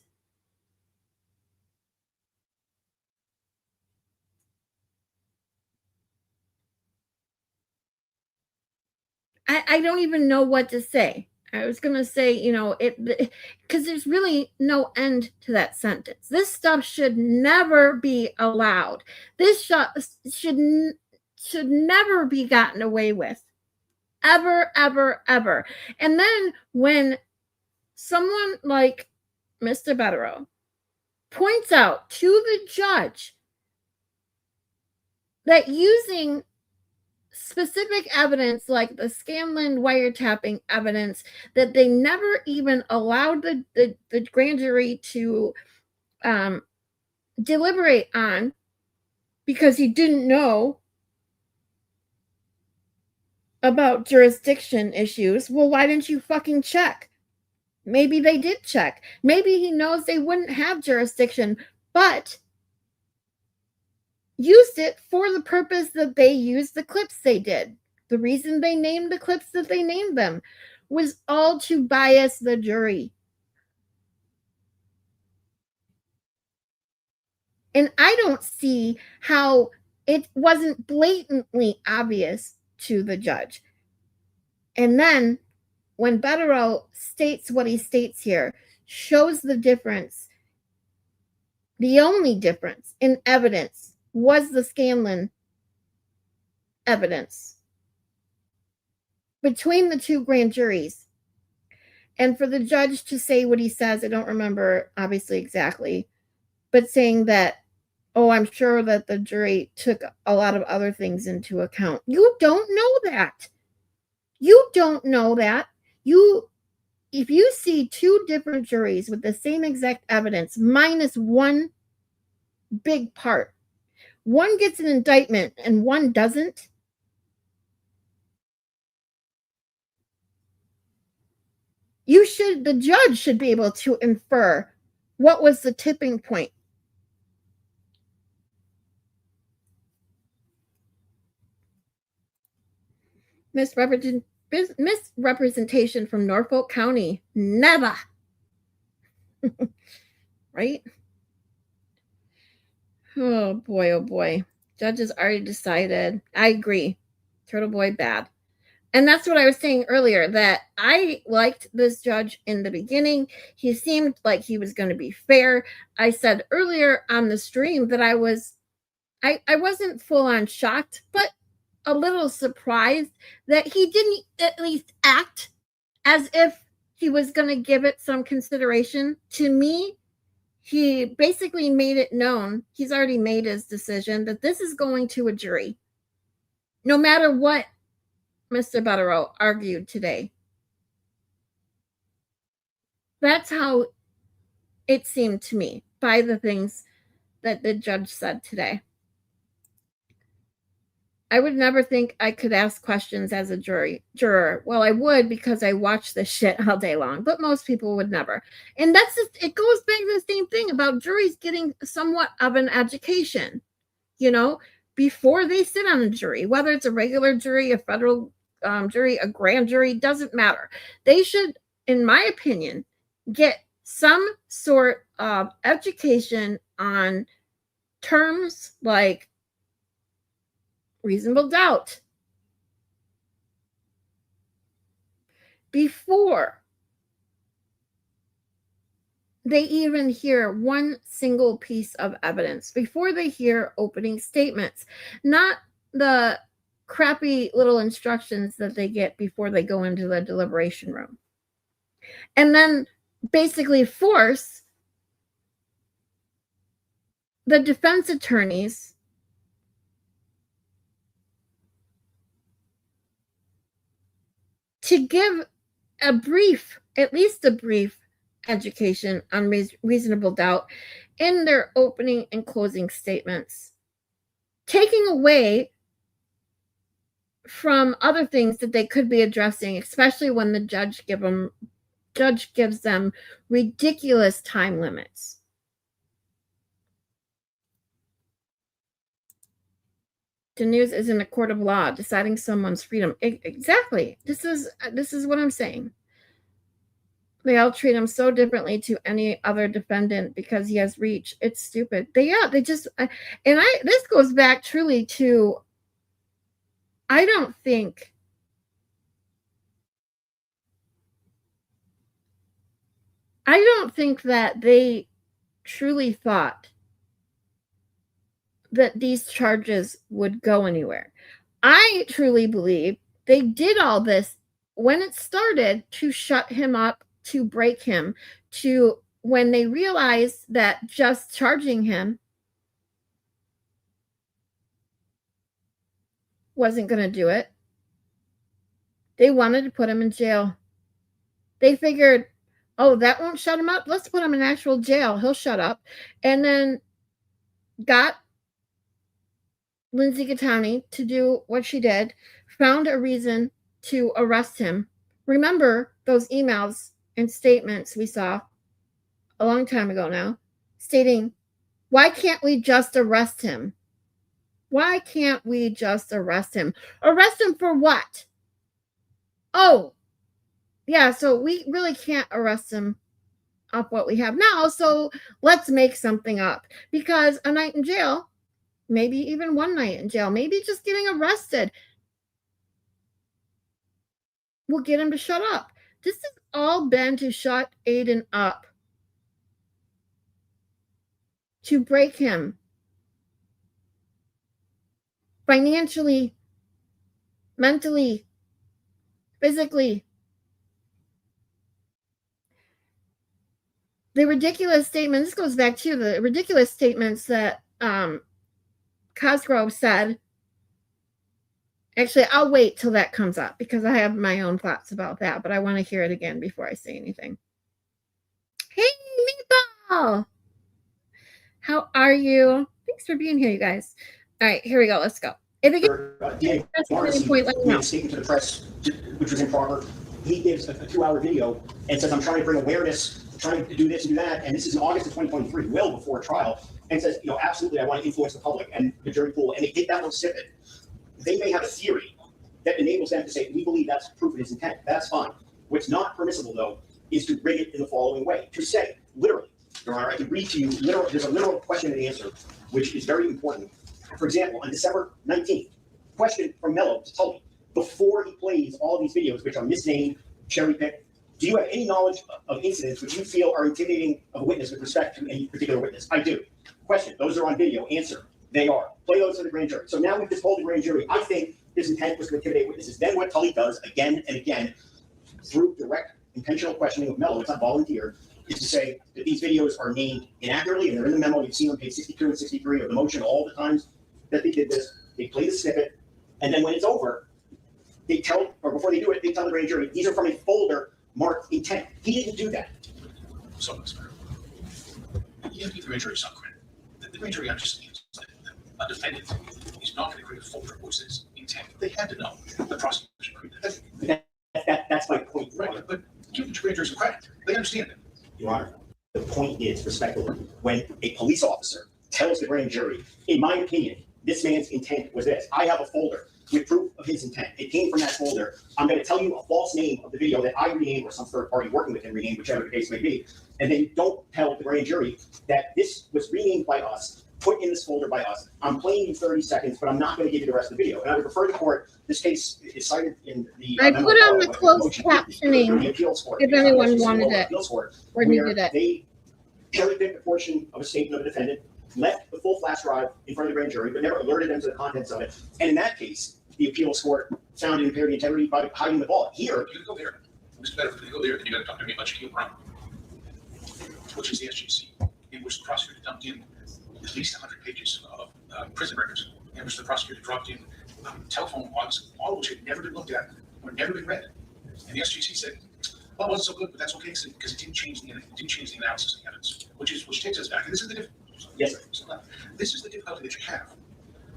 I don't even know what to say. I was going to say, because there's really no end to that sentence. This stuff should never be allowed. This should never be gotten away with. Ever, ever, ever. And then when someone like Mr. Betterow points out to the judge that using specific evidence like the Scanlon wiretapping evidence that they never even allowed the grand jury to deliberate on because he didn't know about jurisdiction issues. Well, why didn't you fucking check? Maybe they did check. Maybe he knows they wouldn't have jurisdiction, but used it for the purpose that they used the clips they did. The reason they named the clips that they named them was all to bias the jury. And I don't see how it wasn't blatantly obvious to the judge. And then when Betterow states what he states here, shows the difference. The only difference in evidence was the Scanlon evidence between the two grand juries. And for the judge to say what he says, I don't remember obviously exactly, but saying that, oh, I'm sure that the jury took a lot of other things into account. You don't know that. You don't know that. If you see two different juries with the same exact evidence minus one big part, one gets an indictment and one doesn't, the judge should be able to infer what was the tipping point. Misrepresentation from Norfolk County. Never. Right? Oh boy, oh boy. Judges already decided. I agree. Turtle Boy bad. And that's what I was saying earlier, that I liked this judge in the beginning. He seemed like he was going to be fair. I said earlier on the stream that I wasn't full on shocked, but a little surprised that he didn't at least act as if he was going to give it some consideration. To me, he basically made it known, he's already made his decision, that this is going to a jury. No matter what Mr. Betterow argued today. That's how it seemed to me by the things that the judge said today. I would never think I could ask questions as a juror. Well, I would because I watch this shit all day long, but most people would never. And that's just, it goes back to the same thing about juries getting somewhat of an education, you know, before they sit on a jury, whether it's a regular jury, a federal jury, a grand jury, doesn't matter. They should, in my opinion, get some sort of education on terms like reasonable doubt before they even hear one single piece of evidence, before they hear opening statements, not the crappy little instructions that they get before they go into the deliberation room. And then basically force the defense attorneys to give a brief, at least a brief education on reasonable doubt in their opening and closing statements, taking away from other things that they could be addressing, especially when the judge gives them ridiculous time limits. The news isn't a court of law deciding someone's freedom. Exactly. This is what I'm saying. They all treat him so differently to any other defendant because he has reach. It's stupid. They just, this goes back truly to, I don't think that they truly thought that these charges would go anywhere. I truly believe they did all this when it started to shut him up, to break him, to when they realized that just charging him wasn't going to do it. They wanted to put him in jail. They figured, oh, that won't shut him up. Let's put him in actual jail. He'll shut up. And then got Lindsay Gattani to do what she did, found a reason to arrest him. Remember those emails and statements we saw a long time ago now, stating, why can't we just arrest him? Why can't we just arrest him? Arrest him for what? Oh, yeah, so we really can't arrest him off what we have now, so let's make something up. Because a night in jail, maybe even one night in jail, maybe just getting arrested will get him to shut up. This has all been to shut Aiden up, to break him financially, mentally, physically. The ridiculous statement, this goes back to the ridiculous statements that Cosgrove said. Actually, I'll wait till that comes up because I have my own thoughts about that, but I want to hear it again before I say anything. Hey, Meatball! How are you? Thanks for being here, you guys. All right, here we go. Let's go. If it gets point, let me know. Speaking to the press, which was improper, he gives a 2-hour video and says, I'm trying to bring awareness, trying to do this and do that, and this is in August of 2023, well before trial, and says, absolutely, I want to influence the public and the jury pool, and they did that little snippet. They may have a theory that enables them to say, we believe that's proof of his intent. That's fine. What's not permissible, though, is to rig it in the following way. To say, literally, Your Honor, I can read to you, there's a literal question and answer, which is very important. For example, on December 19th, question from Mello to Tully, before he plays all these videos, which are misnamed, cherry-picked, do you have any knowledge of incidents which you feel are intimidating of a witness with respect to any particular witness? I do. Question, those are on video. Answer, they are. Play those to the grand jury. So now we've just told the grand jury, I think his intent was to intimidate witnesses. Then what Tully does again and again, through direct intentional questioning of Mello, it's not volunteer, is to say that these videos are named inaccurately, and they're in the memo. You've seen on page 62 and 63 of the motion all the times that they did this. They play the snippet, and then when it's over, they tell, or before they do it, they tell the grand jury, these are from a folder marked intent. He didn't do that. So, you have to give the grand jury some credit. The grand jury understands that a defendant is not going to create a folder which says intent. They had to know the prosecution created That's my point, Your right, Honor. but give the grand jury some credit. They understand it. Your Honor, the point is, respectfully, when a police officer tells the grand jury, in my opinion, this man's intent was this. I have a folder with proof of his intent. It came from that folder. I'm going to tell you a false name of the video that I renamed or some third party working with him renamed, whichever the case may be. And then you don't tell the grand jury that this was renamed by us, put in this folder by us. I'm playing you 30 seconds, but I'm not going to give you the rest of the video. And I would refer the court, this case is cited in the. I put on the closed captioning the appeals court. if anyone wanted The it appeals court, or needed it. they cherry-picked a portion of a statement of a defendant, left the full flash drive in front of the grand jury, but never alerted them to the contents of it. And in that case, the appeals court found it impaired the integrity by hiding the ball. Here, You go there. Mr. Better, if you go there, then you got to talk to me about Shaquille Brown, which is the SGC, in which the prosecutor dumped in at least 100 pages of prison records, in which the prosecutor dropped in telephone logs, all of which had never been looked at or never been read. And the SGC said, well, it wasn't so good, but that's okay, because it didn't change the analysis of the evidence, which takes us back. And this is the difficulty. Yes, sir. So now, this is the difficulty that you have.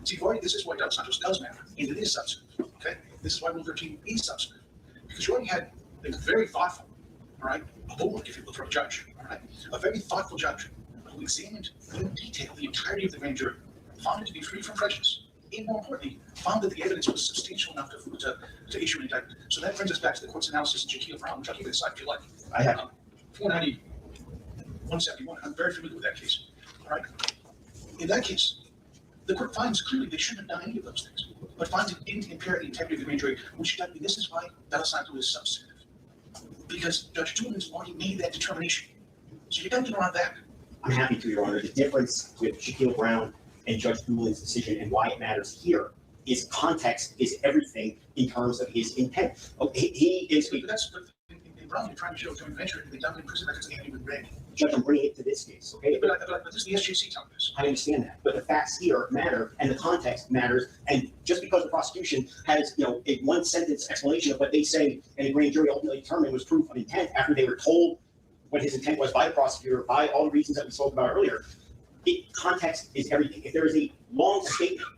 See, this is why Dos Santos does matter, and it is substantive. Okay, this is why Rule 13 is substantive, because you already had a very thoughtful, all right, a bulwark, if you will, for a judge, all right, a very thoughtful judge who examined in detail the entirety of the grand jury, found it to be free from prejudice, and more importantly, found that the evidence was substantial enough to issue an indictment. So that brings us back to the court's analysis of Shaquille Brown, which I'll give you the side if you like. I have. 490, 171. I'm very familiar with that case. All right. In that case, the court finds clearly they shouldn't have done any of those things, but finds it didn't impair the integrity of the grand jury, which this is why Dos Santos is substantive, because Judge Julian's already made that determination. So you got to get around that. I'm happy to, Your Honor. The difference with Shaquille Brown and Judge Doolin's decision and why it matters here is context is everything in terms of his intent. Oh, he is. But in Brown, you're trying to show joint venture, and they dumped in prison records and they haven't even read. Judge, I'm bringing it to this case, okay? But this is the SGC telling us. I understand that, but the facts here matter and the context matters. And just because the prosecution has, a one sentence explanation of what they say and the grand jury ultimately determined was proof of intent after they were told what his intent was by the prosecutor, by all the reasons that we spoke about earlier, context is everything. If there is a long statement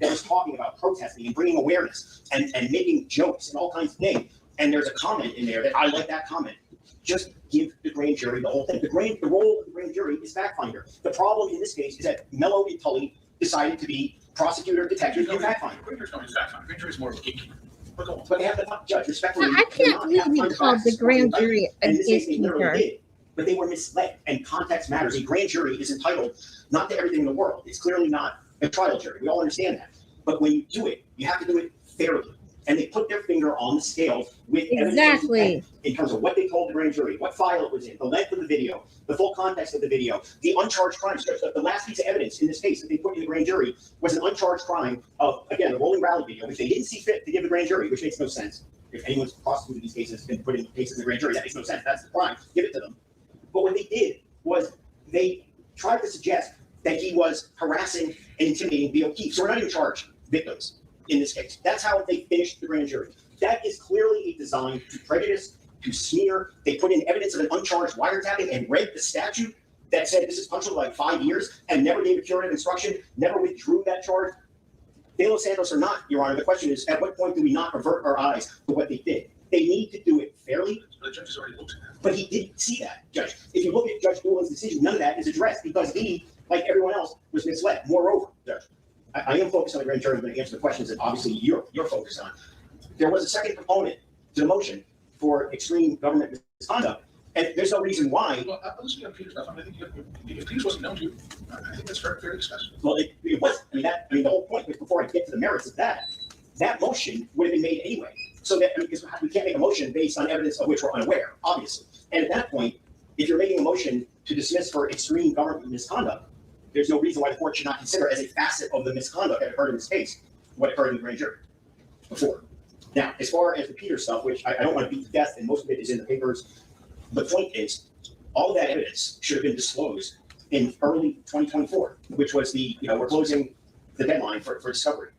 that is talking about protesting and bringing awareness and making jokes and all kinds of things, and there's a comment in there that I like that comment, just give the grand jury the whole thing. The role of the grand jury is fact finder. The problem in this case is that Mello and Tully decided to be prosecutor, detective, and fact finder. Grand jury's not fact finder. Grand jury's more of a gatekeeper. But go on. But they have to judge respectfully. I can't believe you called the grand jury a And in this case, they literally gatekeeper. did, but they were misled, and context matters. A grand jury is entitled not to everything in the world. It's clearly not a trial jury. We all understand that. But when you do it, you have to do it fairly. And they put their finger on the scale with Exactly. in terms of what they told the grand jury, what file it was in, the length of the video, the full context of the video, the uncharged crimes. The last piece of evidence in this case that they put in the grand jury was an uncharged crime of, again, the rolling rally video, which they didn't see fit to give the grand jury, which makes no sense. If anyone's prosecuted these cases and put in cases in the grand jury, that makes no sense. That's the crime. Give it to them. But what they did was they tried to suggest that he was harassing and intimidating B. O'Keefe. So we're not even charged victims in this case. That's how they finished the grand jury. That is clearly a design to prejudice, to smear. They put in evidence of an uncharged wiretapping and read the statute that said this is punishable like 5 years and never gave a curative instruction, never withdrew that charge. De Los Santos or not, Your Honor, the question is, at what point do we not avert our eyes to what they did? They need to do it fairly. But the judge has already looked at that. But he didn't see that, Judge. If you look at Judge Doolin's decision, none of that is addressed because he, like everyone else, was misled. Moreover, Judge, I am focused on the grand jury. I'm going to answer the questions that obviously you're focused on. There was a second component to the motion for extreme government misconduct, and there's no reason why. Well, let's get on Peter's stuff. I think if Peter's wasn't known to, I think that's fair to discuss. Well, it was. The whole point was before I get to the merits of that motion would have been made anyway. So that because we can't make a motion based on evidence of which we're unaware, obviously. And at that point, if you're making a motion to dismiss for extreme government misconduct, there's no reason why the court should not consider as a facet of the misconduct that occurred in this case what occurred in the grand jury before. Now, as far as the Peter stuff, which I don't want to beat to death, and most of it is in the papers, the point is all of that evidence should have been disclosed in early 2024, which was we're closing the deadline for discovery.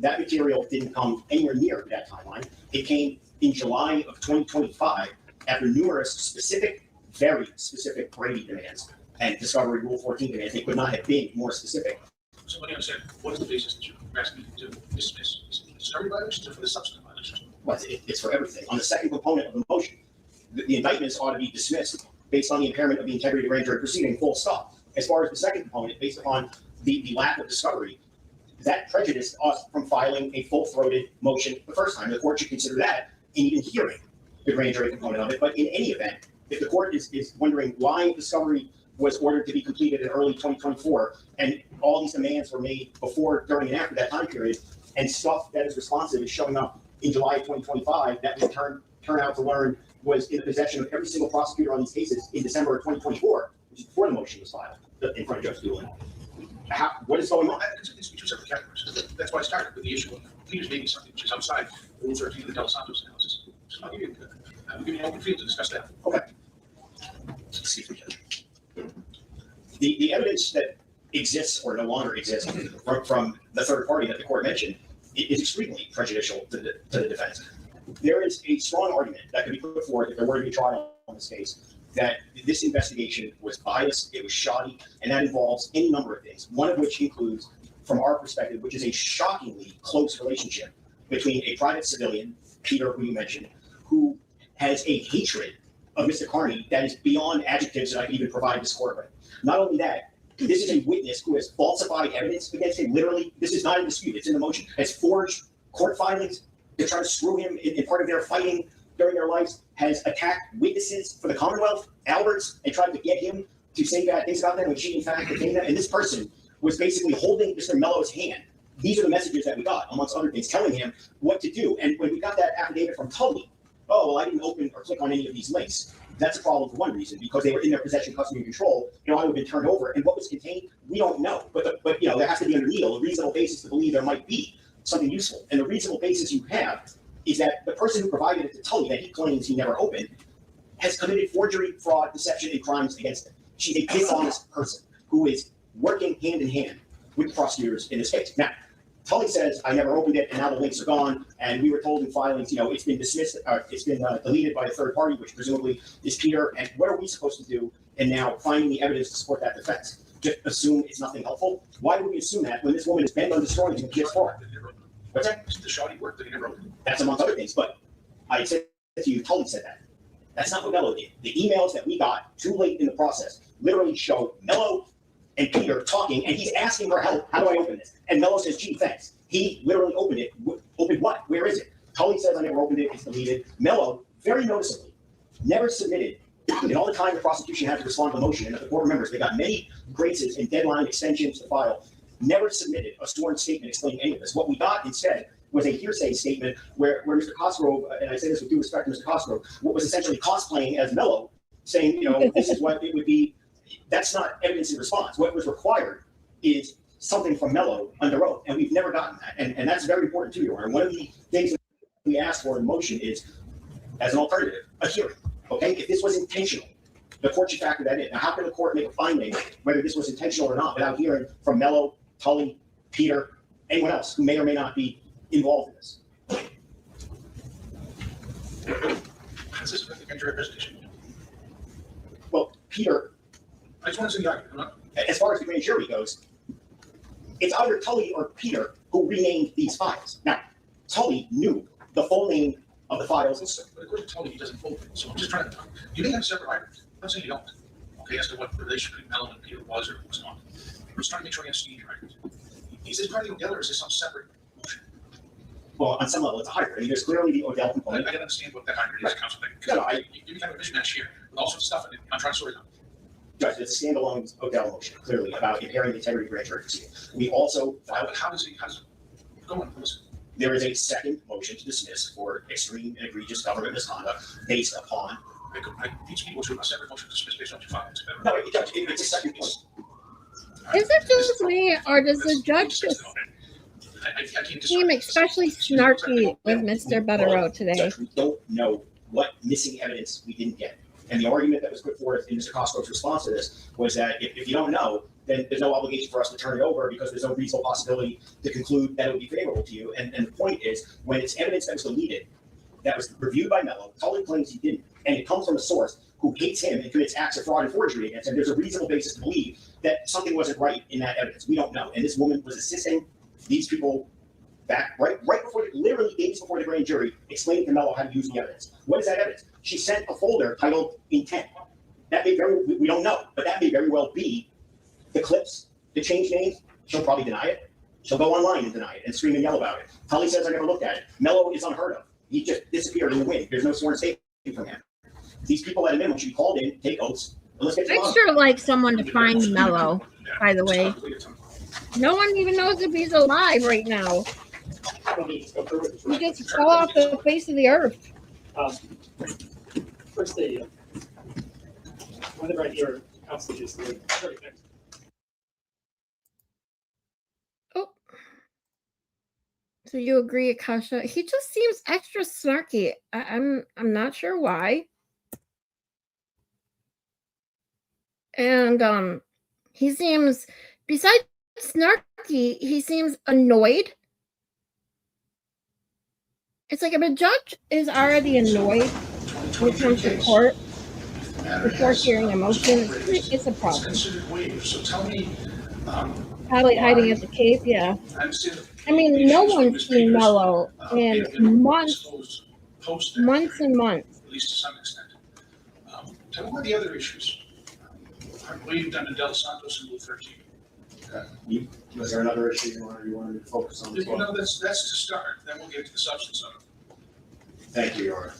That material didn't come anywhere near that timeline. It came in July of 2025 after numerous very specific Brady demands and discovery Rule 14 demands. They could not have been more specific. Somebody understand, what is the basis that you you're asking me to dismiss discovery violations or for the substantive violations? Well, it's for everything. On the second component of the motion, the indictments ought to be dismissed based on the impairment of the integrity of the grand jury proceeding, full stop. As far as the second component, based upon the lack of discovery, that prejudiced us from filing a full-throated motion the first time. The court should consider that in even hearing the grand jury component of it. But in any event, if the court is wondering why discovery was ordered to be completed in early 2024, and all these demands were made before, during, and after that time period, and stuff that is responsive is showing up in July of 2025, that we turn out to learn was in the possession of every single prosecutor on these cases in December of 2024, which is before the motion was filed in front of Judge Doolin. What is going on? I consider these to be two separate categories. That's why I started with the issue of pleaders maybe something which is outside Rule 13 of the Del Santos analysis. So I'll give you an open field to discuss that. Okay. Excuse me. The evidence that exists or no longer exists from the third party that the court mentioned is extremely prejudicial to the defense. There is a strong argument that could be put forward if there were to be a trial on this case that this investigation was biased, it was shoddy, and that involves any number of things, one of which includes, from our perspective, which is a shockingly close relationship between a private civilian, Peter, who you mentioned, who has a hatred of Mr. Carney that is beyond adjectives that I can even provide this court with. Not only that, this is a witness who has falsified evidence against him. Literally, this is not in dispute, it's in the motion, has forged court filings to try to screw him in part of their fighting during their lives, has attacked witnesses for the Commonwealth, Alberts, and tried to get him to say bad things about them when she in fact became them. And this person was basically holding Mr. Mello's hand. These are the messages that we got, amongst other things, telling him what to do. And when we got that affidavit from Tully, oh, well, I didn't open or click on any of these links. That's a problem for one reason, because they were in their possession, custody, and control. You know, I would have been turned over. And what was contained, we don't know. But you know, there has to be a reasonable basis to believe there might be something useful. And the reasonable basis you have is that the person who provided it to Tully that he claims he never opened has committed forgery, fraud, deception, and crimes against him. She's a dishonest person who is working hand in hand with prosecutors in this case. Now, Tully says, I never opened it, and now the links are gone, and we were told in filings, you know, it's been dismissed, it's been deleted by a third party, which presumably is Peter, and what are we supposed to do in now finding the evidence to support that defense? Just assume it's nothing helpful? Why would we assume that when this woman is bent on destroying him in PS4? What's that? It's the shoddy work that he never opened. That's amongst other things, but I said to you, Tully said that. That's not what Mello did. The emails that we got too late in the process literally show Mello and Peter talking, and he's asking for help. How do I open this? And Mello says, gee, thanks. He literally opened it. Opened what? Where is it? Tully says, I never opened it. It's deleted. Mello, very noticeably, never submitted. In all the time the prosecution had to respond to the motion, and if the court remembers, they got many graces and deadline extensions to file, never submitted a sworn statement explaining any of this. What we got instead was a hearsay statement where Mr. Cosgrove, and I say this with due respect to Mr. Cosgrove, what was essentially cosplaying as Mello, saying, you know, this is what it would be. That's not evidence in response. What was required is something from Mello under oath, and we've never gotten that. And that's very important too, Your Honor. One of the things that we asked for in the motion is, as an alternative, a hearing. Okay, if this was intentional, the court should factor that in. Now, how can the court make a finding whether this was intentional or not without hearing from Mello, Tully, Peter, anyone else who may or may not be involved in this? This is the grand jury presentation. Well, Peter, I just want to see the argument. as far as the grand jury goes, it's either Tully or Peter who renamed these files. Now, Tully knew the full name of the files. But according to Tully, he doesn't fold it. So I'm just trying to, you may have separate arguments. I'm not saying you don't. Okay, as to what the relationship between Mello and Peter was or was not. We're just trying to make sure we understand your argument. Is this part of the Odell or is this some separate motion? Well, on some level, it's a hybrid. I mean, there's clearly the Odell I component. gotta understand what that hybrid is, Right. Council. No, Because you kind of a mishmash here with all sorts of stuff in it. I'm trying to sort it out. Judge, it's a standalone Odell motion, clearly, about impairing the integrity of grand jury proceeding. We also filed, But how does it go on? Listen. there is a second motion to dismiss for extreme and egregious government misconduct based upon. I teach people to a separate motion to dismiss based on 2 filings. No, Judge, it's a second motion. Is it just me, or does the judge just seem especially snarky with Mr. Butterow today? Judge, we don't know what missing evidence we didn't get. And the argument that was put forth in Mr. Cosgrove's response to this was that if you don't know, then there's no obligation for us to turn it over because there's no reasonable possibility to conclude that it would be favorable to you. And the point is, when it's evidence that was deleted, that was reviewed by Mello, Tully claims he didn't, and it comes from a source who hates him and commits acts of fraud and forgery against him, there's a reasonable basis to believe that something wasn't right in that evidence. We don't know. And this woman was assisting These people back right before, literally days before the grand jury, explained to Mello how to use the evidence. What is that evidence? She sent a folder titled intent. That may we don't know, but that may very well be the clips, the change names. She'll probably deny it. She'll go online and deny it and scream and yell about it. Tully says I never looked at it. Mello is unheard of. He just disappeared in the wind. There's no sworn statement from him. These people at a minimum should be called in, take oaths, and let's get to I'd sure like someone to find Mello, by the way. No one even knows if he's alive right now. He just fell off the face of the earth. First, whenever I hear counsel use the word perfect. Oh. So you agree, Akasha? He just seems extra snarky. I'm not sure why. And he seems, besides snarky, he seems annoyed. It's like if a judge is already annoyed when it comes to court before hearing a motion, it's a problem. So tell me, Probably hiding at the cave, yeah. I mean, no one's seen Mello in months and months. At least to some extent. Tell me what the other issues. What you've done to Del Santos and Rule 13. Was there another issue you wanted to focus on? No, that's to start. Then we'll get to the substance of it. Thank you, Your Honor.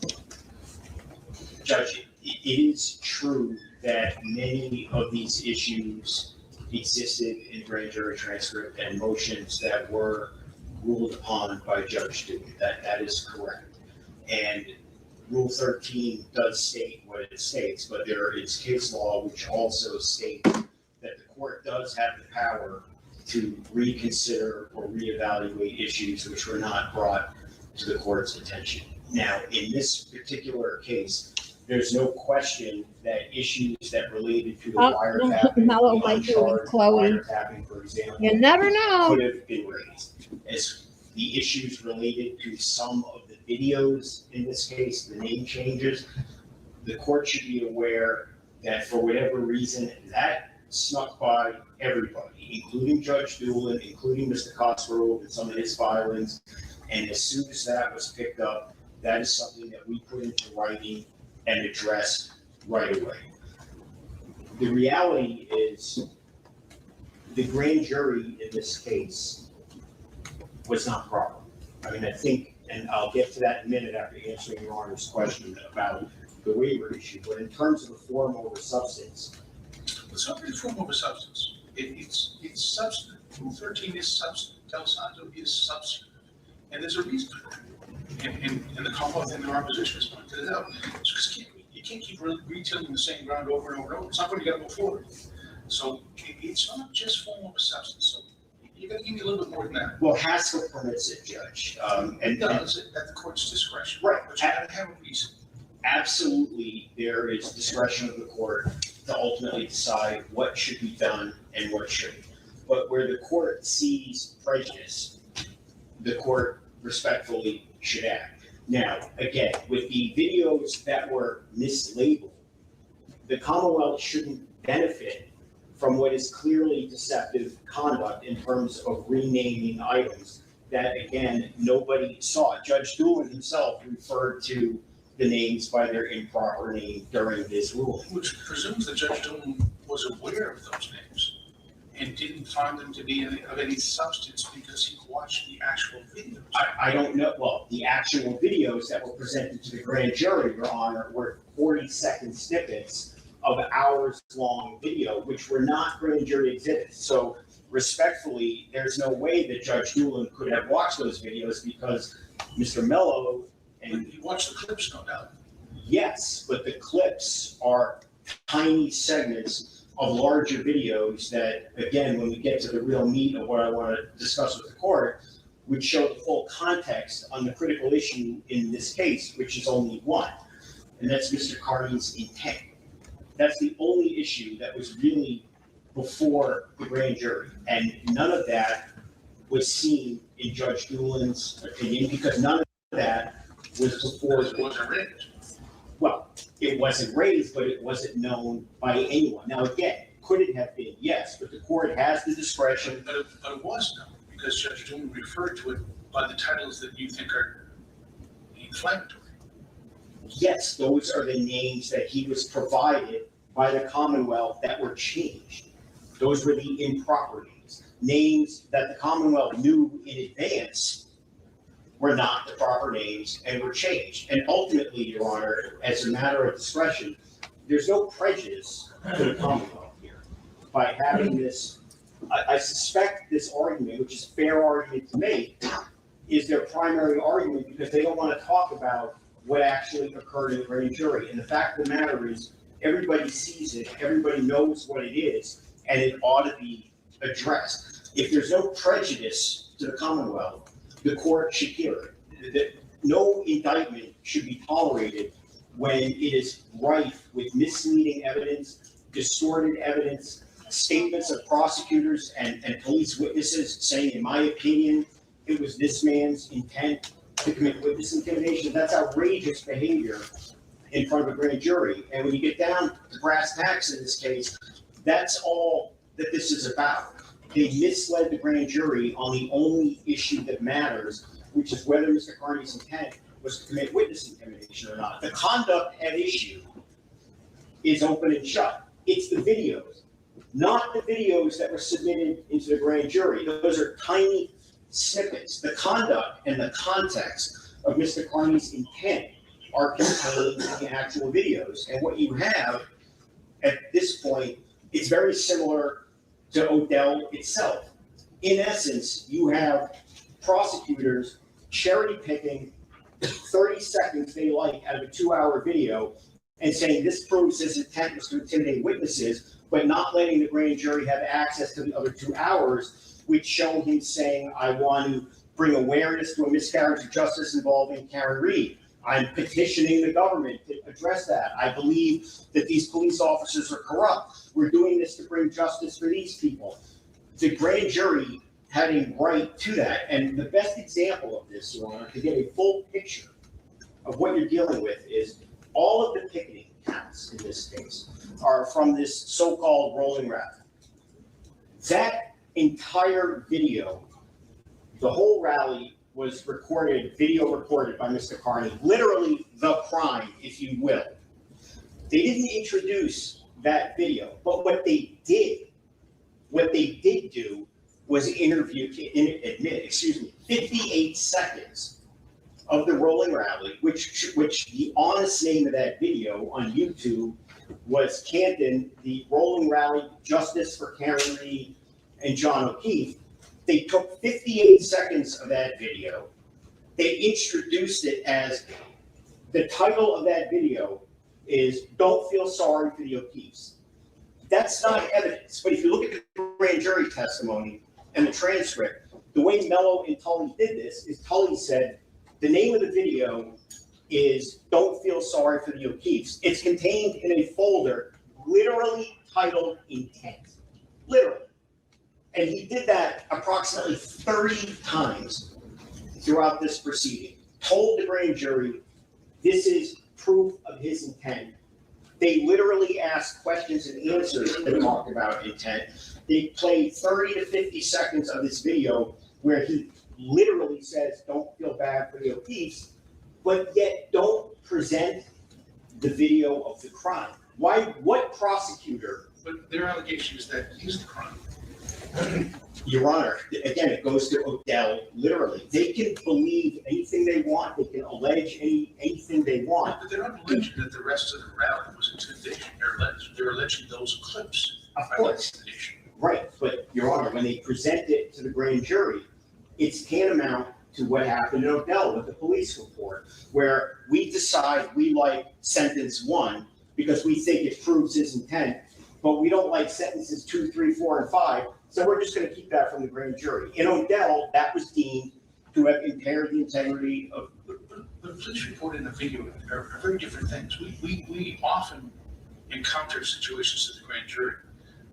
Judge, it is true that many of these issues existed in grand jury transcript and motions that were ruled upon by Judge Dewey. That is correct. And Rule 13 does state what it states, but there is case law which also states that the court does have the power to reconsider or reevaluate issues which were not brought to the court's attention. Now, in this particular case, there's no question that issues that related to the wiretapping, Mello might do with Chloe. wiretapping, for example, You never know. could have been raised. As the issues related to some of the videos in this case, the name changes, the court should be aware that for whatever reason, that snuck by everybody, including Judge Doolin, including Mr. Cosgrove and some of his filings. And as soon as that was picked up, that is something that we put into writing and addressed right away. The reality is the grand jury in this case was not proper. I mean, I think, and I'll get to that in a minute after answering Your Honor's question about the waiver issue, but in terms of the form over substance. It's not really form over substance. It's substantive. Rule 13 is substantive. Del Santo is substantive. And there's a reason for that. And the Commonwealth in their opposition has pointed it out. It's because you can't keep retelling the same ground over and over and over. It's not going to get go forward. So it's not just form over substance. So you got to give me a little bit more than that. Well, Haskell permits it, Judge. It does at the court's discretion. Right. But you got to have a reason. Absolutely, there is discretion of the court to ultimately decide what should be done and what shouldn't. But where the court sees prejudice, the court respectfully should act. Now, again, with the videos that were mislabeled, the Commonwealth shouldn't benefit from what is clearly deceptive conduct in terms of renaming items that, again, nobody saw. Judge Doolin himself referred to the names by their improper name during this ruling. Which presumes that Judge Doolin was aware of those names and didn't find them to be of any substance because he watched the actual videos. I don't know. Well, the actual videos that were presented to the grand jury, Your Honor, were 40-second snippets of hours-long video, which were not grand jury exhibits. So respectfully, there's no way that Judge Doolin could have watched those videos because Mr. Mello and you watched the clips, no doubt. Yes, but the clips are tiny segments of larger videos that, again, when we get to the real meat of what I want to discuss with the court, would show the full context on the critical issue in this case, which is only one, and that's Mr. Carney's intent. That's the only issue that was really before the grand jury, and none of that was seen in Judge Doolin's opinion because none of that was before. It wasn't raised. Well, it wasn't raised, but it wasn't known by anyone. Now, again, could it have been? Yes, but the court has the discretion. But it was known because Judge Doom referred to it by the titles that you think are inflammatory. Yes, those are the names that he was provided by the Commonwealth that were changed. Those were the improper names. Names that the Commonwealth knew in advance were not the proper names and were changed. And ultimately, Your Honor, as a matter of discretion, there's no prejudice to the Commonwealth here by having this. I suspect this argument, which is a fair argument to make, is their primary argument because they don't want to talk about what actually occurred in the grand jury. And the fact of the matter is, everybody sees it, everybody knows what it is, and it ought to be addressed. If there's no prejudice to the Commonwealth, the court should hear it. No indictment should be tolerated when it is rife with misleading evidence, distorted evidence, statements of prosecutors and police witnesses saying, in my opinion, it was this man's intent to commit witness intimidation. That's outrageous behavior in front of a grand jury. And when you get down to brass tacks in this case, that's all that this is about. They misled the grand jury on the only issue that matters, which is whether Mr. Carney's intent was to commit witness intimidation or not. The conduct at issue is open and shut. It's the videos, not the videos that were submitted into the grand jury. Those are tiny snippets. The conduct and the context of Mr. Carney's intent are contained in the actual videos. And what you have at this point is very similar to Odell itself. In essence, you have prosecutors cherry picking 30 seconds they like out of a 2-hour video and saying this proves his intent was to intimidate witnesses, but not letting the grand jury have access to the other 2 hours, which show him saying, I want to bring awareness to a miscarriage of justice involving Karen Reed. I'm petitioning the government to address that. I believe that these police officers are corrupt. We're doing this to bring justice for these people. The grand jury had a right to that. And the best example of this, Your Honor, to get a full picture of what you're dealing with is all of the picketing counts in this case are from this so-called rolling rally. That entire video, the whole rally was recorded, video recorded by Mr. Carney, literally the crime, if you will. They didn't introduce that video, but what they did do was admit 58 seconds of the rolling rally, which the honest name of that video on YouTube was Camden, the rolling rally, Justice for Karen Reed and John O'Keefe. They took 58 seconds of that video. They introduced it as the title of that video is Don't Feel Sorry for the O'Keefes. That's not evidence, but if you look at the grand jury testimony and the transcript, the way Mello and Tully did this is Tully said, the name of the video is Don't Feel Sorry for the O'Keefes. It's contained in a folder literally titled Intent. Literally. And he did that approximately 30 times throughout this proceeding. Told the grand jury, this is proof of his intent. They literally asked questions and answers that talked about intent. They played 30 to 50 seconds of this video where he literally says, don't feel bad for the O'Keefes, but yet don't present the video of the crime. Why? What prosecutor? But their allegation is that he's the crime. Your Honor, again, it goes to Odell, literally. They can believe anything they want. They can allege anything they want. But they're not alleging that the rest of the rally was intimidation. They're alleging those clips. Of course. Right, but Your Honor, when they present it to the grand jury, it's tantamount to what happened in Odell with the police report, where we decide we like sentence 1 because we think it proves his intent, but we don't like sentences 2, 3, 4, and 5. So we're just going to keep that from the grand jury. In Odell, that was deemed to have impaired the integrity of. The police report and the video are very different things. We often encounter situations at the grand jury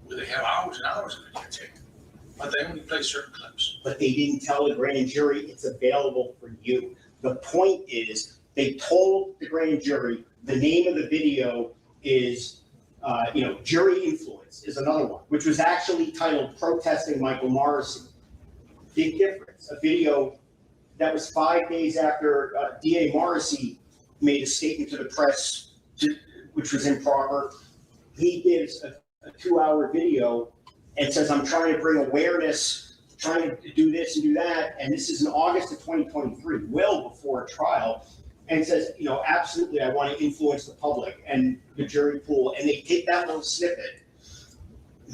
where they have hours and hours of videotape, but they only play certain clips. But they didn't tell the grand jury it's available for you. The point is, they told the grand jury the name of the video is. Jury influence is another one, which was actually titled Protesting Michael Morrissey. big difference. A video that was 5 days after DA Morrissey made a statement to the press, which was improper. He gives a 2-hour video and says, I'm trying to bring awareness, trying to do this and do that. And this is in August of 2023, well before a trial, and says, absolutely, I want to influence the public and the jury pool. And they take that little snippet.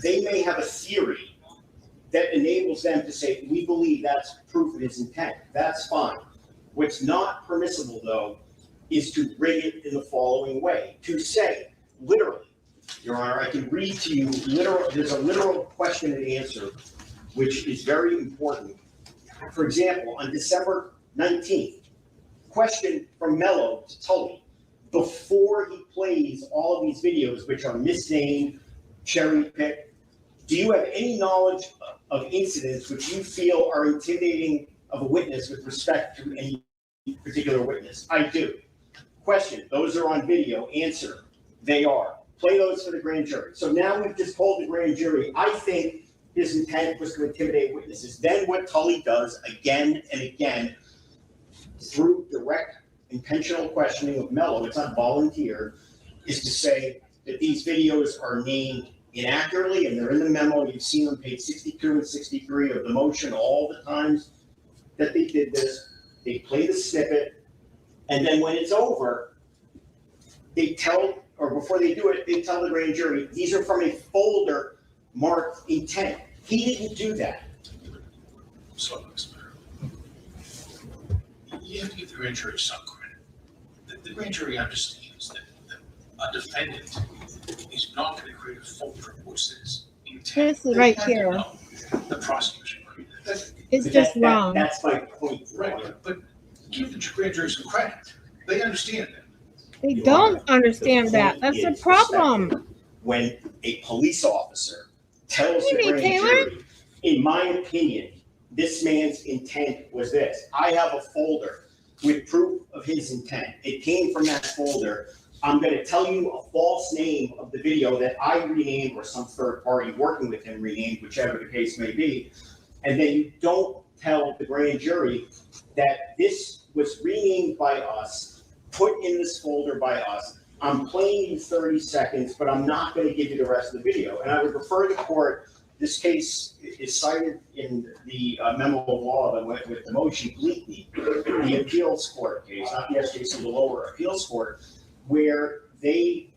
They may have a theory that enables them to say, we believe that's proof of his intent. That's fine. What's not permissible, though, is to rig it in the following way, to say, literally, Your Honor, I can read to you, there's a literal question and answer, which is very important. For example, on December 19th, question from Mello to Tully, before he plays all of these videos, which are misnamed, cherry-picked, do you have any knowledge of incidents which you feel are intimidating of a witness with respect to any particular witness? I do. Question, those are on video. Answer, they are. Play those for the grand jury. So now we've just told the grand jury, I think his intent was to intimidate witnesses. Then what Tully does again and again through direct intentional questioning of Mello, it's not volunteer, is to say that these videos are named inaccurately, and they're in the memo. You've seen them, page 62 and 63 of the motion, all the times that they did this. They play the snippet, and then when it's over, they tell, or before they do it, they tell the grand jury, these are from a folder marked intent. He didn't do that. So, you have to give the grand jury some credit. The grand jury understands that a defendant is not going to create a folder which says intent. This is right here. The prosecution created that. It's just wrong. That's my point. Right, but give the grand jury some credit. They understand that. They don't understand that. That's the problem. When a police officer tells the Hey, grand Taylor. jury, in my opinion, this man's intent was this. I have a folder with proof of his intent. It came from that folder. I'm going to tell you a false name of the video that I renamed or some third party working with him renamed, whichever the case may be. And then you don't tell the grand jury that this was renamed by us, put in this folder by us. I'm playing you 30 seconds, but I'm not going to give you the rest of the video. And I would refer the court, this case is cited in the memo of law that went with the motion completely, the appeals court case, not the SJC, the lower appeals court, where they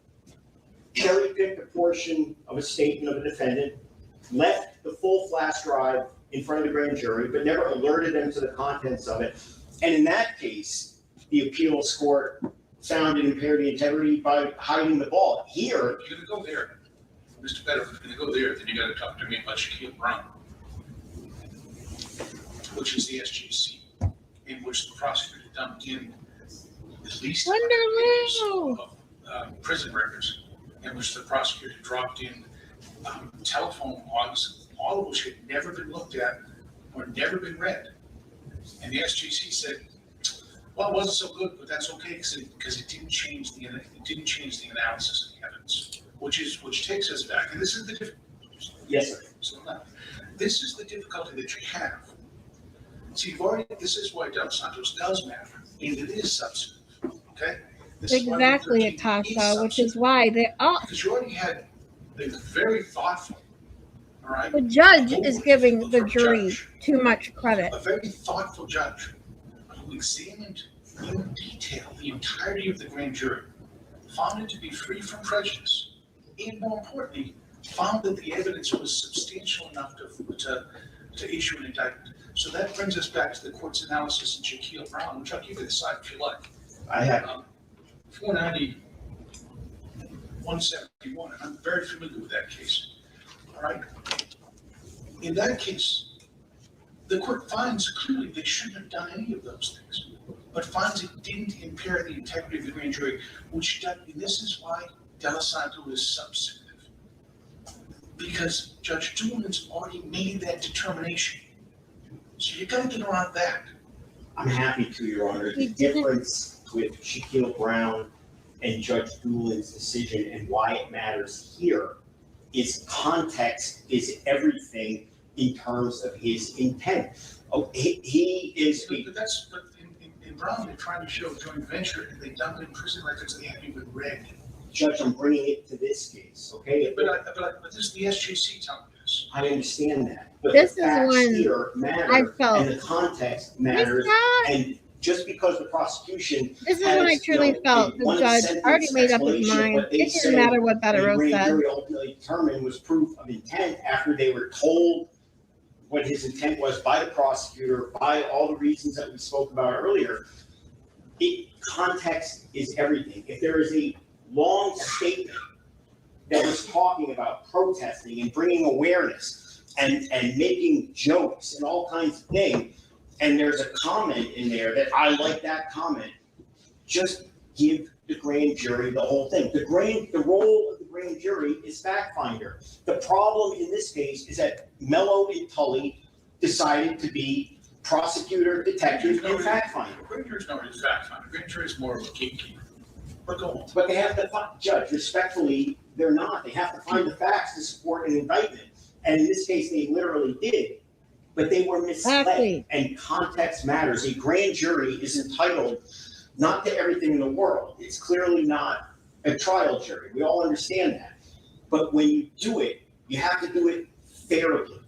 cherry-picked a portion of a statement of a defendant, left the full flash drive in front of the grand jury, but never alerted them to the contents of it. And in that case, the appeals court found it impaired the integrity by hiding the ball. Here, If you're going to go there, Mr. Better, if you're going to go there, then you got to talk to me about Shaquille Brown, which is the SJC, in which the prosecutor dumped in at least Wonderful. of prison records, in which the prosecutor dropped in telephone logs, all of which had never been looked at or never been read. And the SJC said, well, it wasn't so good, but that's okay because it didn't change the analysis of the evidence, which takes us back. And this is the difficulty. yes, sir. So now, this is the difficulty that you have. See, you've already, this is why Del Santos does matter, and it is substantive. Okay. This is why Exactly, 113 Atasha, which substantive. is why Because you already had a very thoughtful, all right? the judge is giving the jury too much credit. A very thoughtful judge who examined in detail the entirety of the grand jury, found it to be free from prejudice, and more importantly, found that the evidence was substantial enough to issue an indictment. So that brings us back to the court's analysis in Shaquille Brown, which I'll give you the side if you like. I have. 490, 171, and I'm very familiar with that case. All right. In that case, the court finds clearly they shouldn't have done any of those things, but finds it didn't impair the integrity of the grand jury, which does, and this is why Del Santo is substantive. Because Judge Doolin's already made that determination. So you gotta get around that. I'm happy to, Your Honor. He The didn't- difference with Shaquille Brown and Judge Doolin's decision and why it matters here is context is everything in terms of his intent. Oh, he is. But in Brown, they're trying to show joint venture, and they dumped in prison records they haven't even read. Judge, I'm bringing it to this case, okay? But this is the SJC telling us. I understand that, but This the is facts when here I matter, felt- and the context matters, and just because the prosecution This is when I has, truly felt the judge already made up his mind. It didn't matter what the Better grand said. jury ultimately determined was proof of intent after they were told what his intent was by the prosecutor, by all the reasons that we spoke about earlier. Context is everything. If there is a long statement that was talking about protesting and bringing awareness and making jokes and all kinds of things, and there's a comment in there that I like that comment, just give the grand jury the whole thing. The role of the grand jury is fact finder. The problem in this case is that Mello and Tully decided to be prosecutor, detective, and fact finder. Grand jury's not really fact finder. Grand jury's more of a gatekeeper. But go on. But they have to judge, respectfully, they're not. They have to find the facts to support an indictment. And in this case, they literally did, but they were misled. Exactly. And context matters. A grand jury is entitled not to everything in the world. It's clearly not a trial jury. We all understand that. But when you do it, you have to do it fairly.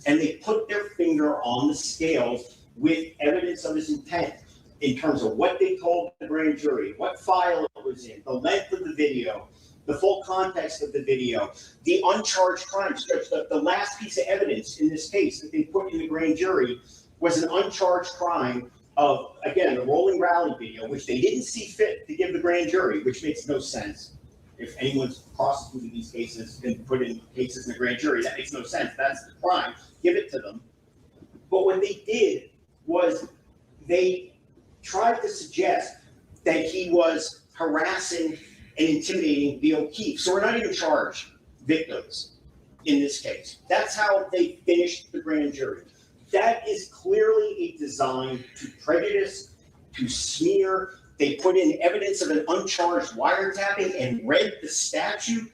And they put their finger on the scales with evidence of his intent in terms of what they told the grand jury, what file it was in, the length of the video, the full context of the video, the uncharged crimes. The last piece of evidence in this case that they put in the grand jury was an uncharged crime of, again, the rolling rally video, which they didn't see fit to give the grand jury, which makes no sense. If anyone's prosecuting these cases and put in cases in the grand jury, that makes no sense. That's the crime. Give it to them. But what they did was they tried to suggest that he was harassing and intimidating the O'Keefe. So we're not even charged victims in this case. That's how they finished the grand jury. That is clearly a design to prejudice, to smear. They put in evidence of an uncharged wiretapping and read the statute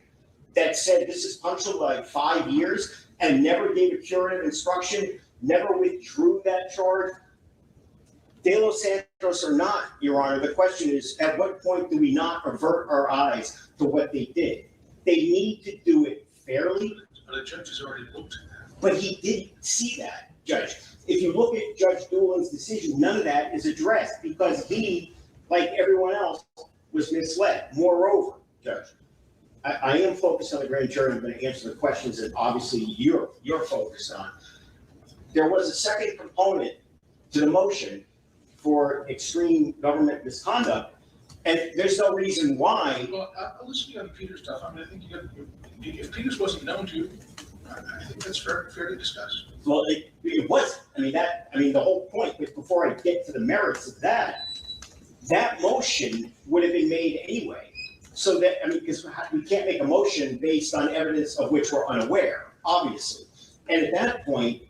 that said this is punishable by 5 years and never gave a curative instruction, never withdrew that charge. De Los Santos or not, Your Honor, the question is, at what point do we not avert our eyes to what they did? They need to do it fairly. But the judge has already looked at that. But he didn't see that, Judge. If you look at Judge Doolin's decision, none of that is addressed because he, like everyone else, was misled. Moreover, Judge, I am focused on the grand jury. I'm going to answer the questions that obviously you're focused on. There was a second component to the motion for extreme government misconduct, and there's no reason why. Well, I'll listen to you on Peter's stuff. I mean, I think if Peter's wasn't known to you, I think that's fair to discuss. Well, it was. The whole point. But before I get to the merits of that motion would have been made anyway. So that because we can't make a motion based on evidence of which we're unaware, obviously. And at that point,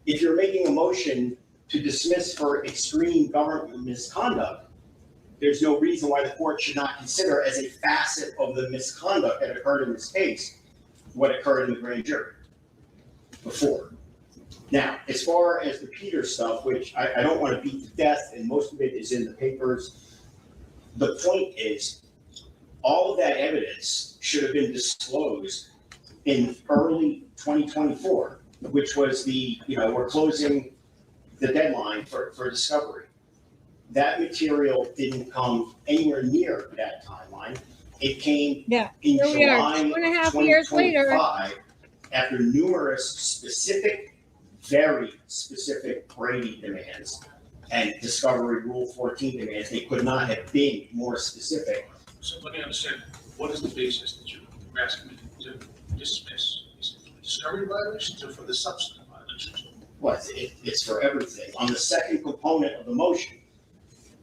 if you're making a motion to dismiss for extreme government misconduct, there's no reason why the court should not consider as a facet of the misconduct that occurred in this case what occurred in the grand jury before. Now, as far as the Peter stuff, which I don't want to beat to death, and most of it is in the papers, the point is all of that evidence should have been disclosed in early 2024, which was we're closing the deadline for discovery. That material didn't come anywhere near that timeline. It came in July 2.5 years later, after numerous specific, very specific Brady demands and Discovery Rule 14 demands. They could not have been more specific. So let me understand, what is the basis that you're asking me to dismiss? Is it for the discovery violations or for the substantive violations? Well, it's for everything. On the second component of the motion,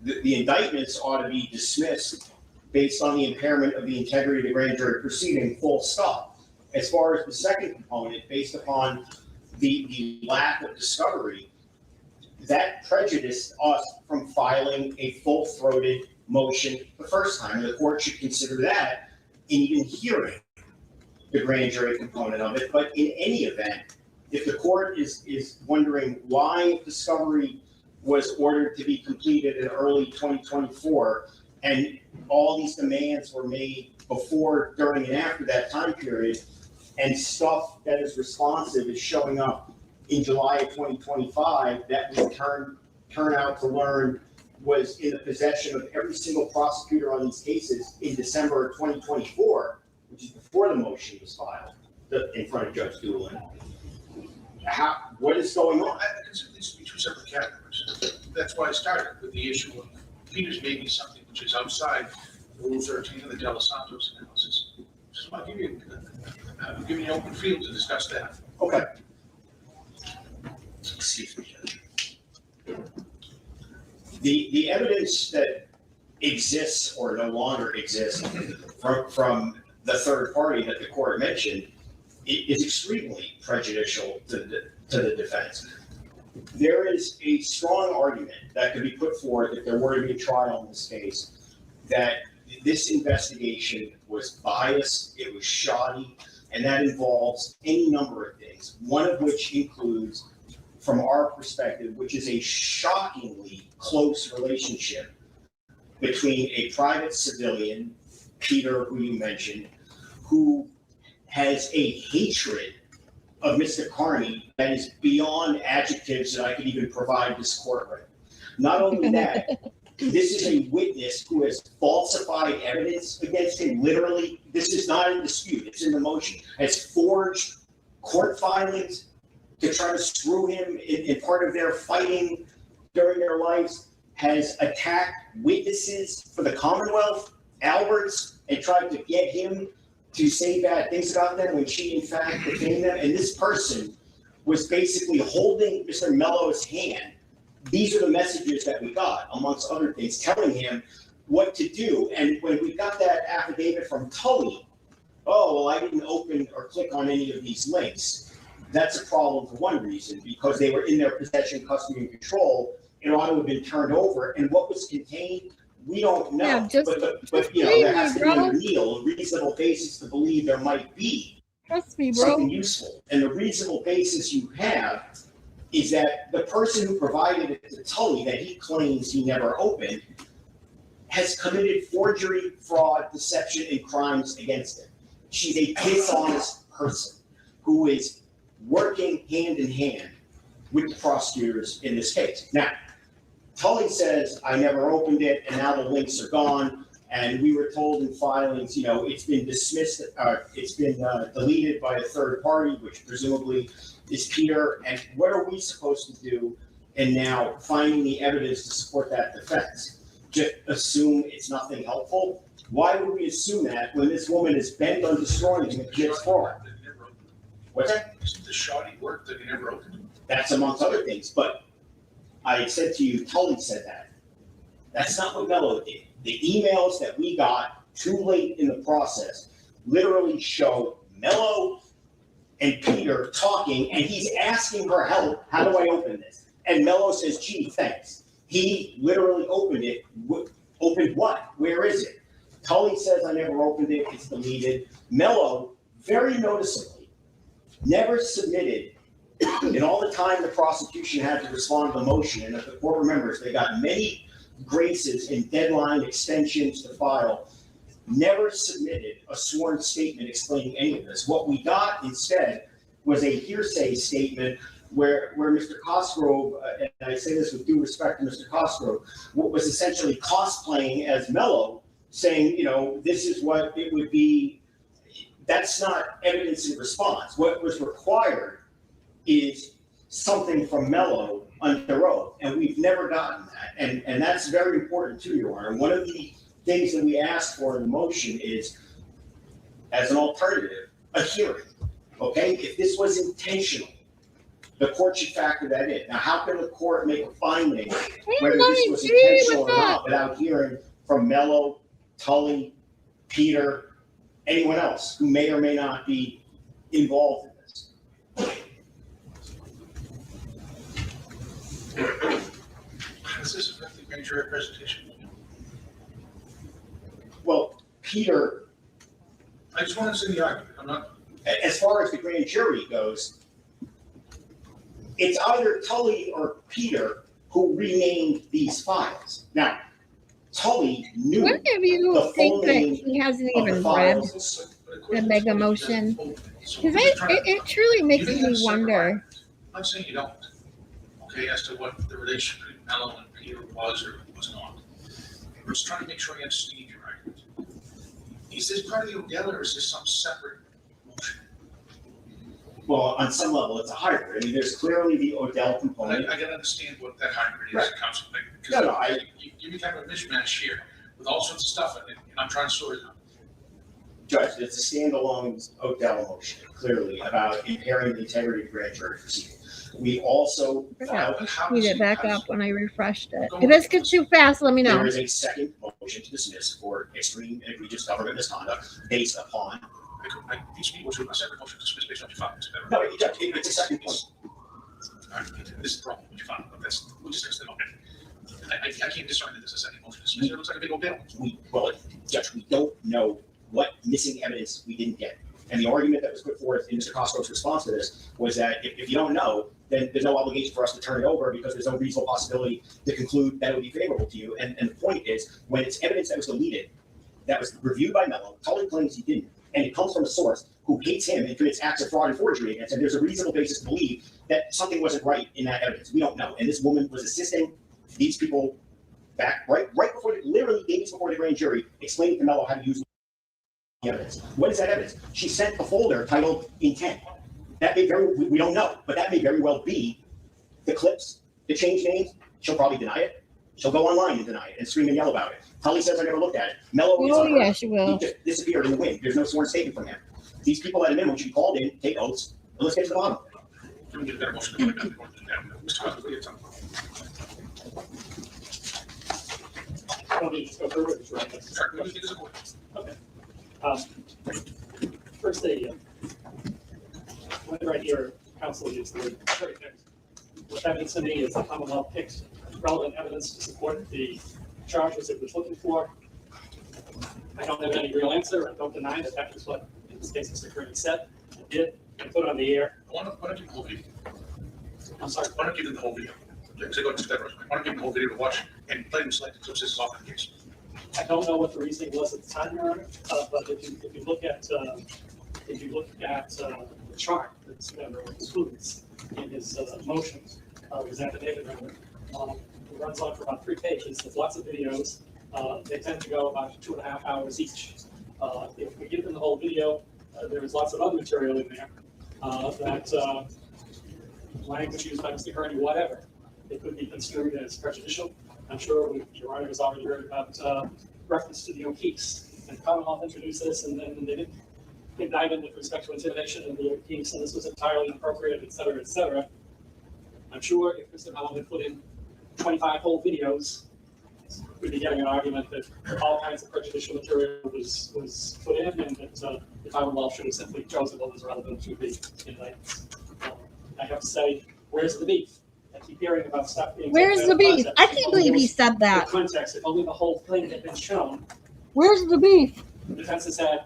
the indictments ought to be dismissed based on the impairment of the integrity of the grand jury proceeding, full stop. As far as the second component, based upon the lack of discovery, that prejudiced us from filing a full-throated motion the first time. The court should consider that in even hearing the grand jury component of it. But in any event, if the court is wondering why discovery was ordered to be completed in early 2024, and all these demands were made before, during, and after that time period, and stuff that is responsive is showing up in July of 2025 that we turn out to learn was in the possession of every single prosecutor on these cases in December of 2024, which is before the motion was filed in front of Judge Doolin. What is going on? I consider these to be two separate categories. That's why I started with the issue of Peter's maybe something which is outside Rule 13 of the De Los Santos analysis. Just want to give you an open field to discuss that. Okay. Excuse me, Judge. The evidence that exists or no longer exists from the third party that the court mentioned is extremely prejudicial to the defense. There is a strong argument that could be put forth if there were to be a trial in this case that this investigation was biased, it was shoddy, and that involves any number of things, one of which includes, from our perspective, which is a shockingly close relationship between a private civilian, Peter, who you mentioned, who has a hatred of Mr. Carney that is beyond adjectives that I could even provide this court with. Not only that, this is a witness who has falsified evidence against him. Literally, this is not in dispute, it's in the motion, has forged court filings to try to screw him in part of their fighting during their lives, has attacked witnesses for the Commonwealth, Alberts, and tried to get him to say bad things about them when she in fact defamed them. And this person was basically holding Mr. Mello's hand. These are the messages that we got, amongst other things, telling him what to do. And when we got that affidavit from Tully, oh, well, I didn't open or click on any of these links. That's a problem for one reason, because they were in their possession, custody, and control. It ought to have been turned over. And what was contained, we don't know. Yeah, but you know, there has to be a reasonable basis to believe there might be Trust me, bro. something useful. And the reasonable basis you have is that the person who provided it to Tully that he claims he never opened has committed forgery, fraud, deception, and crimes against him. She's a dishonest person who is working hand in hand with the prosecutors in this case. Now, Tully says, I never opened it, and now the links are gone. And we were told in filings, you know, it's been dismissed, it's been deleted by a third party, which presumably is Peter. And what are we supposed to do in now finding the evidence to support that defense? Just assume it's nothing helpful? Why would we assume that when this woman is bent on destroying him and commits fraud? What's that? Isn't the shoddy work that he never opened? That's amongst other things. But I said to you, Tully said that. That's not what Mello did. The emails that we got too late in the process literally show Mello and Peter talking, and he's asking her help. How do I open this? And Mello says, gee, thanks. He literally opened it. Opened what? Where is it? Tully says, I never opened it. It's deleted. Mello, very noticeably, never submitted in all the time the prosecution had to respond to the motion. And if the court remembers, they got many graces and deadline extensions to file, never submitted a sworn statement explaining any of this. What we got instead was a hearsay statement where Mr. Cosgrove, and I say this with due respect to Mr. Cosgrove, was essentially cosplaying as Mello, saying, you know, this is what it would be. That's not evidence in response. What was required is something from Mello under oath, and we've never gotten that. And that's very important too, Your Honor. One of the things that we asked for in the motion is, as an alternative, a hearing. Okay? If this was intentional, the court should factor that in. Now, how can the court make a finding whether this was intentional or not without hearing from Mello, Tully, Peter, anyone else who may or may not be involved in this? How does this affect the grand jury presentation? Well, Peter, I just want to see the argument. I'm not. as far as the grand jury goes, it's either Tully or Peter who renamed these files. Now, Tully knew What if you the full think that name he hasn't of the even read files. the mega motion? So Because I'm just trying to- it truly you makes may me have separate wonder. arguments. I'm not saying you don't, okay, as to what the relationship between Mello and Peter was or was not. We're just trying to make sure you understand your argument. Is this part of the Odell or is this some separate motion? Well, on some level, it's a hybrid. I mean, there's clearly the Odell I component. gotta understand what that hybrid is, Right. Council, No, no, because you have a mishmash here with all sorts of stuff in it, and I'm trying to sort it out. Judge, it's a standalone Odell motion, clearly, about impairing the integrity of grand jury proceeding. We also filed, But how Speed does it back how does- up when I refreshed it. Go If on. this gets too fast, let me know. there is a second motion to dismiss for extreme and egregious government misconduct based upon. Each meeting was a separate motion to dismiss based on your findings. Is that right? No, Judge, it's a second point. All right, this is the problem with your finding, but that's, we'll just fix them, okay. I can't discern that there's a second motion to dismiss. It looks like a big old bill. Well, Judge, we don't know what missing evidence we didn't get. And the argument that was put forth in Mr. Cosgrove's response to this was that if you don't know, then there's no obligation for us to turn it over because there's no reasonable possibility to conclude that it would be favorable to you. And the point is, when it's evidence that was deleted, that was reviewed by Mello, Tully claims he didn't, and it comes from a source who hates him and commits acts of fraud and forgery against him, there's a reasonable basis to believe that something wasn't right in that evidence. We don't know. And this woman was assisting these people back right before, literally days before the grand jury, explaining to Mello how to use the evidence. What is that evidence? She sent a folder titled intent. That may very, we don't know, but that may very well be the clips, the change names. She'll probably deny it. She'll go online and deny it and scream and yell about it. Tully says I never looked at it. Mello is Oh, unheard. yeah, she will. He just disappeared in the wind. There's no sworn statement from him. These people at a minimum should be called in, take oaths, and let's get to the bottom. Can we get a better motion? Mr. Cosgrove, what do you tell me? Let me just go through it, right? Sure, let me get this away. Okay. First, whenever I hear counsel use the word cherry picked, what that means to me is the Commonwealth picked relevant evidence to support the charges it was looking for. I don't have any real answer. I don't deny that that was what, in this case, Mr. Kearney said and did and put on the air. Why don't you give the whole video? I'm sorry. Why don't you give them the whole video? So go to that, why don't you give them the whole video to watch and play them select the clips this is off the case? I don't know what the reasoning was at the time, Your Honor, but if you look at the chart that this member includes in his motions, his affidavit rather, it runs on for about 3 pages. There's lots of videos. They tend to go about 2.5 hours each. If we give them the whole video, there is lots of other material in there that language used by Mr. Kearney, whatever. It could be construed as prejudicial. I'm sure Your Honor has already heard about reference to the O'Keefe's. And Commonwealth introduced this, and then they didn't indict him with respect to intimidation of the O'Keefe's, and this was entirely inappropriate, et cetera, et cetera. I'm sure if Mr. Mellon had put in 25 whole videos, we'd be getting an argument that all kinds of prejudicial material was put in, and that the Commonwealth should have simply chosen what was relevant to the indictments. I have to say, where's the beef? I keep hearing about stuff being. Where's the beef? I can't believe he said The that. context, if only the whole thing had been shown. Where's the beef? The defense has had.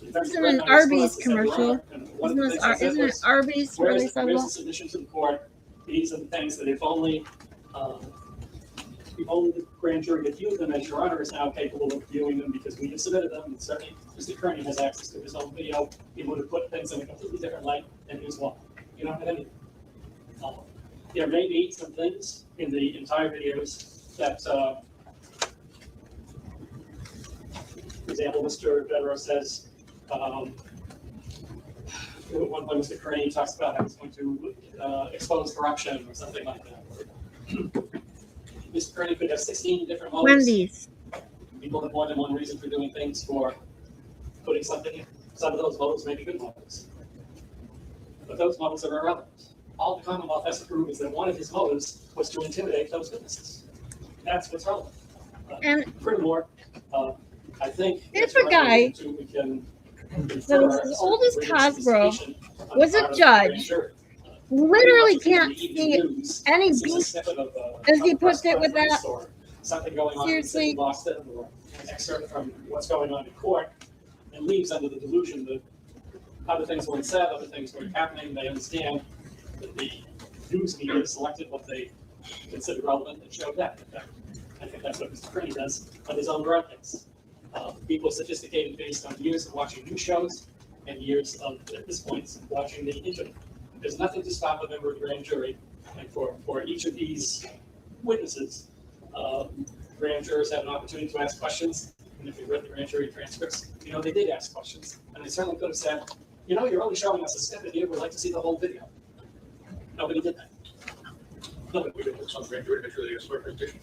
Isn't an Arby's commercial? Isn't it Arby's where they said Where's the that? submission to the court? These are the things that if only the grand jury had viewed them, as Your Honor is now capable of viewing them because we have submitted them, and certainly Mr. Kearney has access to his own video, he would have put things in a completely different light than his one. You don't have any. There may be some things in the entire videos that, for example, Mr. Vedero says, at one point, Mr. Kearney talks about how he's going to expose corruption or something like that. Mr. Kearney could have 16 different motives. Wendy's. People have more than one reason for doing things, for putting something in. Some of those motives may be good motives. But those motives are irrelevant. All the Commonwealth has to prove is that one of his motives was to intimidate those witnesses. That's what's relevant. And furthermore, I think if a guy we can that was as old as Cosgrove was a judge, literally can't see any beef, as he puts it, with that. Something going on. Seriously. Lost it, or an excerpt from what's going on in court, and leaves under the delusion that other things weren't said, other things weren't happening. They understand the news media selected what they considered relevant and showed that. In fact, I think that's what Mr. Kearney does on his own broadcasts. People are sophisticated based on years of watching news shows and years of, at this point, watching the internet. There's nothing to stop a member of the grand jury, and for each of these witnesses, grand jurors have an opportunity to ask questions. And if you read the grand jury transcripts, you know, they did ask questions. And they certainly could have said, you know, you're only showing us a snippet here, we'd like to see the whole video. Nobody did that. Nobody did that. Some grand jury, make sure they get a smart presentation.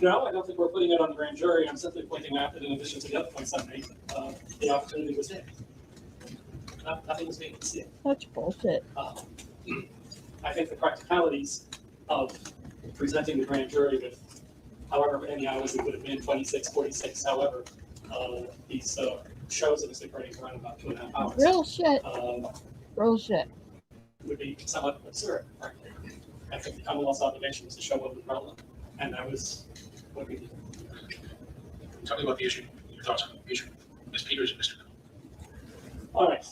No, I don't think we're putting it on the grand jury. I'm simply pointing out that in addition to the other points I made, the opportunity was there. Nothing was being concealed. Such bullshit. I think the practicalities of presenting the grand jury with however many hours it would have been, 26, 46, however, these shows that Mr. Kearney run about 2.5 hours. Real shit. Real shit. Would be somewhat absurd, frankly. I think the Commonwealth's obligation was to show what was relevant, and that was what we did. Tell me about the issue, your thoughts on the issue. Ms. Peters and Mr. All right.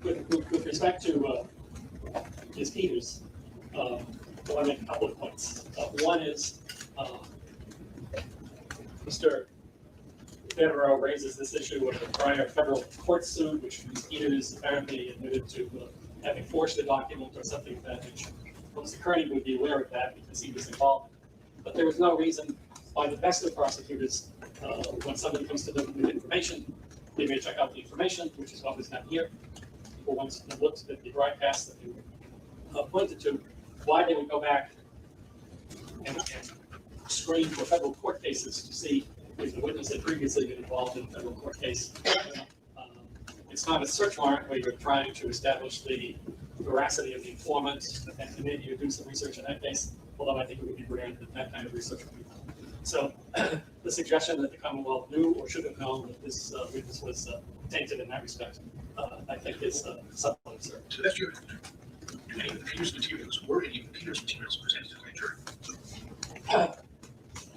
With respect to Ms. Peters, I want to make a couple of points. One is Mr. Devereaux raises this issue of a prior federal court suit, which Ms. Peters apparently admitted to having forged a document or something of that nature. Well, Mr. Kearney would be aware of that because he was involved. But there was no reason why the best of prosecutors, when somebody comes to them with information, they may check out the information, which is what was done here. People once looked at the broadcast that they were pointed to, why they would go back and screen for federal court cases to see if the witness had previously been involved in a federal court case. It's not a search warrant where you're trying to establish the veracity of the informant, and maybe you do some research in that case, although I think it would be rare that that kind of research would be done. So the suggestion that the Commonwealth knew or should have known that this witness was tainted in that respect, I think is somewhat absurd. So that's your, do any of the Peters materials, were any of the Peters materials presented to the grand jury?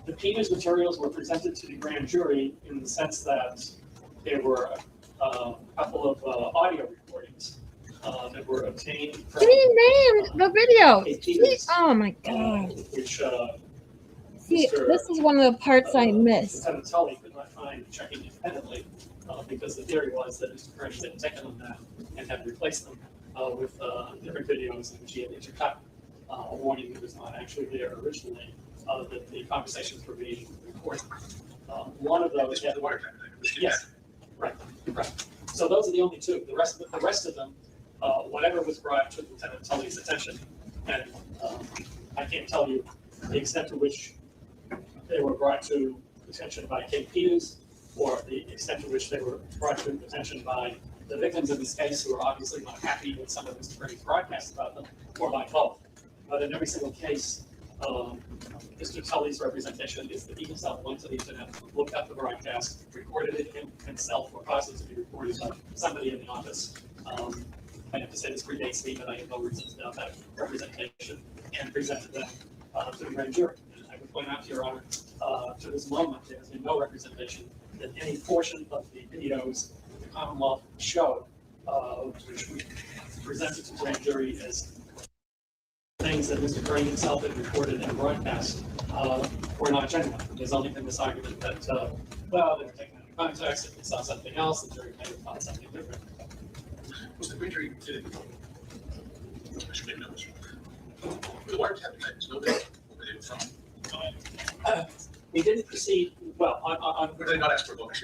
The Peters materials were presented to the grand jury in the sense that there were a couple of audio recordings that were obtained from Can you name the video? Peters, Oh my god. which See, Mr. this is one of the parts I missed. Lieutenant Tully could not find checking independently because the theory was that Mr. Kearney had taken them down and had replaced them with different videos in which he had intercut a warning that was not actually there originally, that the conversations were being recorded. One of those, This was the wiretap. yes, right. So those are the only two. The rest of them, whatever was brought to Lieutenant Tully's attention, and I can't tell you the extent to which they were brought to attention by Kate Peters, or the extent to which they were brought to attention by the victims in this case, who are obviously not happy with some of Mr. Kearney's broadcasts about them, or by both. But in every single case, Mr. Tully's representation is that he himself went to the internet, looked up the broadcast, recorded it himself, or caused it to be recorded by somebody in the office. I have to say this predates me, but I have no reason to doubt that representation, and presented them to the grand jury. And I would point out to Your Honor, to this moment, there has been no representation that any portion of the videos the Commonwealth showed, which we presented to the grand jury as things that Mr. Kearney himself had recorded and broadcast, were not genuine. There's only been this argument that, well, they were taken out of context, if they saw something else, the jury may have thought something different. Was the grand jury, I should make notes. The wiretap detectives, know where they were from? We didn't proceed, well, on Or did they not ask for a book?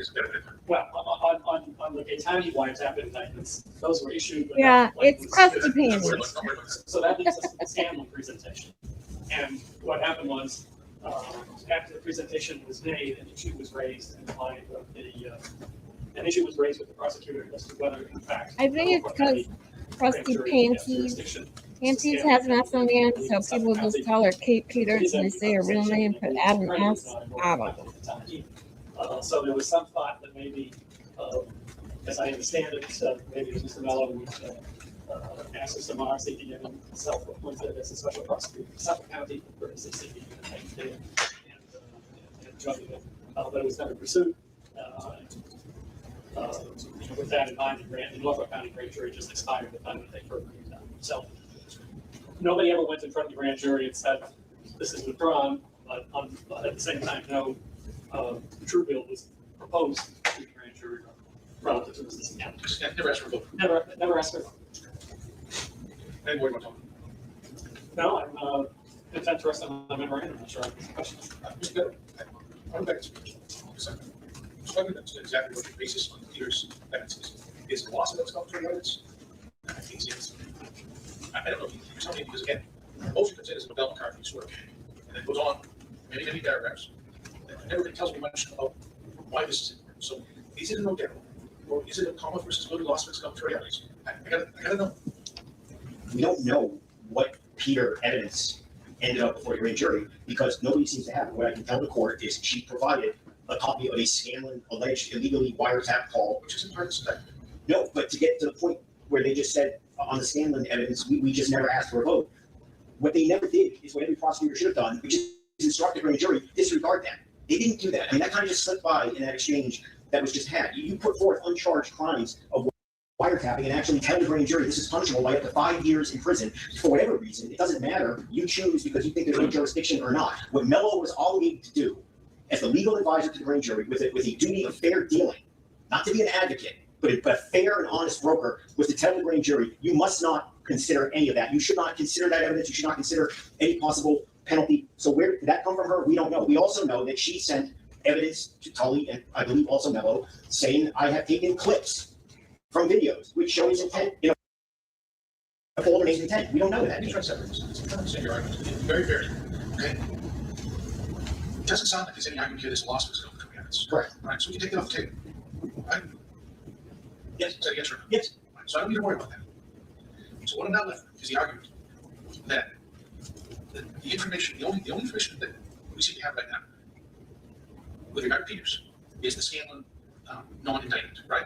well, on the Gaetani wiretap indictments, those were issued. Yeah, like, it's crusty panties. So that leads us to the Scanlon presentation. And what happened was, after the presentation was made, an issue was raised in the line of an issue was raised with the prosecutor as to whether, in fact, I think it's because crusty panties. Panties has an S on the end, so people just call her Kate Peters and they say her real name, put add an S out of it. So there was some thought that maybe, as I understand it, maybe Mr. Mello would ask the Samar seeking him self-appointed as a special prosecutor for Suffolk County for purposes of seeking and judging it, but it was never pursued. With that in mind, the Norfolk County grand jury just expired the time that they further moved on. So nobody ever went in front of the grand jury and said, this is withdrawn, but at the same time, no true bill was proposed to the grand jury relative to this account. Never asked for a vote. Never asked for. Any more you want to talk? No, I'm content to rest on the memorandum. I'm not sure I have any questions. Mr. Bitter, I'm back to you. So I'm exactly what the basis on Peter's evidence is. Is the loss of those company evidence? I think yes. I don't know if you tell me, because again, most of it is a development card piece work. And it goes on many, many paragraphs. And everybody tells me much about why this is important. So is it a no demo? Or is it a comma versus little loss of its company evidence? I gotta know. We don't know what Peter evidence ended up before the grand jury because nobody seems to have it. What I can tell the court is she provided a copy of a Scanlon alleged illegally wiretap call. Which isn't part of the No, but to get to the point where they just said on the Scanlon evidence, we just never asked for a vote. What they never did is what every prosecutor should have done, which is instruct the grand jury, disregard that. They didn't do that. I mean, that kind of just slipped by in that exchange that was just had. You put forth uncharged crimes of wiretapping and actually tell the grand jury this is punishable by up to 5 years in prison for whatever reason. It doesn't matter. You choose because you think there's no jurisdiction or not. What Mello was obligated to do as the legal advisor to the grand jury with a duty of fair dealing, not to be an advocate, but a fair and honest broker, was to tell the grand jury, you must not consider any of that. You should not consider that evidence. You should not consider any possible penalty. So where did that come from her? We don't know. We also know that she sent evidence to Tully and I believe also Mello saying, I have taken clips from videos which show his intent, a folder named intent. We don't know that. Let me try to separate this. I'm trying to understand your argument. Very, very, okay? It doesn't sound like there's any argument here. There's a loss of scope between evidence. Correct. All right, so we can take that off the table. Right? Yes. Say yes or no? Yes. All right, so I don't need to worry about that. So what I'm now left with is the argument that the information, the only information that we seem to have right now with regard to Peters is the Scanlon non-indictment, right?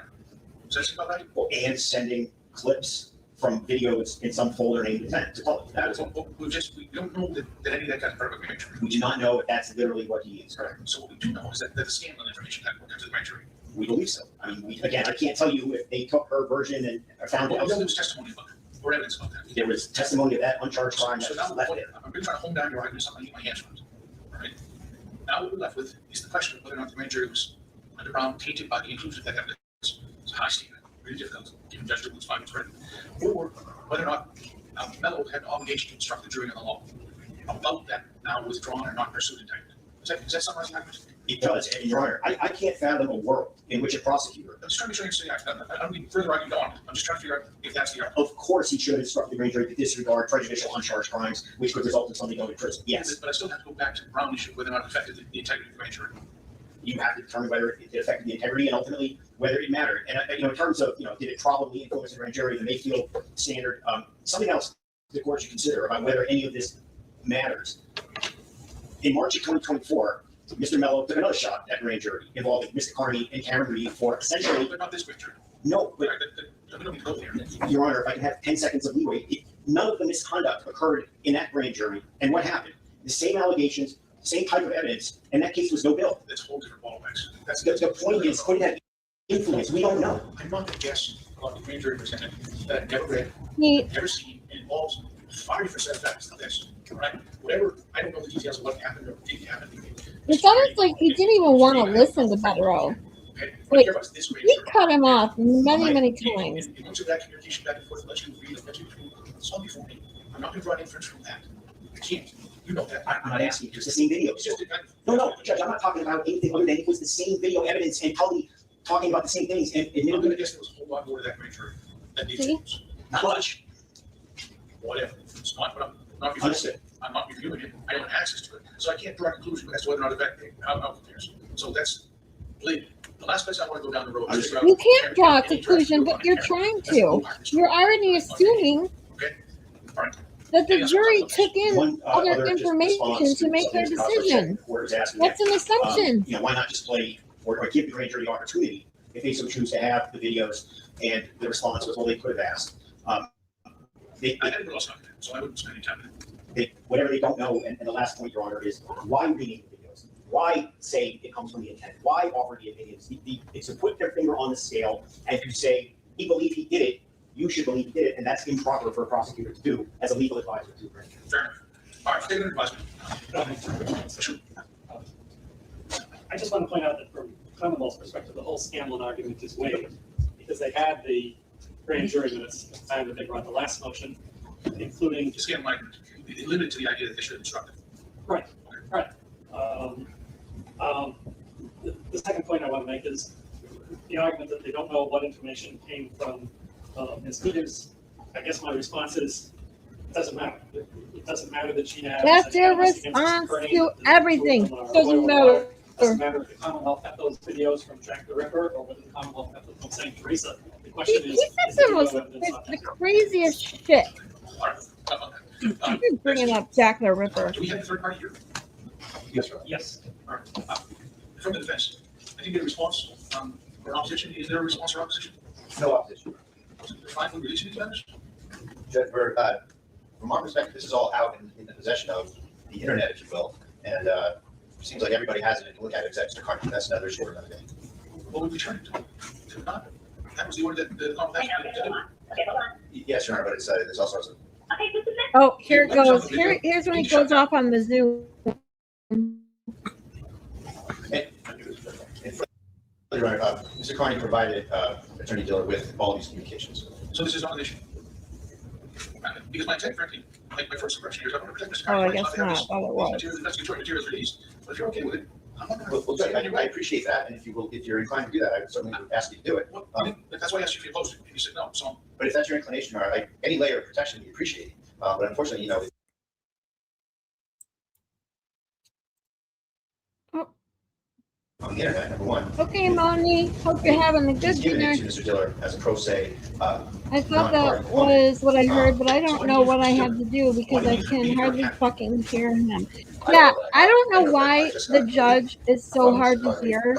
Does that seem about right? Well, and sending clips from videos in some folder named intent to Tully. That is Well, we don't know that any of that got part of a grand jury. we do not know if that's literally what he is. Correct. So what we do know is that the Scanlon information got worked out to the grand jury. We believe so. I mean, again, I can't tell you if they took her version and found Well, there out. was testimony about that, or evidence about that. There was testimony of that uncharged crime So that now, was left there. I'm really trying to hone down your argument, so I can get my hands on it. All right? Now what we're left with is the question of whether or not the grand jury was, under Brown, tainted by the inclusion of that evidence. It's a high standard, really difficult, given Judge Diblett's findings, right? Or whether or not Mello had an obligation to instruct the jury on the law about that now withdrawn or not pursued indictment. Does that summarize the argument? It does, and Your Honor, I can't fathom a world in which a prosecutor, I'm just trying to make sure you understand. I don't need further argument on it. I'm just trying to figure out if that's the argument. of course, he should instruct the grand jury to disregard prejudicial uncharged crimes, which could result in somebody going to prison. Yes, But I still have to go back to the Brown issue, whether or not it affected the integrity of the grand jury. you have to determine whether it affected the integrity and ultimately whether it mattered. And in terms of did it probably influence the grand jury, the Mayfield standard, something else the court should consider about whether any of this matters. In March of 2024, Mr. Mello took another shot at grand jury involving Mr. Carney and Karen Reed for essentially But not this grand jury. no, but We don't need to go there. Your Honor, if I can have 10 seconds of leeway, none of the misconduct occurred in that grand jury. And what happened? The same allegations, same type of evidence, and that case was no bill. That's a whole different ballpark. That's The point is, could it have influence? We don't know. I'm not going to guess about the grand jury presented that I've never read, He, never seen, and involves far different set of facts than this. All right? Whatever, I don't know the details of what happened or didn't happen. it's almost like he didn't even want to listen to Bettero. Okay? What I care about is this grand He jury. cut him off many times. And much of that communication back and forth, let you read, let you it's all before me. I'm not going to draw an inference from that. I can't. You know that. I'm not asking you, it's the same video. It's just No, Judge, I'm not talking about anything other than it was the same video evidence and Tully talking about the same things. And I'm going to admittedly, guess there was a whole lot more to that grand jury that needs See? to not much. whatever. It's not what I'm not reviewing Understood. it. I'm not reviewing it. I don't have access to it. So I can't draw a conclusion as to whether or not how it compares. So that's the last place I want to go down the road. is figure out- You can't draw a conclusion, but you're trying to. You're already assuming Okay. All right. that the jury took in One other just information response to make their something Mr. Costa said, decision. the court was asking That's that, an assumption. why not just play or give the grand jury the opportunity if they so choose to have the videos? And the response was, well, they could have asked. They, I had to lost on that, so I wouldn't spend any time on it. whatever they don't know, and the last point, Your Honor, is why rename the videos? Why say it comes from the intent? Why offer the opinions? It's to put their finger on the scale and to say he believed he did it you should believe he did it, and that's improper for a prosecutor to do as a legal advisor to a grand jury. Fair enough. All right, take an advisement. Sure. I just want to point out that from Commonwealth's perspective, the whole Scanlon argument is waived because they had the grand jury minutes at the time that they brought the last motion, including. Just get my, limited to the idea that they should have instructed. Right, right. The second point I want to make is the argument that they don't know what information came from Ms. Peters. I guess my response is, it doesn't matter. It doesn't matter that she has. That's your response to everything. Doesn't matter. Doesn't matter if the Commonwealth got those videos from Jack the Ripper or whether the Commonwealth got them from St. Teresa. The question He is said the craziest shit. All right. I've been bringing up Jack the Ripper. Do we have a third party here? Yes, sir. Yes. All right. From the defense, I didn't get a response or opposition. Is there a response or opposition? No opposition. Finally releasing these matters? Judge, from our perspective, this is all out in the possession of the internet, if you will, and it seems like everybody has it and can look at it except Mr. Carney. That's another issue for another day. Well, we returned it to the not. That was the order that the Commonwealth had to do. Yes, Your Honor, but there's all sorts of. Oh, here it goes. Here's when he goes off on the Zoom. Your Honor, Mr. Carney provided Attorney Diller with all these communications. So this is not an issue. Because my intent, frankly, like my first impression, you're talking about protect Mr. Oh, Carney. I guess not. Thought it was. Investigatory materials released. But if you're okay with it, I'm not going Well, Judge, I appreciate that, and if you're inclined to do that, I would certainly ask you to do it. That's why I asked you if you opposed it, and you said no. So But if that's your inclination, Your Honor, any layer of protection would be appreciated. But unfortunately, on the internet, number one. Okay, Moni. Hope you're having a good He's given dinner. it to Mr. Diller as a pro se. I thought that was what I heard, but I don't know what I have to do because I can hardly fucking hear him. Yeah, I don't know why the judge is so hard to hear.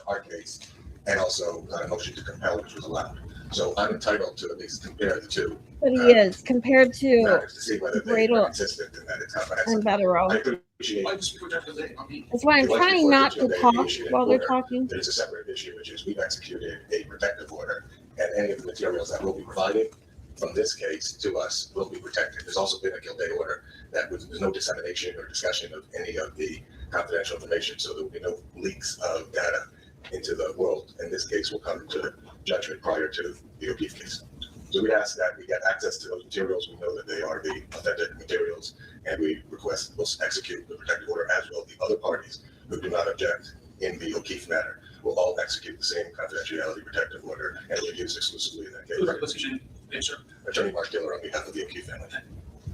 Our case, and also a motion to compel, which was allowed. So I'm entitled to at least compare the two. But he is compared to matters to see whether they are consistent and that it's not and biased. better. I appreciate why just before Judge today? I mean, That's why I'm trying not to talk while they're talking. There's a separate issue, which is we've executed a protective order, and any of the materials that will be provided from this case to us will be protected. There's also been a Gilded order that there's no dissemination or discussion of any of the confidential information, so there will be no leaks of data into the world. In this case, will come to judgment prior to the O'Keefe case. So we ask that we get access to those materials. We know that they are the authentic materials, and we request we'll execute the protective order, as will the other parties who do not object in the O'Keefe matter. We'll all execute the same confidentiality protective order, and we'll use exclusively in that who's the case. position? Yes, sir. Attorney Mark Diller on behalf of the O'Keefe family.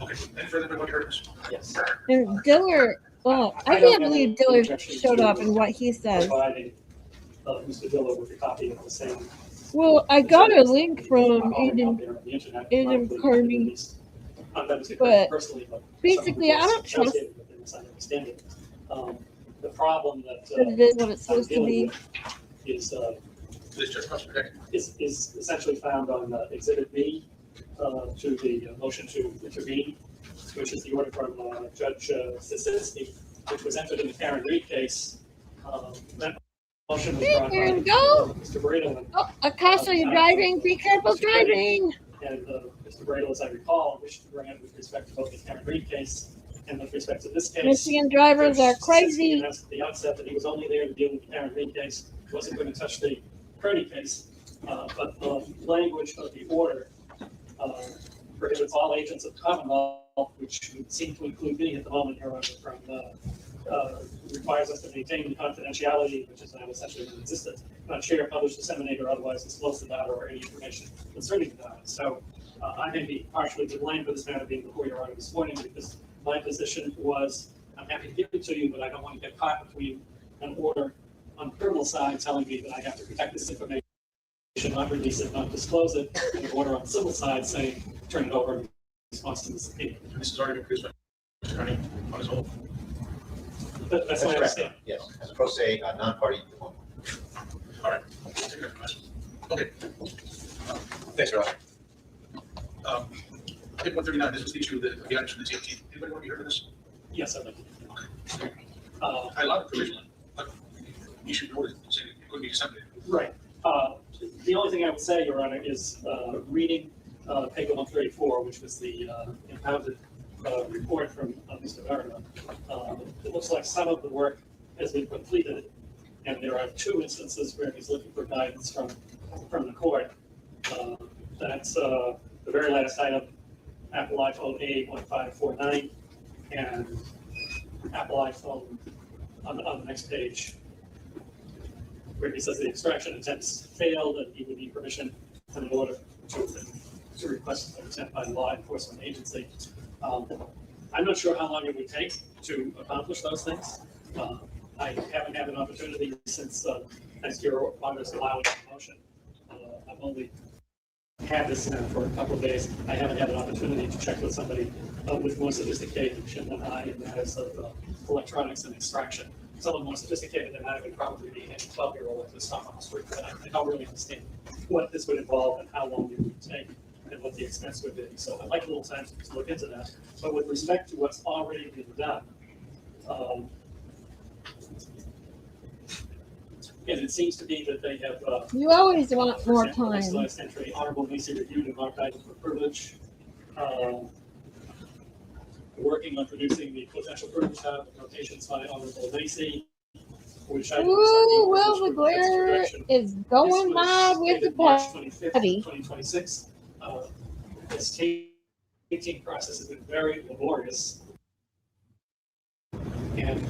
Okay. Any further about what you heard, Ms. Yes. And Diller, well, I can't believe Diller showed up and what he said. Providing Mr. Diller with a copy of the same. Well, I got a link from Aiden Carney, but basically, I don't trust the problem that that it is what it's supposed to be. is This judge must protect. is essentially found on Exhibit B to the motion to intervene, which is the order from Judge Sisitsky, which was entered in the Karen Reed case. That motion was Hey, brought by Karen, go! Mr. Burrito. Oh, Acosta, you're driving. Be careful driving. And Mr. Burrito, as I recall, wished to grant with respect to both the Karen Reed case and with respect to this case. Michigan drivers are Judge Sisitsky crazy. announced at the outset that he was only there to deal with the Karen Reed case, wasn't going to touch the Kearney case. But the language of the order prohibits all agents of Commonwealth, which would seem to include me at the moment, Your Honor, from requires us to maintain the confidentiality, which is now essentially non-existent, not share, publish, disseminate, or otherwise disclose the data or any information concerning the data. So I may be partially to blame for this matter being before Your Honor this morning, because my position was, I'm happy to give it to you, but I don't want to get caught between an order on the criminal side telling me that I have to protect this information, not release it, not disclose it, and an order on the civil side saying, turn it over in response to the subpoena. This has already been produced by Mr. Carney on his own. That's what I understand. Yes, as a pro se, non-party. All right. Take care. Okay. Thanks, Your Honor. Hit 139, this was the issue of the items from the TFT. Anybody want to be heard of this? Yes, I'd like to. I allowed it provisionally, but you should order it, saying it couldn't be disseminated. Right. The only thing I would say, Your Honor, is reading paper 134, which was the impounded report from Mr. Verna. It looks like some of the work has been completed, and there are 2 instances where he's looking for guidance from the court. That's the very last item, Apple iPhone A1549, and Apple iPhone on the next page, where he says the extraction attempts failed and he would need permission in order to request an attempt by the law enforcement agency. I'm not sure how long it would take to accomplish those things. I haven't had an opportunity since your Congress allowed the motion. I've only had this now for a couple of days. I haven't had an opportunity to check with somebody with more sophisticated than I in matters of electronics and extraction. Someone more sophisticated than I would probably be a 12-year-old at this time on the street, but I don't really understand what this would involve and how long it would take and what the expense would be. So I'd like a little time to look into that. But with respect to what's already been done, and it seems to be that they have. You always want more time. Last entry, Honorable Macy reviewed and marked item for privilege. Working on producing the potential privilege tab notations by Honorable Macy. Ooh, well, the glare is going by with the March 25th, petty. 2026. This taping process has been very laborious. And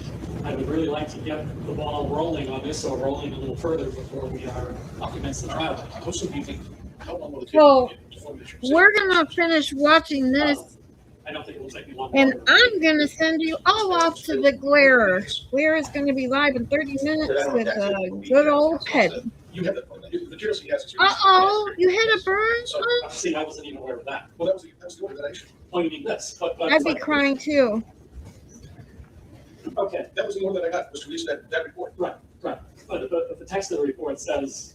I would really like to get the ball rolling on this, or rolling a little further before we are up against the trial. How soon do you think, how long will it take? So, to we're gonna finish watching this, I don't think it will take me long. and I'm gonna send you all off to the Glare. Glare is gonna be live in 30 minutes with a good old Petty. You have the materials he has. Uh-oh, you hit a burn? So, See, I wasn't even aware of that. well, that was the order that I issued. Oh, you mean this? But I'd be crying too. Okay, That was the order that I got, was to release that report. right. But the text of the report says,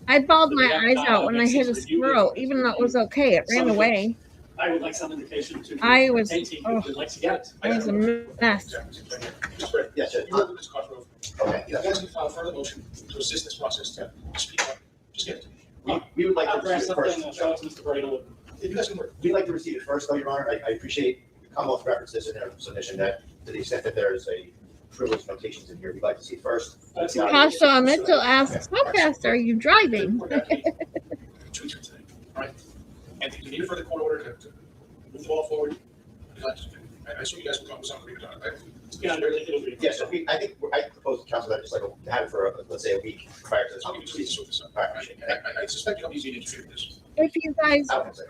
I bawled my eyes out when I hit a squirrel, even though it was okay. It ran away. I would like some indication to. I was- the team who would like to get it. It was a mess. Just Brett, Yes, you look at this crossroad. Okay, You guys can file a further motion to assist this process to speed up. Just get it. we would like I'll to draft receive it something and first. show it to Mr. Bradle. If you guys can work. We'd like to receive it first, though, Your Honor. I appreciate the Commonwealth references in their submission that to the extent that there is a privilege notations in here, we'd like to see it first. Kasha Mitchell asks, how fast are you driving? Report back to me 2 weeks from today. All right? And if you need a further court order to move the ball forward, I assume you guys will come with something to right? Yeah, it'll be. Yes, so I think I propose to council that just like have it for, let's say, a week prior to this. I'll give you 2 weeks to sort this out. All right, appreciate it. I suspect you don't easily interfere with this. If you guys, I would say.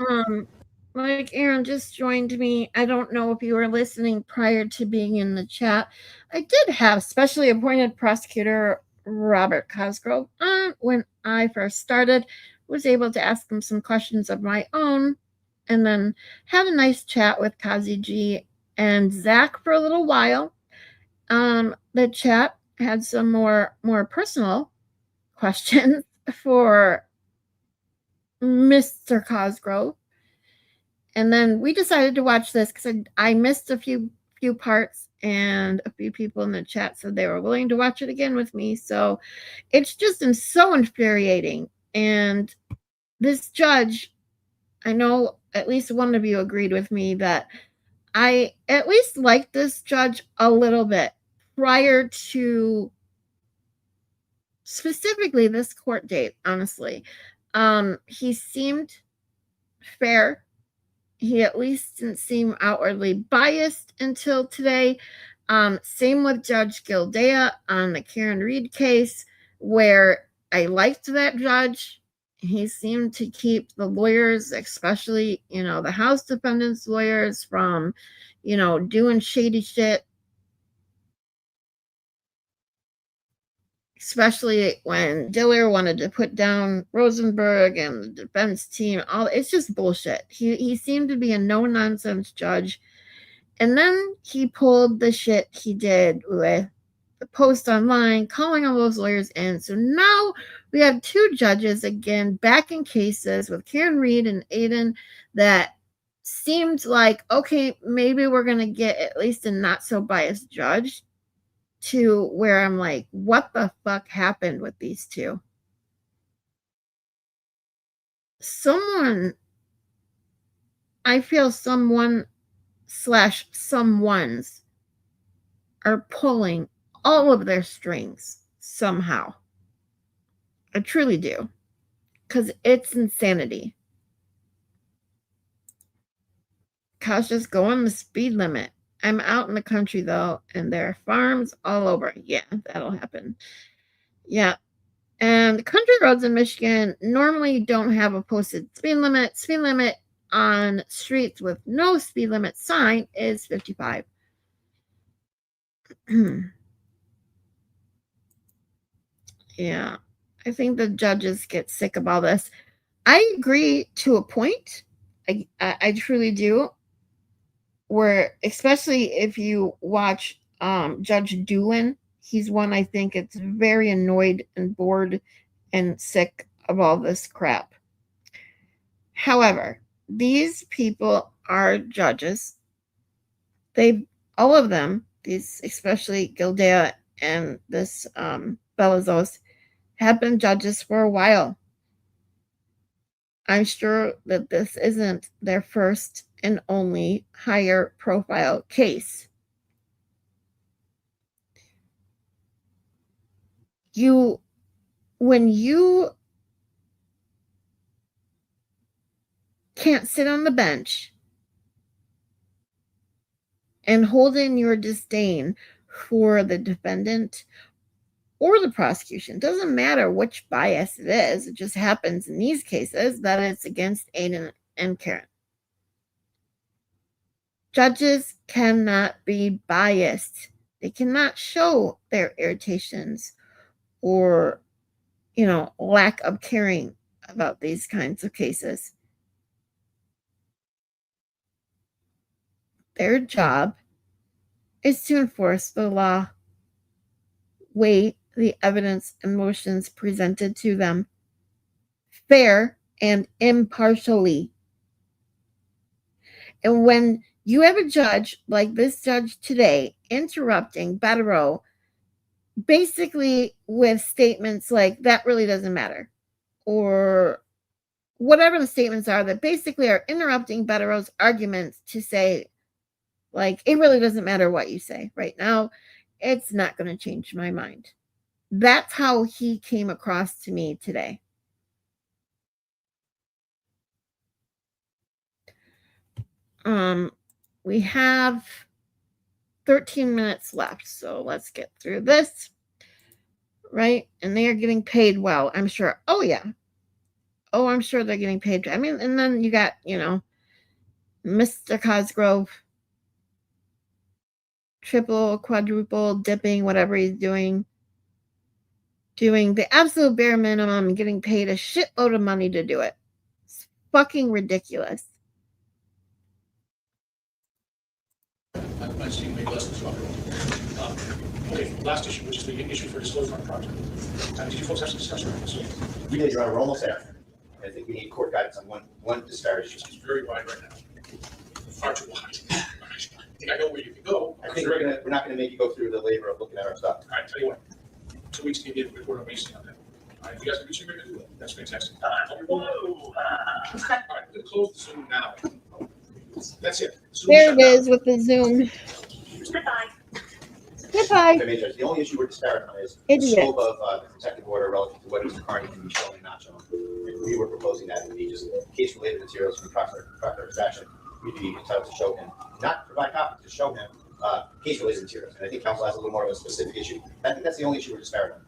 like Aaron just joined me, I don't know if you were listening prior to being in the chat. I did have specially appointed prosecutor Robert Cosgrove on when I first started, was able to ask him some questions of my own, and then had a nice chat with CossyG and Zach for a little while. The chat had some more personal questions for Mr. Cosgrove. And then we decided to watch this because I missed a few parts, and a few people in the chat said they were willing to watch it again with me. So it's just so infuriating. And this judge, I know at least one of you agreed with me that I at least liked this judge a little bit prior to specifically this court date, honestly. He seemed fair. He at least didn't seem outwardly biased until today. Same with Judge Gildea on the Karen Reed case, where I liked that judge. He seemed to keep the lawyers, especially, the House defendants' lawyers, from, doing shady shit. Especially when Diller wanted to put down Rosenberg and the defense team. It's just bullshit. He seemed to be a no-nonsense judge. And then he pulled the shit he did with the post online, calling all those lawyers in. So now we have 2 judges again back in cases with Karen Reed and Aiden that seemed like, okay, maybe we're going to get at least a not-so-biased judge, to where I'm like, what the fuck happened with these 2? someone, I feel someone / someones are pulling all of their strings somehow. I truly do. Because it's insanity. Cautious, go on the speed limit. I'm out in the country though, and there are farms all over. Yeah, that'll happen. Yeah. And country roads in Michigan normally don't have a posted speed limit. Speed limit on streets with no speed limit sign is 55. Yeah. I think the judges get sick of all this. I agree to a point. I truly do. Where, especially if you watch Judge Doolin, he's one I think it's very annoyed and bored and sick of all this crap. However, these people are judges. All of them, these especially Gildea and this Belazos, have been judges for a while. I'm sure that this isn't their first and only higher profile case. When you can't sit on the bench and hold in your disdain for the defendant or the prosecution, doesn't matter which bias it is, it just happens in these cases that it's against Aiden and Karen. Judges cannot be biased. They cannot show their irritations or, lack of caring about these kinds of cases. Their job is to enforce the law, weigh the evidence and motions presented to them fair and impartially. And when you have a judge like this judge today interrupting Betterow basically with statements like, that really doesn't matter, or whatever the statements are that basically are interrupting Betterow's arguments to say, like, it really doesn't matter what you say right now. It's not going to change my mind. That's how he came across to me today. We have 13 minutes left, so let's get through this. Right? And they are getting paid well, I'm sure. Oh, yeah. Oh, I'm sure they're getting paid. I mean, and then you got, Mr. Cosgrove, triple, quadruple, dipping, whatever he's doing the absolute bare minimum and getting paid a shitload of money to do it. It's fucking ridiculous. I'm seeing maybe less than okay, last issue, which is the issue for disclosure on the project. Did you folks have some discussion on this? We did, Your Honor. We're almost there. I think we need court guidance on one disparity issue. It's very wide right now. Far too wide. I think I know where you can go. I think we're not gonna make you go through the labor of looking at our stuff. All right, tell you what. 2 weeks to give a report on wasting on that. All right, if you guys can reach agreement, do that. That's fantastic. All right, we're gonna close the Zoom now. That's it. Zoom there it is with the Zoom. Goodbye. Goodbye. The only issue we're disparate on is the scope of the protective order relative to what Mr. Carney can be shown and not shown. And we were proposing that it would be just case-related materials from proper extraction. We'd be entitled to show him, not provide copies, to show him case-related materials. And I think counsel has a little more of a specific issue. I think that's the only issue we're disparate on.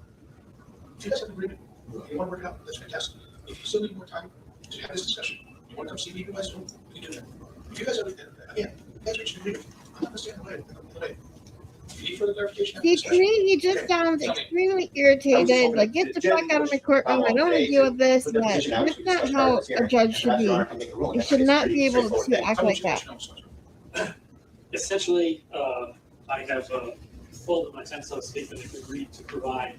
If you guys have an agreement, you want to work it out, that's fantastic. If you still need more time to have this discussion, you want to come see me, you guys do, we can do that. If you guys have, again, you guys reach an agreement, I'm not going to stand in the way. If you need further clarification, He just sounds extremely irritated. Like, get the fuck out of my courtroom. I don't want to deal with this. That's not how a judge should be. You should not be able to act like that. Essentially, I have folded my tent, so to speak, and agreed to provide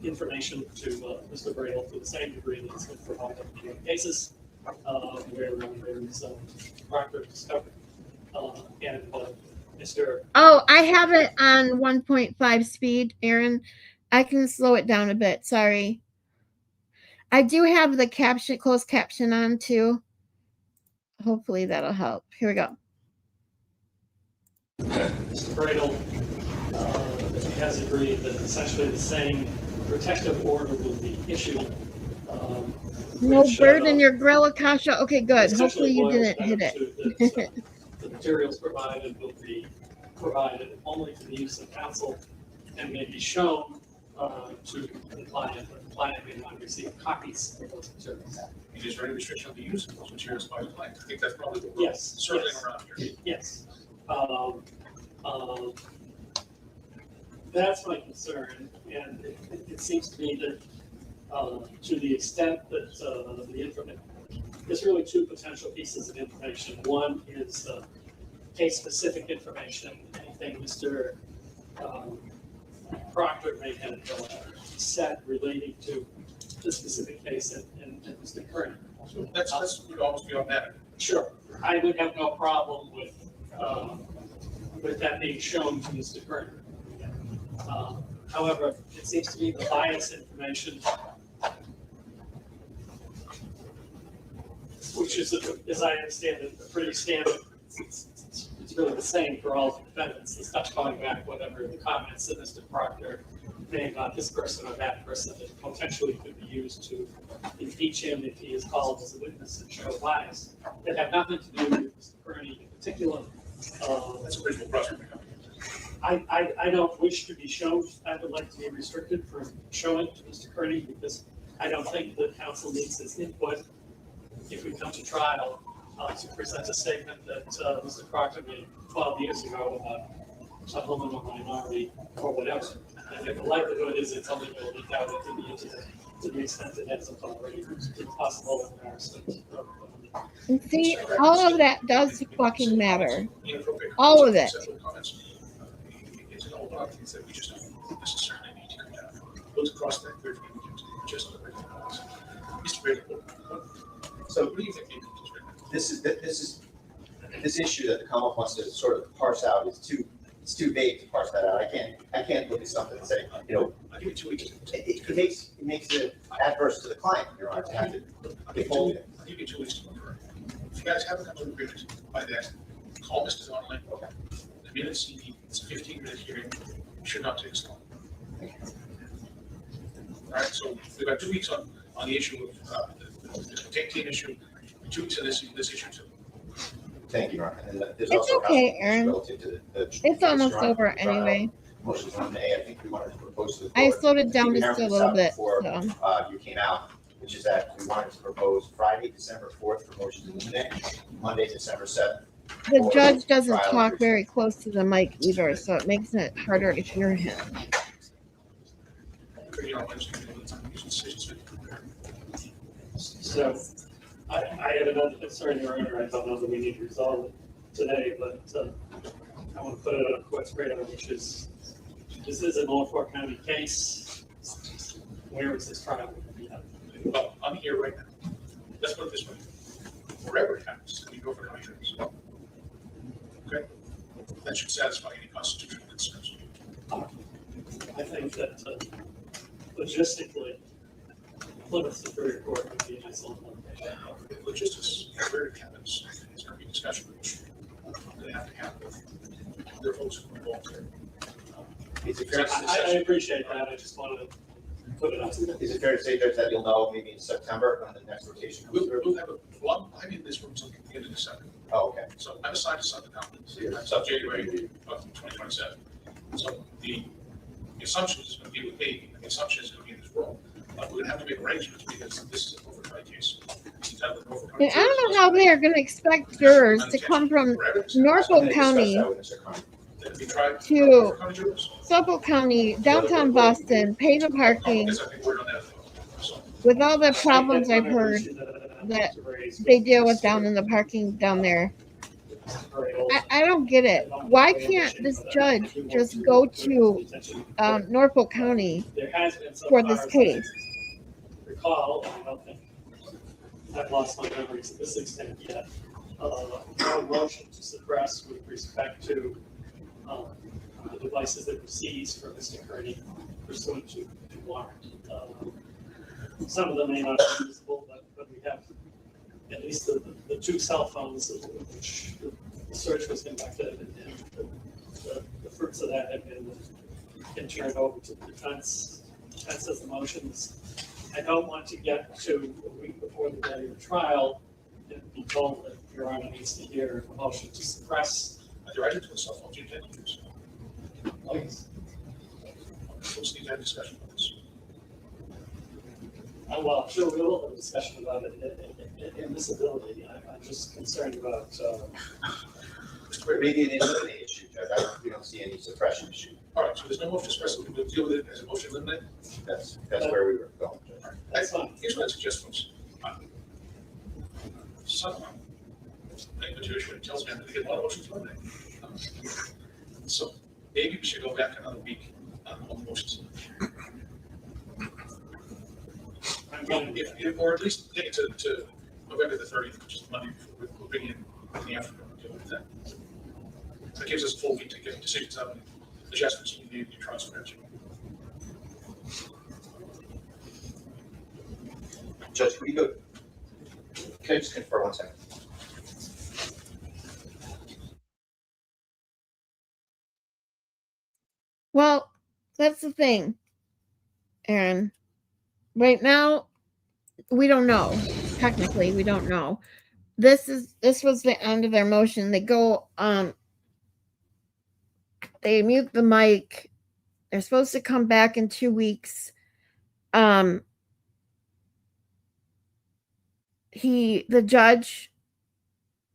information to Mr. Braille to the same degree that it's been provided in the cases where there is record discovery. And Mr. Oh, I have it on 1.5 speed, Aaron. I can slow it down a bit. Sorry. I do have the caption, closed caption on too. Hopefully that'll help. Here we go. Mr. Bradle has agreed that essentially the same protective order will be issued. No bird in your grill, Akasha. Okay, good. Hopefully you boils didn't hit down it. to that, the materials provided will be provided only for the use of counsel and may be shown to the client, but the client may not receive copies of those materials. Is there any restriction on the use of those materials by the client? I think that's probably the Yes. circling Yes. around here. Yes. That's my concern, and it seems to me that to the extent that the information, there's really two potential pieces of information. One is case-specific information, anything Mr. Proctor may have said relating to the specific case and Mr. Kearney. So that's would almost be automatic. Sure, I would have no problem with that being shown to Mr. Kearney. However, it seems to me the bias information, which is, as I understand it, a pretty standard, it's really the same for all defendants. The stuff going back, whatever the comments that Mr. Proctor made about this person or that person that potentially could be used to impeach him if he is called as a witness and show bias, that have nothing to do with Mr. Kearney in particular. That's a reasonable prosecutor. I don't wish to be shown. I would like to be restricted from showing to Mr. Kearney because I don't think that counsel needs his input if we come to trial to present a statement that Mr. Proctor made 12 years ago about a woman or minority or whatever. And if the likelihood is it's only going to leak out into the internet to the extent it ends up already impossible embarrassment. And see, all of that does fucking matter. All of it. It's an old document that we just don't necessarily need to come down. Those across that bridge, we can just the regular policy. Mr. Bradley, so what do you think? This issue that the Commonwealth wants to sort of parse out is it's too vague to parse that out. I can't look at something and say, I'll give you 2 weeks. It makes it adverse to the client, Your Honor, to have to withhold it. I'll give you 2 weeks to look. If you guys haven't come to an agreement by then, call Mr. Donnelly. Okay. The minutes, it's a 15-minute hearing, it should not take as long. All right, so we've got 2 weeks on the issue of the team issue, 2 weeks on this issue too. Thank you, Your Honor. And there's It's also okay, Aaron. relative to the It's almost over anyway. Motions on May, I think we wanted to propose to the I court. slowed it down I think we just a hammered this little out bit. before, So. you came out, which is that we wanted to propose Friday, December 4th for motion to eliminate, Monday, December 7th. The judge doesn't talk very close to the mic either, so it makes it harder to hear him. So I have another concern, Your Honor. I don't know that we need to resolve it today, but I want to put it on a court's radar, which is, this is a Norfolk County case. Where is this trial going to be held? Well, I'm here right now. Let's put it this way. Wherever it happens, we go for contracts. Okay? That should satisfy any constitutional concerns. I think that logistically, Plymouth Superior Court would be an excellent location. The logistics, where it happens, is going to be discussion, which they have to have with their folks who are involved there. I appreciate that. I just wanted to put it out. Is it fair to say, Judge, that you'll know maybe in September when the next rotation comes through? We'll have I'm in this room until the end of December. Oh, okay. So I'm assigned to Southern County. So you're So January of 2027. So the assumption is going to be with me, and the assumption is going to be in this role. We're going to have to make arrangements because this is an overtime case. And I don't know how they are going to expect jurors to come from Norfolk County to Suffolk County, downtown Boston, pay the parking, with all the problems I've heard that they deal with down in the parking down there. I don't get it. Why can't this judge just go to Norfolk County for this case? Recall, I don't think I've lost my memories to this extent yet. No motion to suppress with respect to the devices that were seized from Mr. Kearney pursuant to warrant. Some of them may not be usable, but we have at least the two cell phones, which the search was conducted, and the fruits of that have been turned over to the defense. Defense has the motions. I don't want to get to a week before the day of the trial and be told that Your Honor needs to hear a motion to suppress. You're right into the cell phone, you can use. Oh, yes. Let's need to have a discussion about this. Well, I'm sure we will have a discussion about it in this ability. I'm just concerned about. Maybe an eliminate issue, Judge. We don't see any suppression issue. All right, so there's no motion to suppress, we'll deal with it as a motion to eliminate. That's where we were going, Judge. That's fine. Here's what I suggest, folks. Someone, like Material Short tells me I'm gonna get a lot of motions to eliminate. So maybe we should go back another week on the motions. Or at least take it to November the 30th, which is Monday, we'll bring in the afternoon and deal with that. That gives us a full week to get decisions out and adjustments you need, your trial strategy. Judge, can you go? Can I just confer 1 second? Well, that's the thing, Aaron. Right now, we don't know. Technically, we don't know. This was the end of their motion. They go they mute the mic. They're supposed to come back in 2 weeks. The Judge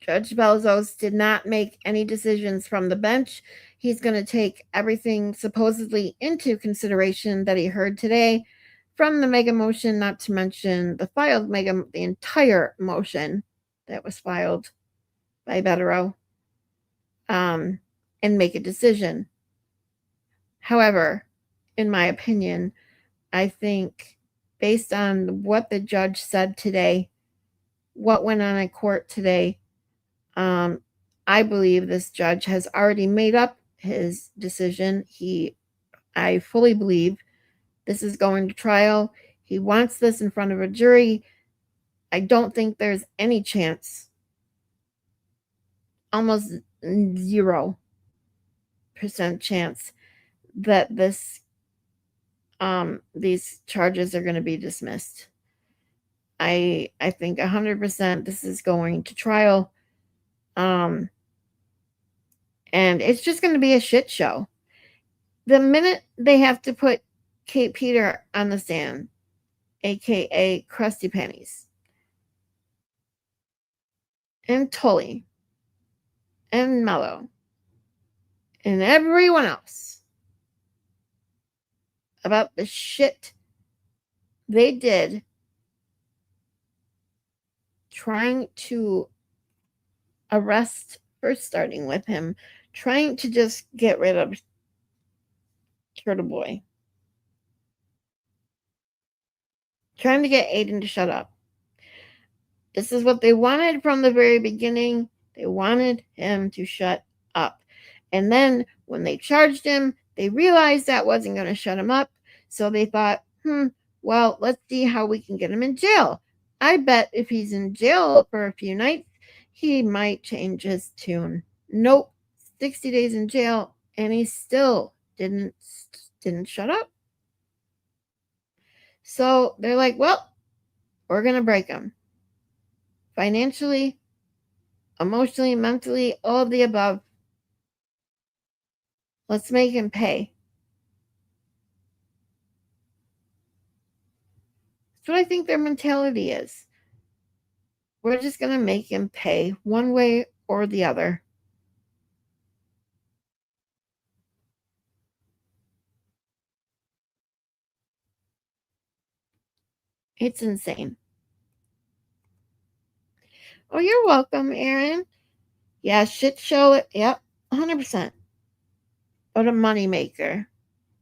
Belzos did not make any decisions from the bench. He's going to take everything supposedly into consideration that he heard today from the mega motion, not to mention the entire motion that was filed by Betterow, and make a decision. However, in my opinion, I think based on what the judge said today, what went on in court today, I believe this judge has already made up his decision. I fully believe this is going to trial. He wants this in front of a jury. I don't think there's any chance, almost 0% chance, that these charges are going to be dismissed. I think 100% this is going to trial. And it's just going to be a shit show. The minute they have to put Kate Peter on the stand, aka Krusty Pennies, and Tully, and Mello, and everyone else about the shit they did trying to arrest, first starting with him, trying to just get rid of Turtle Boy, trying to get Aiden to shut up. This is what they wanted from the very beginning. They wanted him to shut up. And then when they charged him, they realized that wasn't going to shut him up. So they thought, well, let's see how we can get him in jail. I bet if he's in jail for a few nights, he might change his tune. Nope. 60 days in jail, and he still didn't shut up. So they're like, well, we're going to break him. Financially, emotionally, mentally, all of the above. Let's make him pay. That's what I think their mentality is. We're just going to make him pay one way or the other. It's insane. Oh, you're welcome, Aaron. Yeah, shit show. Yep, 100%. But a moneymaker.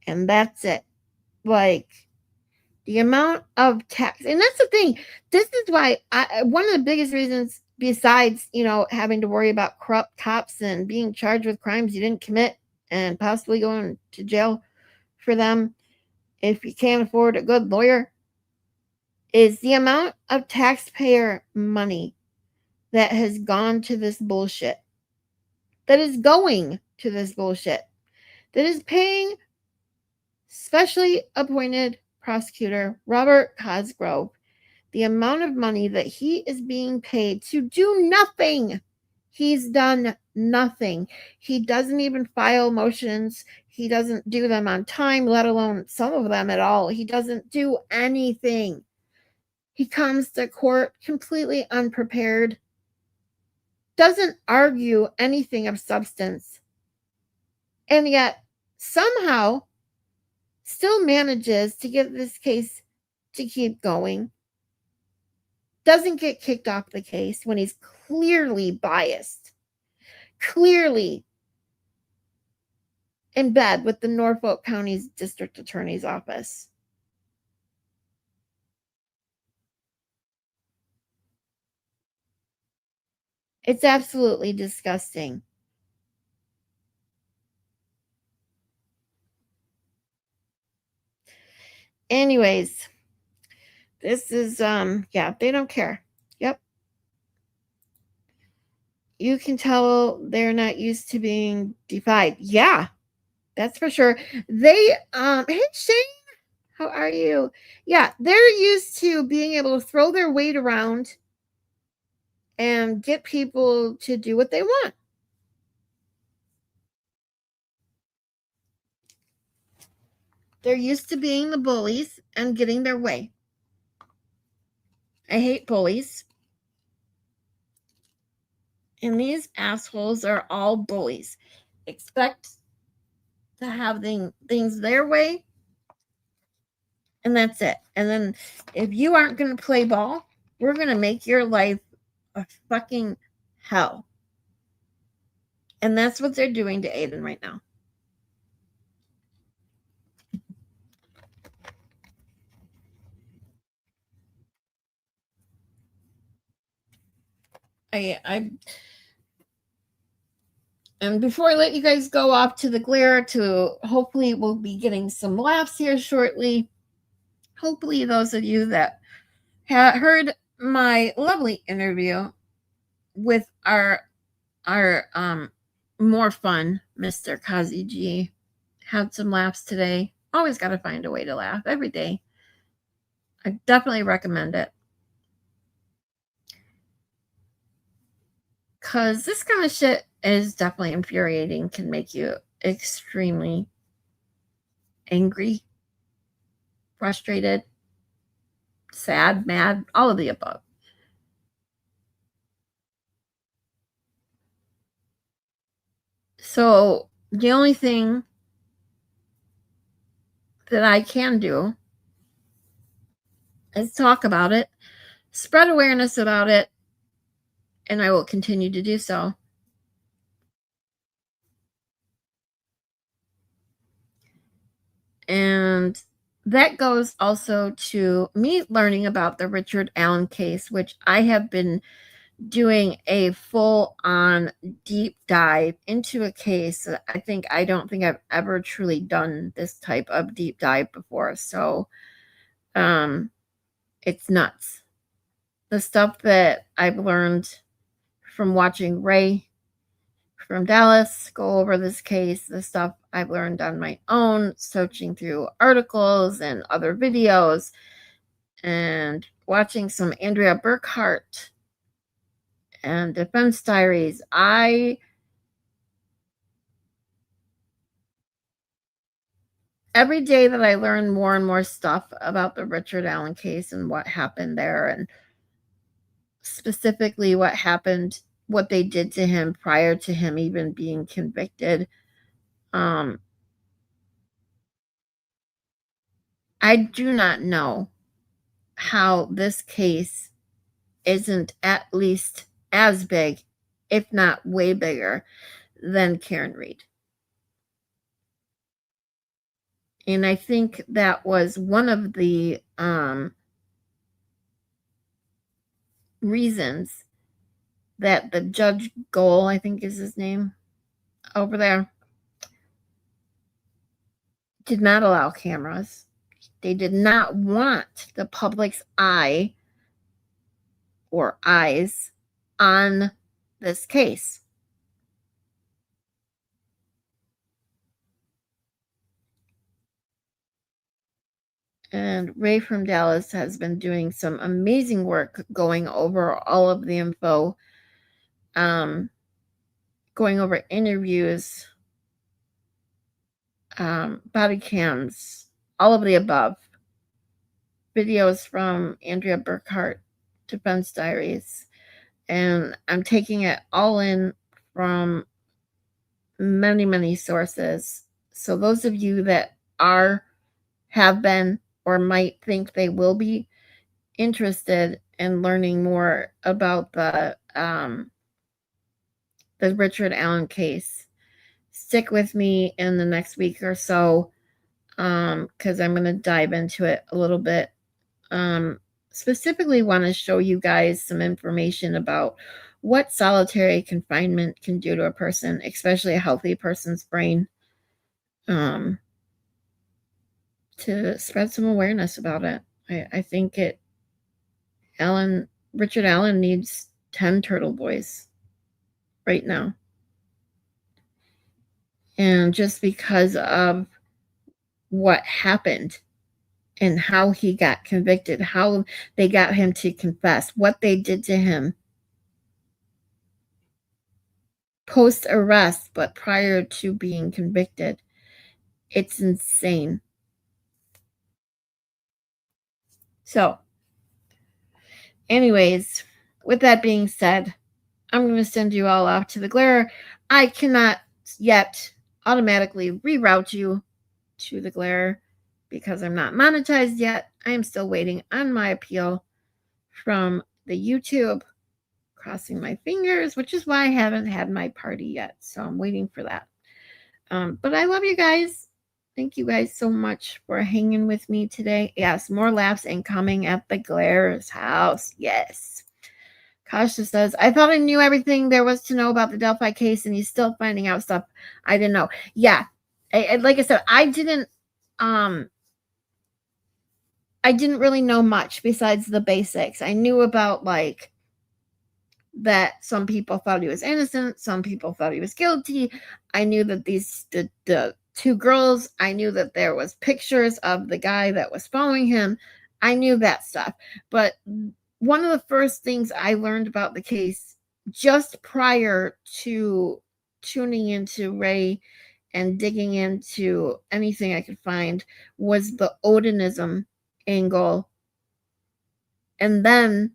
And that's it. Like, the amount of tax. And that's the thing. This is why one of the biggest reasons, besides, having to worry about corrupt cops and being charged with crimes you didn't commit and possibly going to jail for them if you can't afford a good lawyer, is the amount of taxpayer money that has gone to this bullshit, that is going to this bullshit, that is paying specially appointed prosecutor Robert Cosgrove the amount of money that he is being paid to do nothing. He's done nothing. He doesn't even file motions. He doesn't do them on time, let alone some of them at all. He doesn't do anything. He comes to court completely unprepared, doesn't argue anything of substance, and yet somehow still manages to get this case to keep going. Doesn't get kicked off the case when he's clearly biased, clearly in bed with the Norfolk County's district attorney's office. It's absolutely disgusting. Anyways, this is yeah, they don't care. Yep. You can tell they're not used to being defied. Yeah, that's for sure. They hey Shane, how are you? Yeah, they're used to being able to throw their weight around and get people to do what they want. They're used to being the bullies and getting their way. I hate bullies. And these assholes are all bullies. Expect to have things their way, and that's it. And then if you aren't going to play ball, we're going to make your life a fucking hell. And that's what they're doing to Aiden right now. And before I let you guys go off to the glare, to hopefully we'll be getting some laughs here shortly. Hopefully those of you that heard my lovely interview with our more fun Mr. CossyG had some laughs today. Always got to find a way to laugh every day. I definitely recommend it. Because this kind of shit is definitely infuriating, can make you extremely angry, frustrated, sad, mad, all of the above. So the only thing that I can do is talk about it, spread awareness about it, and I will continue to do so. And that goes also to me learning about the Richard Allen case, which I have been doing a full-on deep dive into a case. I don't think I've ever truly done this type of deep dive before. So it's nuts. The stuff that I've learned from watching Ray from Dallas go over this case, the stuff I've learned on my own, searching through articles and other videos, and watching some Andrea Burkhart and Defense Diaries. Every day that I learn more and more stuff about the Richard Allen case and what happened there, and specifically what happened, what they did to him prior to him even being convicted. I do not know how this case isn't at least as big, if not way bigger, than Karen Reed. And I think that was one of the reasons that the Judge Goal, I think is his name, over there, did not allow cameras. They did not want the public's eye or eyes on this case. And Ray from Dallas has been doing some amazing work going over all of the info, going over interviews, body cams, all of the above. Videos from Andrea Burkhart, Defense Diaries. And I'm taking it all in from many, many sources. So those of you that have been, or might think they will be interested in learning more about the Richard Allen case, stick with me in the next week or so, because I'm going to dive into it a little bit. Specifically want to show you guys some information about what solitary confinement can do to a person, especially a healthy person's brain, to spread some awareness about it. I think Richard Allen needs 10 Turtle Boys right now. And just because of what happened and how he got convicted, how they got him to confess, what they did to him post-arrest, but prior to being convicted. It's insane. So, anyways, with that being said, I'm going to send you all off to the glare. I cannot yet automatically reroute you to the glare because I'm not monetized yet. I am still waiting on my appeal from the YouTube. Crossing my fingers, which is why I haven't had my party yet. So I'm waiting for that. But I love you guys. Thank you guys so much for hanging with me today. Yes, more laughs incoming at the Glare's house. Yes. Kasha says, I thought I knew everything there was to know about the Delphi case, and he's still finding out stuff I didn't know. Yeah. Like I said, I didn't really know much besides the basics. I knew about that some people thought he was innocent, some people thought he was guilty. I knew that the two girls, I knew that there was pictures of the guy that was following him. I knew that stuff. But one of the first things I learned about the case just prior to tuning into Ray and digging into anything I could find was the Odinism angle. And then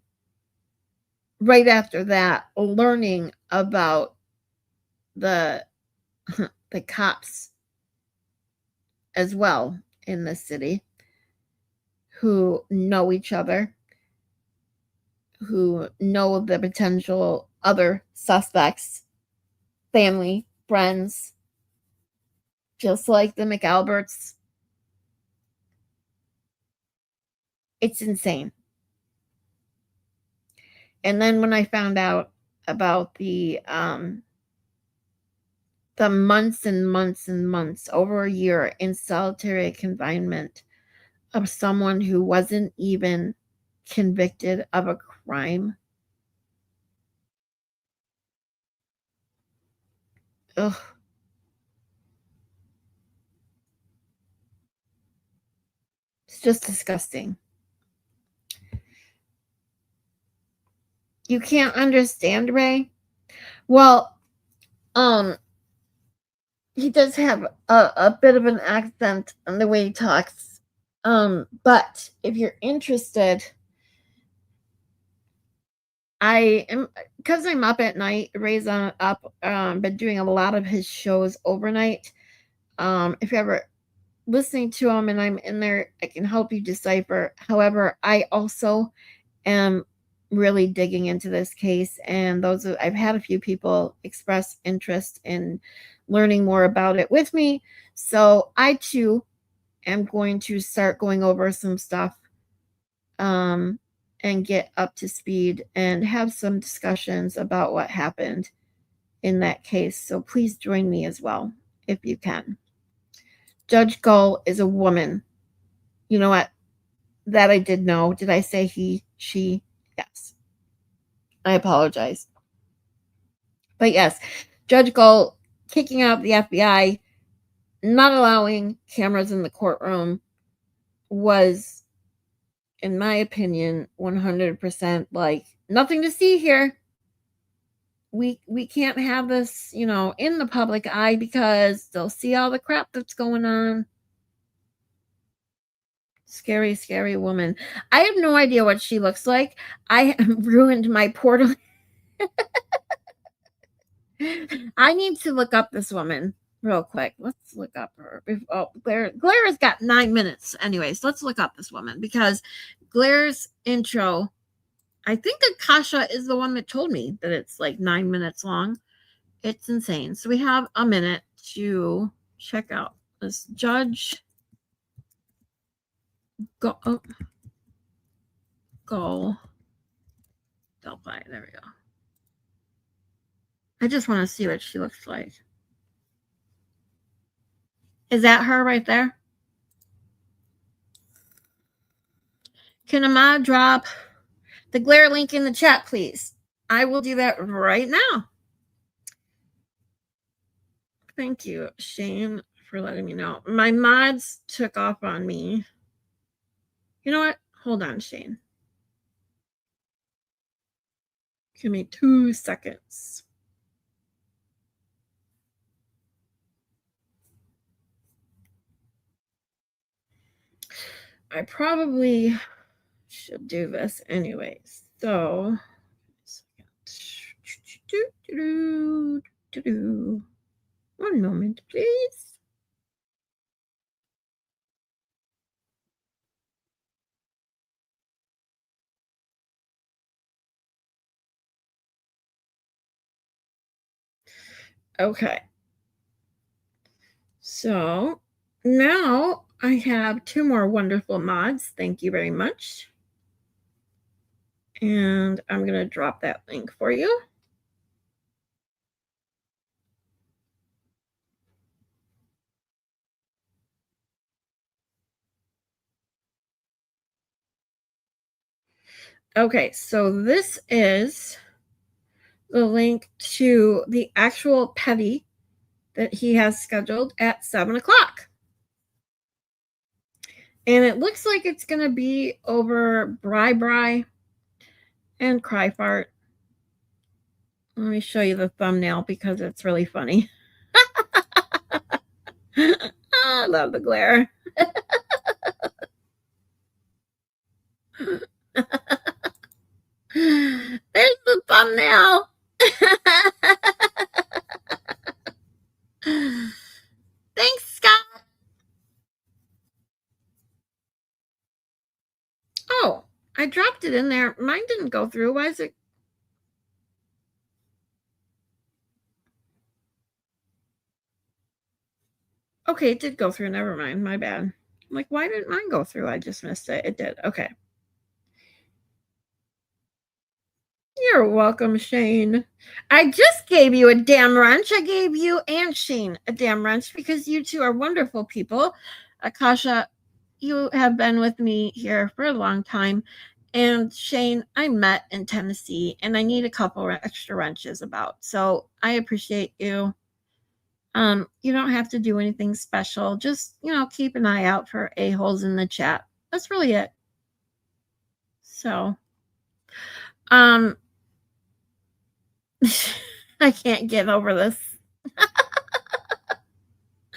right after that, learning about the cops as well in the city who know each other, who know the potential other suspects, family, friends, just like the McAlberts. It's insane. And then when I found out about the months and months and months, over a year in solitary confinement of someone who wasn't even convicted of a crime. Ugh. It's just disgusting. You can't understand Ray? Well, he does have a bit of an accent on the way he talks. But if you're interested, I am, because I'm up at night. Ray's up, been doing a lot of his shows overnight. If you're ever listening to him and I'm in there, I can help you decipher. However, I also am really digging into this case, and I've had a few people express interest in learning more about it with me. So I too am going to start going over some stuff and get up to speed and have some discussions about what happened in that case. So please join me as well if you can. Judge Gull is a woman. You know what? That I did know. Did I say he, she? Yes. I apologize. But yes, Judge Gull kicking out the FBI, not allowing cameras in the courtroom was, in my opinion, 100% like nothing to see here. We can't have this, in the public eye because they'll see all the crap that's going on. Scary, scary woman. I have no idea what she looks like. I ruined my portal. I need to look up this woman real quick. Let's look up her. Oh, Claire has got 9 minutes. Anyways, let's look up this woman because Claire's intro, I think Akasha is the one that told me that it's like 9 minutes long. It's insane. So we have a minute to check out this Judge Gull. Delphi. There we go. I just want to see what she looks like. Is that her right there? Can Ahmad drop the glare link in the chat, please? I will do that right now. Thank you, Shane, for letting me know. My mods took off on me. You know what? Hold on, Shane. Give me 2 seconds. I probably should do this anyways. So, one moment, please. Okay. So now I have 2 more wonderful mods. Thank you very much. And I'm going to drop that link for you. Okay, so this is the link to the actual petty that he has scheduled at 7 o'clock. And it looks like it's going to be over Bri and Cry Fart. Let me show you the thumbnail because it's really funny. I love the glare. There's the thumbnail. Thanks, Scott. Oh, I dropped it in there. Mine didn't go through. Why is it? Okay, it did go through. Never mind. My bad. I'm like, why didn't mine go through? I just missed it. It did. Okay. You're welcome, Shane. I just gave you a damn wrench. I gave you and Shane a damn wrench because you two are wonderful people. Akasha, you have been with me here for a long time. And Shane, I met in Tennessee and I need a couple extra wrenches about. So I appreciate you. You don't have to do anything special. Just, keep an eye out for a-holes in the chat. That's really it. So, I can't get over this.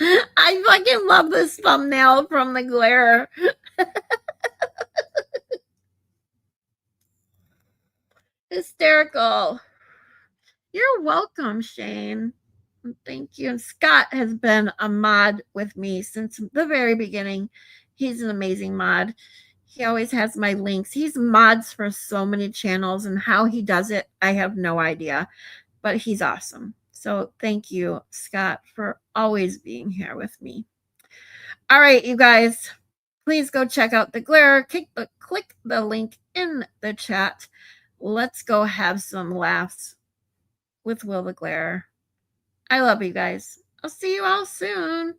I fucking love this thumbnail from the glare. Hysterical. You're welcome, Shane. Thank you. And Scott has been a mod with me since the very beginning. He's an amazing mod. He always has my links. He's mods for so many channels, and how he does it, I have no idea. But he's awesome. So thank you, Scott, for always being here with me. All right, you guys, please go check out the glare. Click the link in the chat. Let's go have some laughs with Will the Glare. I love you guys. I'll see you all soon.